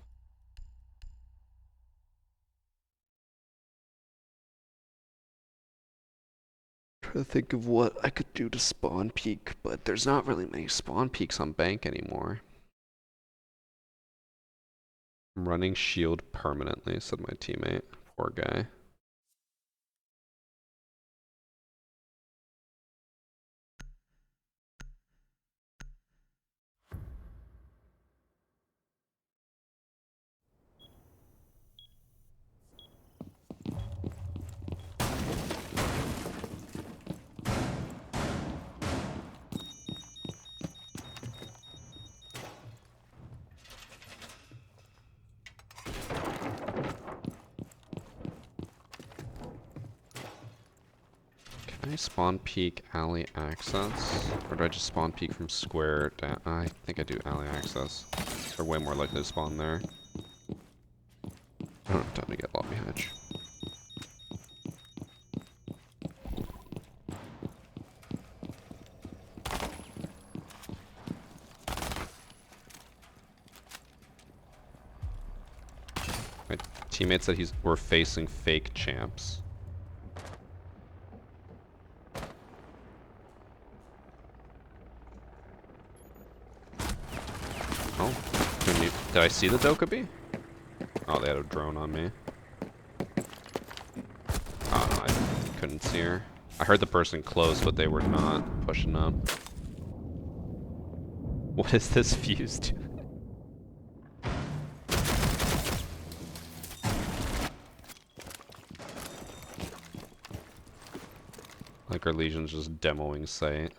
Trying to think of what I could do to spawn peek, but there's not really many spawn peeks on bank anymore. I'm running shield permanently, said my teammate. Poor guy. Can I spawn peek alley access? Or do I just spawn peek from square down? I think I do alley access. They're way more likely to spawn there. I don't have time to get lobby hatch. My teammate said we're facing fake champs. Oh, did I see the Dokkaebi? Oh, they had a drone on me. Oh no, I couldn't see her. I heard the person close, but they were not pushing up. What is this fused? Like our Legion's just demoing site.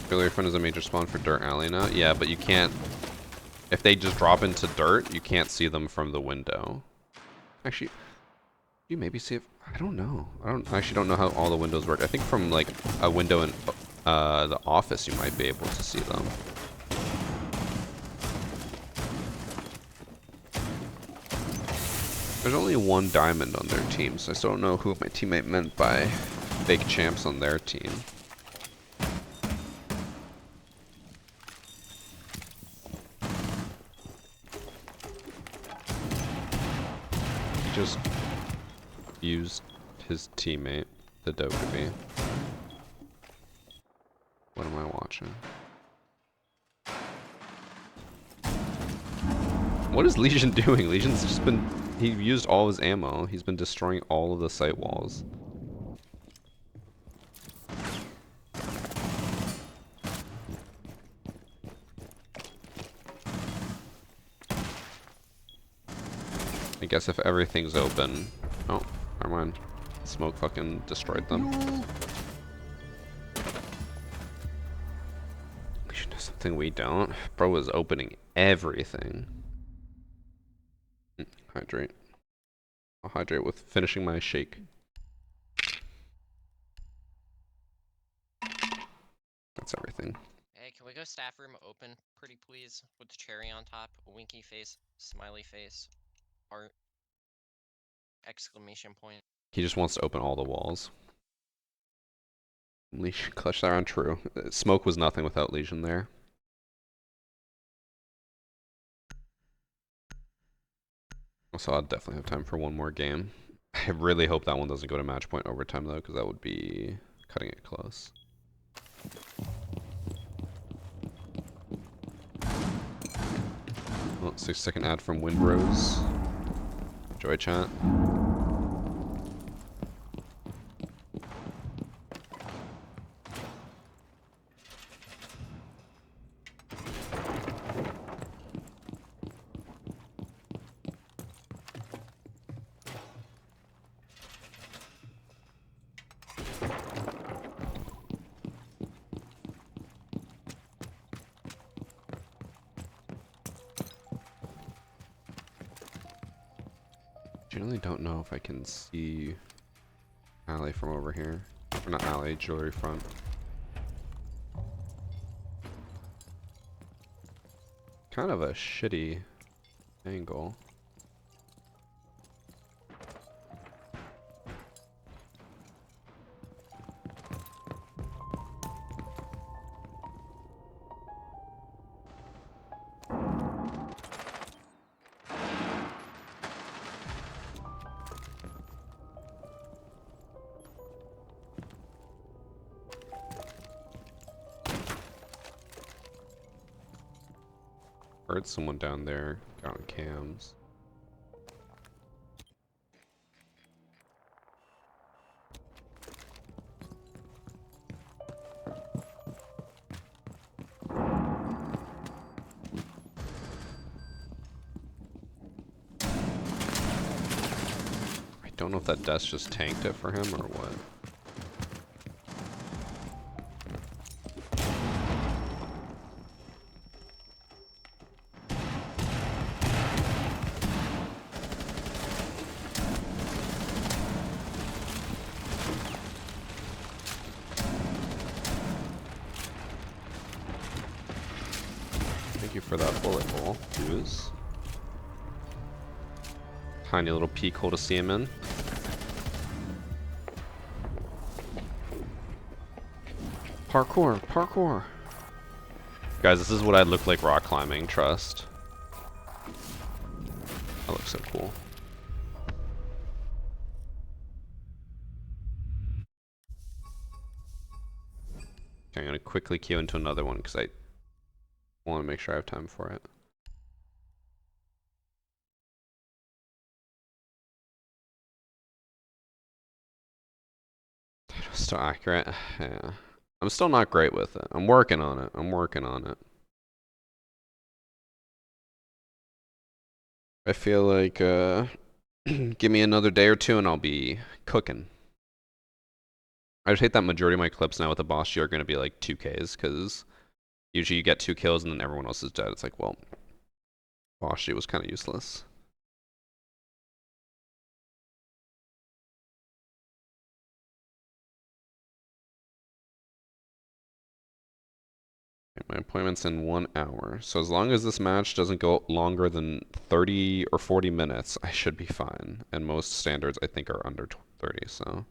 Failure Fund is a major spawn for Dirt Alley now. Yeah, but you can't... If they just drop into dirt, you can't see them from the window. Actually, you maybe see it... I don't know. I actually don't know how all the windows work. I think from like a window in the office you might be able to see them. There's only one diamond on their team, so I still don't know who my teammate meant by fake champs on their team. He just used his teammate, the Dokkaebi. What am I watching? What is Legion doing? Legion's just been... He used all his ammo. He's been destroying all of the site walls. I guess if everything's open... Oh, never mind. Smoke fucking destroyed them. Legion does something we don't. Bro was opening everything. Hydrate. I'll hydrate with finishing my shake. That's everything. Hey, can we go staff room open, pretty please? With the cherry on top, a winky face, smiley face, heart, exclamation point. He just wants to open all the walls. Legion clutch that round, true. Smoke was nothing without Legion there. So I'll definitely have time for one more game. I really hope that one doesn't go to match point overtime though, because that would be cutting it close. Oh, 6-second ad from Windrose. Enjoy chat. Generally don't know if I can see alley from over here. Or not alley, jewelry front. Kind of a shitty angle. Heard someone down there, got on cams. I don't know if that desk just tanked it for him or what. Thank you for that bullet hole, dudes. Tiny little peek hole to see him in. Parkour, parkour. Guys, this is what I look like rock climbing, trust. That looks so cool. Okay, I'm gonna quickly queue into another one because I want to make sure I have time for it. Still accurate. Yeah. I'm still not great with it. I'm working on it. I'm working on it. I feel like give me another day or two and I'll be cooking. I just hate that majority of my clips now with the BOSG are going to be like 2Ks because usually you get 2 kills and then everyone else is dead. It's like, well, BOSG was kind of useless. My appointment's in 1 hour. So as long as this match doesn't go longer than 30 or 40 minutes, I should be fine. And most standards I think are under 30, so.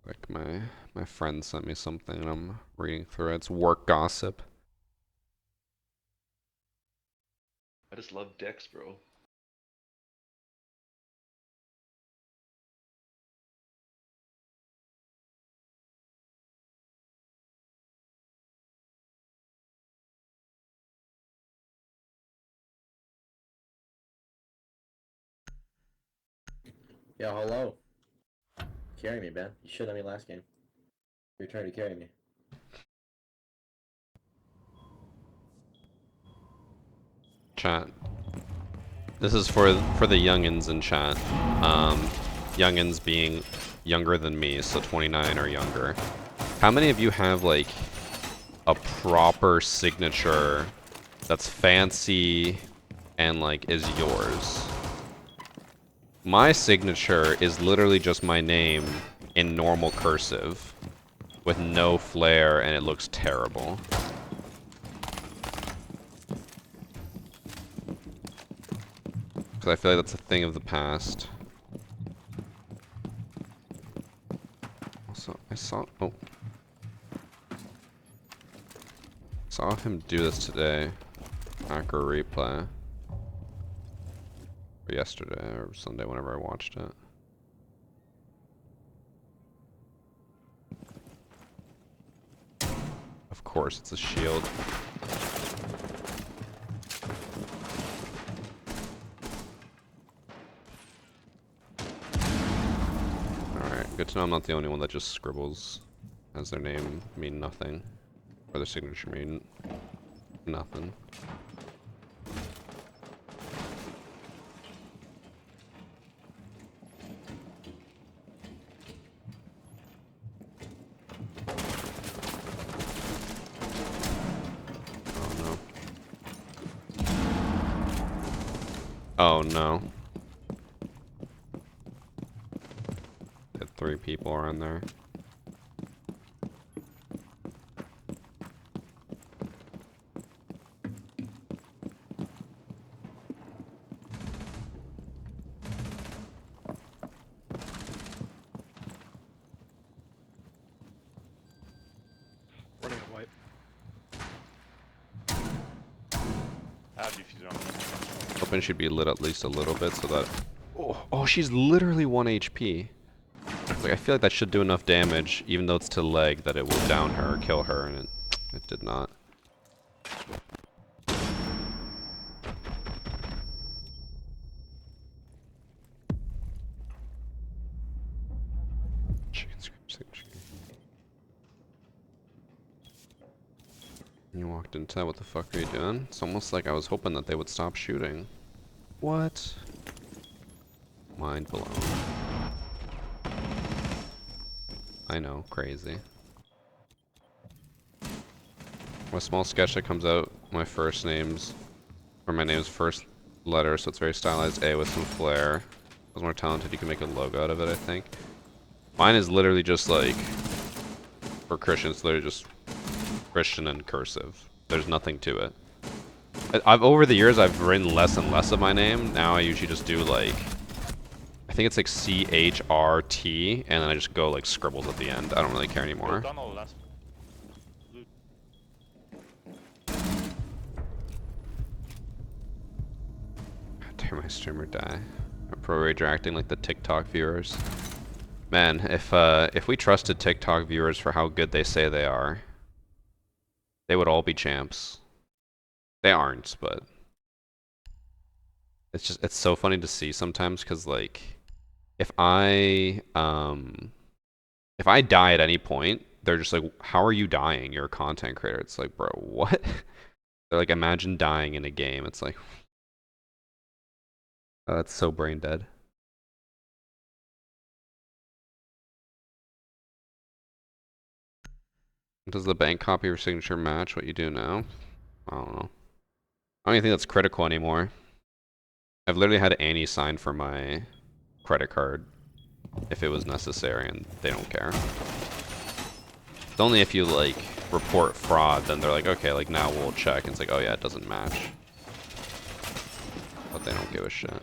Like my friend sent me something and I'm reading through it. It's work gossip. I just love Dex, bro. Yo, hello. Carry me, man. You shit on me last game. You're trying to carry me. Chat. This is for the youngins in chat. Youngins being younger than me, so 29 or younger. How many of you have like a proper signature that's fancy and like is yours? My signature is literally just my name in normal cursive with no flair, and it looks terrible. Because I feel like that's a thing of the past. Also, I saw him do this today. Hacker replay. Or yesterday or Sunday, whenever I watched it. Of course, it's a shield. Alright, good to know I'm not the only one that just scribbles as their name mean nothing. Or their signature mean nothing. Oh no. 3 people are in there. Running a wipe. I have defuse on. Open should be lit at least a little bit so that... Oh, she's literally 1 HP. Like, I feel like that should do enough damage, even though it's to leg, that it will down her or kill her, and it did not. Chicken scratch. You walked into that, what the fuck are you doing? It's almost like I was hoping that they would stop shooting. What? Mind blown. I know, crazy. A small sketch that comes out, my first name's, or my name's first letter, so it's very stylized A with some flair. I was more talented, you can make a logo out of it, I think. Mine is literally just like, for Christians, literally just Christian and cursive. There's nothing to it. Over the years, I've written less and less of my name. Now I usually just do like, I think it's like CHRT, and then I just go like scribbles at the end. I don't really care anymore. Dare my streamer die. I'm pro rage acting like the TikTok viewers. Man, if we trusted TikTok viewers for how good they say they are, they would all be champs. They aren't, but it's so funny to see sometimes, because like if I die at any point, they're just like, how are you dying? You're a content creator. It's like, bro, what? They're like, imagine dying in a game. It's like, oh, that's so brain dead. Does the bank copy or signature match what you do now? I don't know. I don't even think that's critical anymore. I've literally had Annie sign for my credit card if it was necessary, and they don't care. It's only if you like report fraud, then they're like, okay, like now we'll check. And it's like, oh yeah, it doesn't match. But they don't give a shit.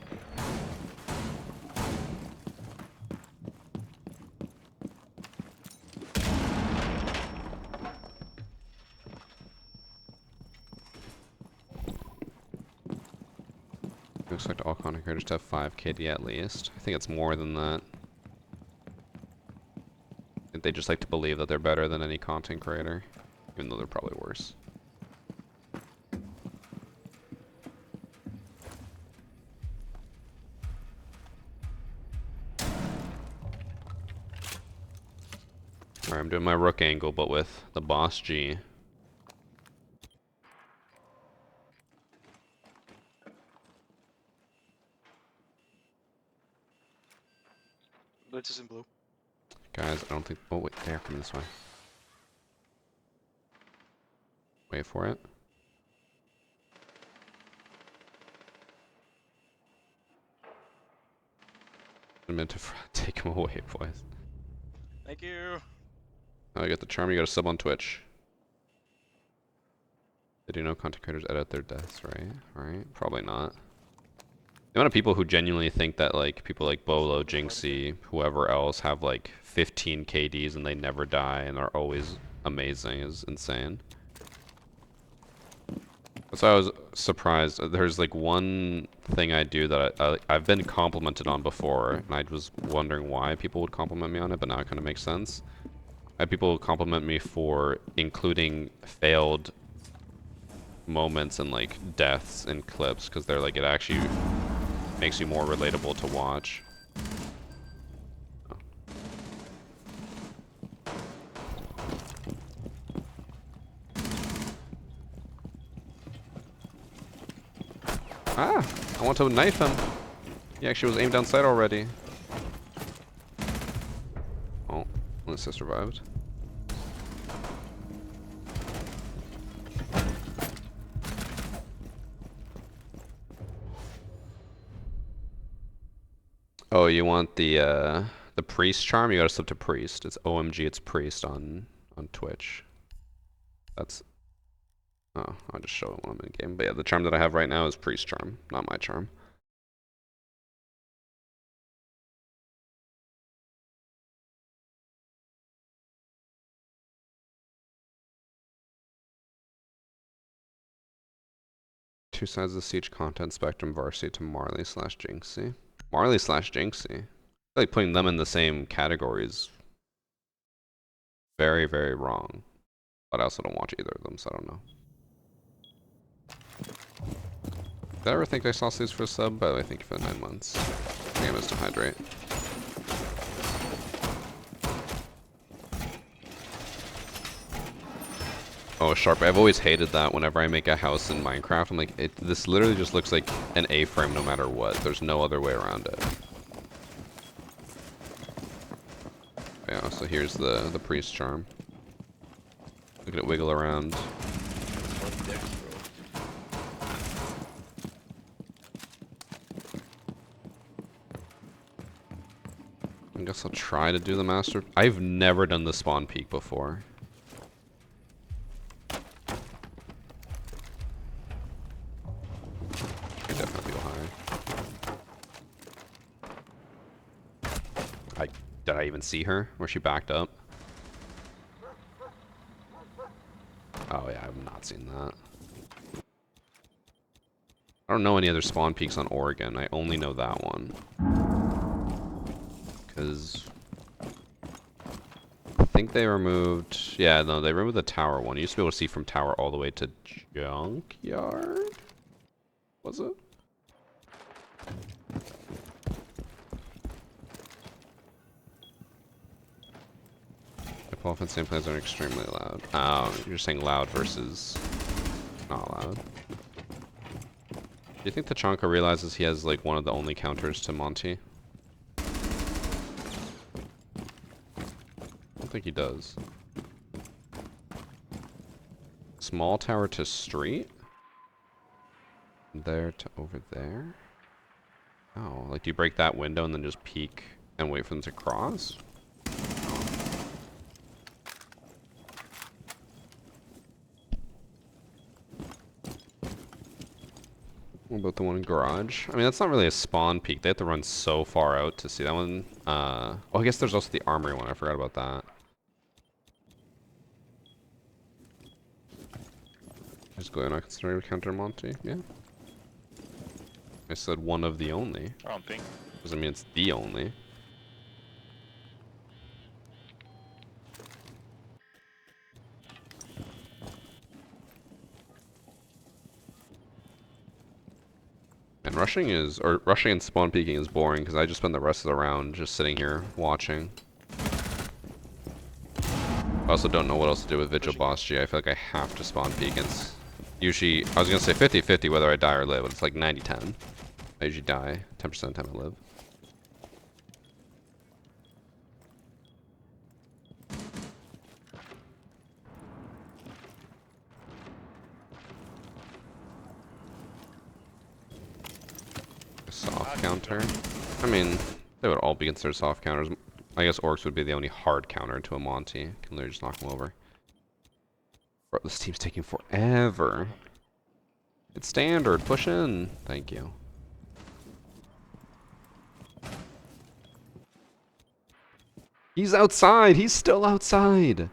expect all content creators to have 5 KD at least. I think it's more than that. I think they just like to believe that they're better than any content creator, even though they're probably worse. Alright, I'm doing my rook angle, but with the BOSG. Blitz is in blue. Guys, I don't think... Oh, wait, they're coming this way. Wait for it. I meant to take him away, boys. Thank you. Oh, you got the charm, you got a sub on Twitch. Did you know content creators edit their deaths, right? Right? Probably not. The amount of people who genuinely think that, like, people like Bolo, Jinxie, whoever else have, like, 15 KDs and they never die and are always amazing is insane. So I was surprised. There's, like, one thing I do that I've been complimented on before, and I was wondering why people would compliment me on it, but now it kind of makes sense. I had people compliment me for including failed moments and, like, deaths in clips, because they're like, it actually makes you more relatable to watch. Oh. Ah! I want to knife him! He actually was aimed down sight already. Oh, at least I survived. Oh, you want the priest charm? You gotta sub to priest. It's OMG, it's priest on Twitch. That's... Oh, I'll just show it when I'm in game. But yeah, the charm that I have right now is priest charm, not my charm. Two sides of the siege content spectrum, Varsity to Marley slash Jinxie. Marley slash Jinxie. I feel like putting them in the same category is very, very wrong. But I also don't watch either of them, so I don't know. Did I ever think I saw Sleeves for a sub? By the way, thank you for the 9 months. I think I missed to hydrate. Oh, sharp. I've always hated that whenever I make a house in Minecraft. I'm like, this literally just looks like an A-frame no matter what. There's no other way around it. Yeah, so here's the priest charm. Look at it wiggle around. Love Dex, bro. I guess I'll try to do the master. I've never done the spawn peak before. I definitely go higher. Did I even see her? Where she backed up? Oh yeah, I've not seen that. I don't know any other spawn peaks on Oregon. I only know that one. Because I think they removed... Yeah, no, they removed the tower one. You used to be able to see from tower all the way to junkyard? Was it? Offense same plays are extremely loud. Oh, you're saying loud versus not loud. Do you think Tachanka realizes he has like one of the only counters to Monty? I don't think he does. Small tower to street? There to over there? Oh, like do you break that window and then just peek and wait for them to cross? What about the one in garage? I mean, that's not really a spawn peak. They have to run so far out to see that one. Oh, I guess there's also the armory one. I forgot about that. Is Glow not considered a counter Monty? Yeah. I said one of the only. Oh, I'm pink. Doesn't mean it's the only. And rushing and spawn peeking is boring because I just spend the rest of the round just sitting here watching. I also don't know what else to do with Vigil BOSG. I feel like I have to spawn peek. It's usually, I was gonna say 50-50 whether I die or live, but it's like 90-10. I usually die 10% of the time I live. Soft counter. I mean, they would all be considered soft counters. I guess orcs would be the only hard counter to a Monty. Can literally just knock them over. Bro, this team's taking forever. It's standard. Push in. Thank you. He's outside. He's still outside.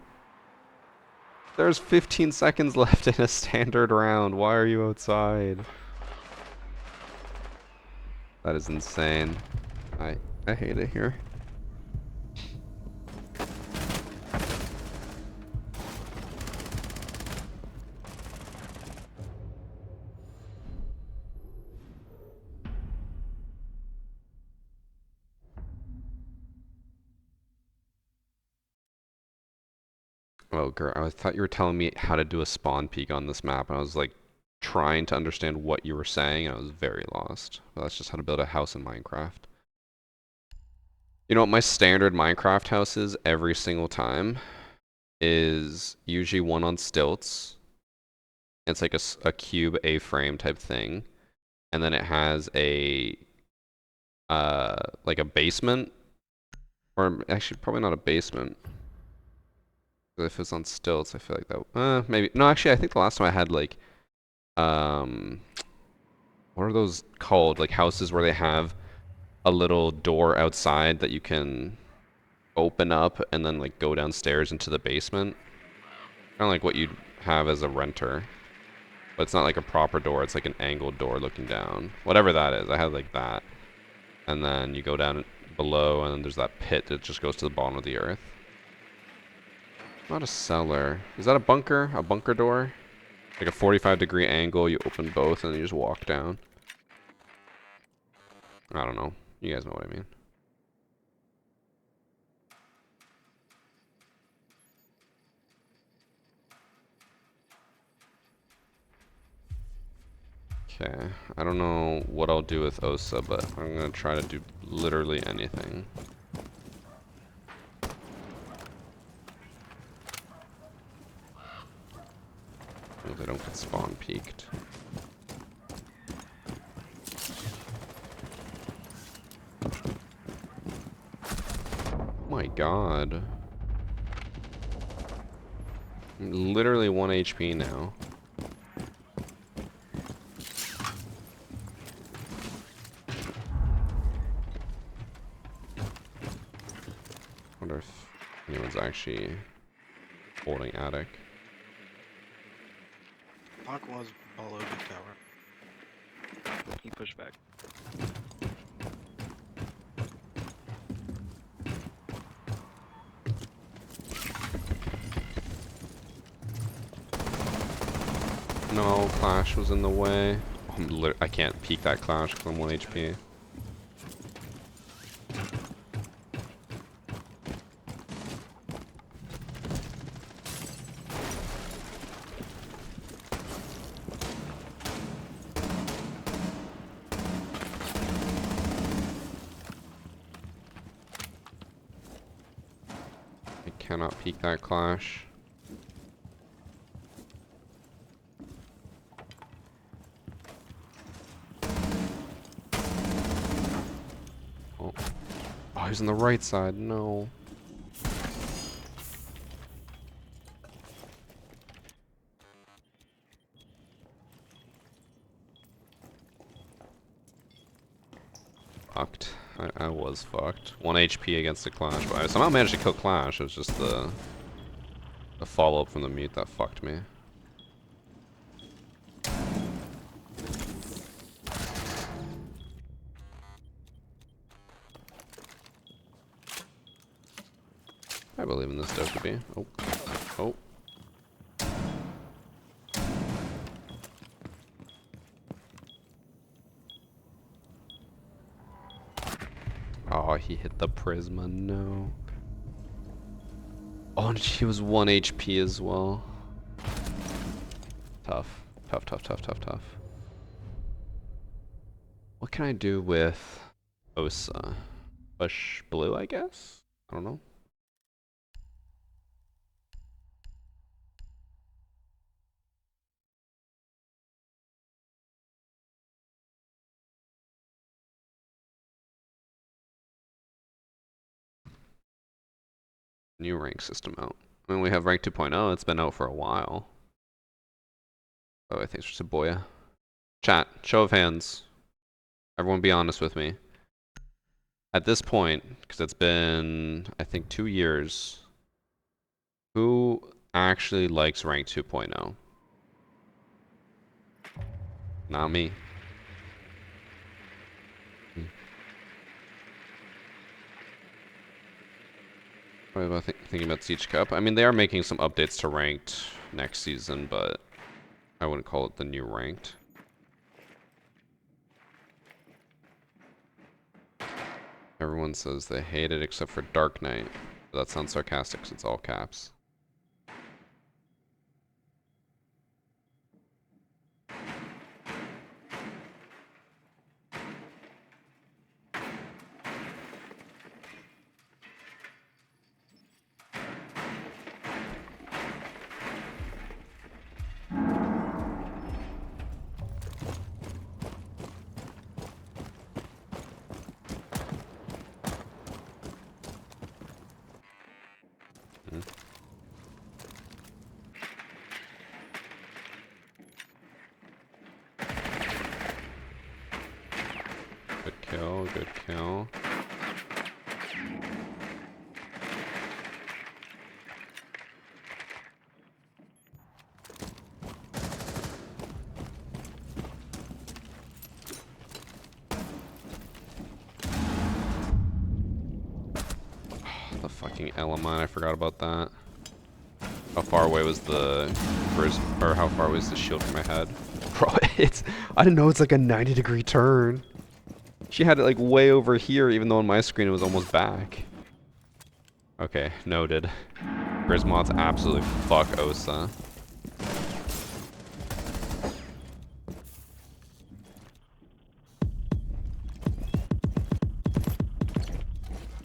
There's 15 seconds left in a standard round. Why are you outside? That is insane. I hate it here. Oh, girl, I thought you were telling me how to do a spawn peek on this map, and I was like trying to understand what you were saying, and I was very lost. Well, that's just how to build a house in Minecraft. You know what my standard Minecraft house is every single time? Is usually one on stilts. It's like a cube A-frame type thing. And then it has a like a basement. Or actually probably not a basement. If it's on stilts, I feel like that maybe no, actually I think the last time I had like what are those called? Like houses where they have a little door outside that you can open up and then like go downstairs into the basement. Kind of like what you'd have as a renter. But it's not like a proper door, it's like an angled door looking down. Whatever that is, I have like that. And then you go down below and then there's that pit that just goes to the bottom of the earth. Not a cellar. Is that a bunker? A bunker door? Like a 45-degree angle, you open both and then you just walk down. I don't know. You guys know what I mean. Okay, I don't know what I'll do with Osa, but I'm gonna try to do literally anything. So they don't get spawn peaked. Oh my god. I'm literally 1 HP now. Wonder if anyone's actually holding attic. Hawk was below the tower. He pushed back. No, Clash was in the way. I can't peek that Clash because I'm 1 HP. I cannot peek that Clash. Oh, he's on the right side. No. Fucked. I was fucked. 1 HP against the Clash, but I somehow managed to kill Clash. It was just the follow-up from the mute that fucked me. I believe in this Dokkaebi. Oh. Oh. Oh, he hit the Prisma, no. Oh, and she was 1 HP as well. Tough. Tough, tough, tough, tough, tough. What can I do with Osa? Push blue, I guess? I don't know. New rank system out. I mean, we have rank 2.0. It's been out for a while. Oh, I think it's just a boya. Chat, show of hands. Everyone be honest with me. At this point, because it's been, I think, 2 years, who actually likes rank 2.0? Not me. What about thinking about Siege Cup? I mean, they are making some updates to ranked next season, but I wouldn't call it the new ranked. Everyone says they hate it except for Dark Knight. That sounds sarcastic because it's all caps. Good kill, good kill. The fucking Element, I forgot about that. How far away was the or how far was the shield from my head? Bro, I didn't know it's like a 90-degree turn. She had it like way over here, even though on my screen it was almost back. Okay, noted. Grismod's absolutely fuck Osa.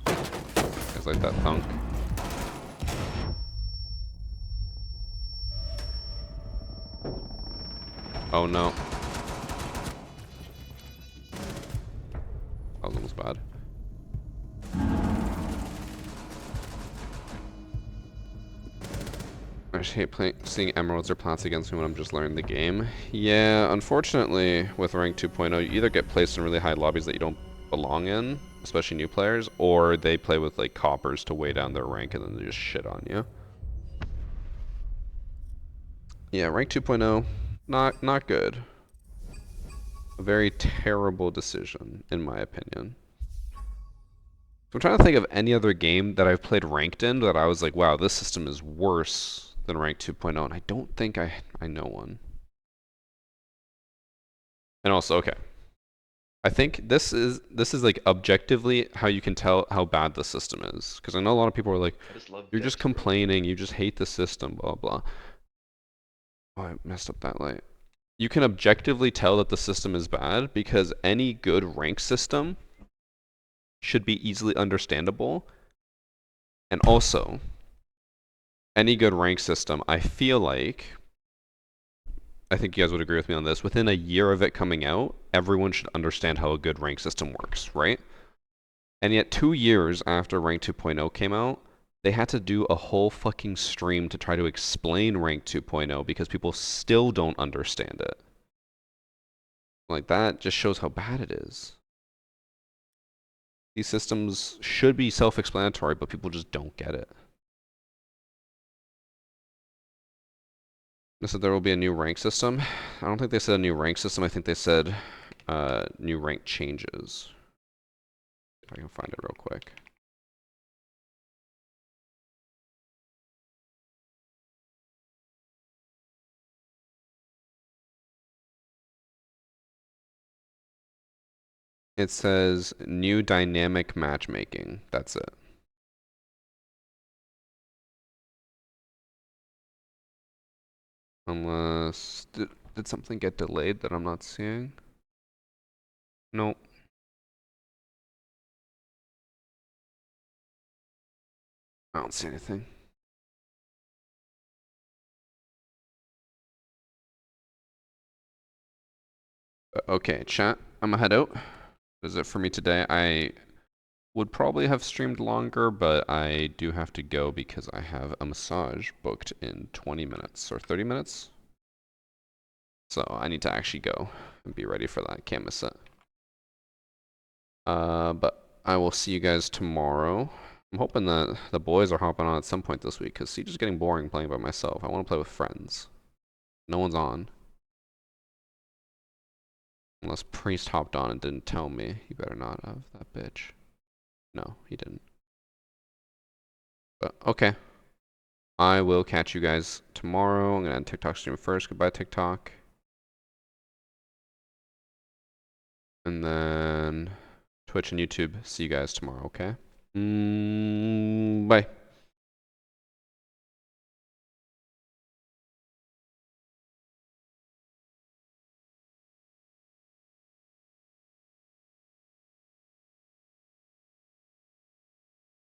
Guys like that thunk. Oh no. That was almost bad. I just hate seeing emeralds or plants against me when I'm just learning the game. Yeah, unfortunately, with rank 2.0, you either get placed in really high lobbies that you don't belong in, especially new players, or they play with like coppers to weigh down their rank and then they just shit on you. Yeah, rank 2.0, not good. A very terrible decision, in my opinion. I'm trying to think of any other game that I've played ranked in that I was like, wow, this system is worse than rank 2.0, and I don't think I know one. And also, okay, I think this is like objectively how you can tell how bad the system is, because I know a lot of people are like, you're just complaining, you just hate the system, blah blah. Oh, I messed up that light. You can objectively tell that the system is bad because any good rank system should be easily understandable. And also, any good rank system, I feel like, I think you guys would agree with me on this, within a year of it coming out, everyone should understand how a good rank system works, right? And yet 2 years after rank 2.0 came out, they had to do a whole fucking stream to try to explain rank 2.0 because people still don't understand it. Like, that just shows how bad it is. These systems should be self-explanatory, but people just don't get it. They said there will be a new rank system. I don't think they said a new rank system. I think they said new rank changes. If I can find it real quick. It says new dynamic matchmaking. That's it. Unless did something get delayed that I'm not seeing? Nope. I don't see anything. Okay, chat. I'm gonna head out. That is it for me today. I would probably have streamed longer, but I do have to go because I have a massage booked in 20 minutes or 30 minutes. So I need to actually go and be ready for that. Can't miss it. But I will see you guys tomorrow. I'm hoping that the boys are hopping on at some point this week because Siege is getting boring playing by myself. I want to play with friends. No one's on. Unless Priest hopped on and didn't tell me. He better not have, that bitch. No, he didn't. But okay. I will catch you guys tomorrow. I'm gonna end TikTok stream first. Goodbye, TikTok. And then Twitch and YouTube. See you guys tomorrow, okay? Bye.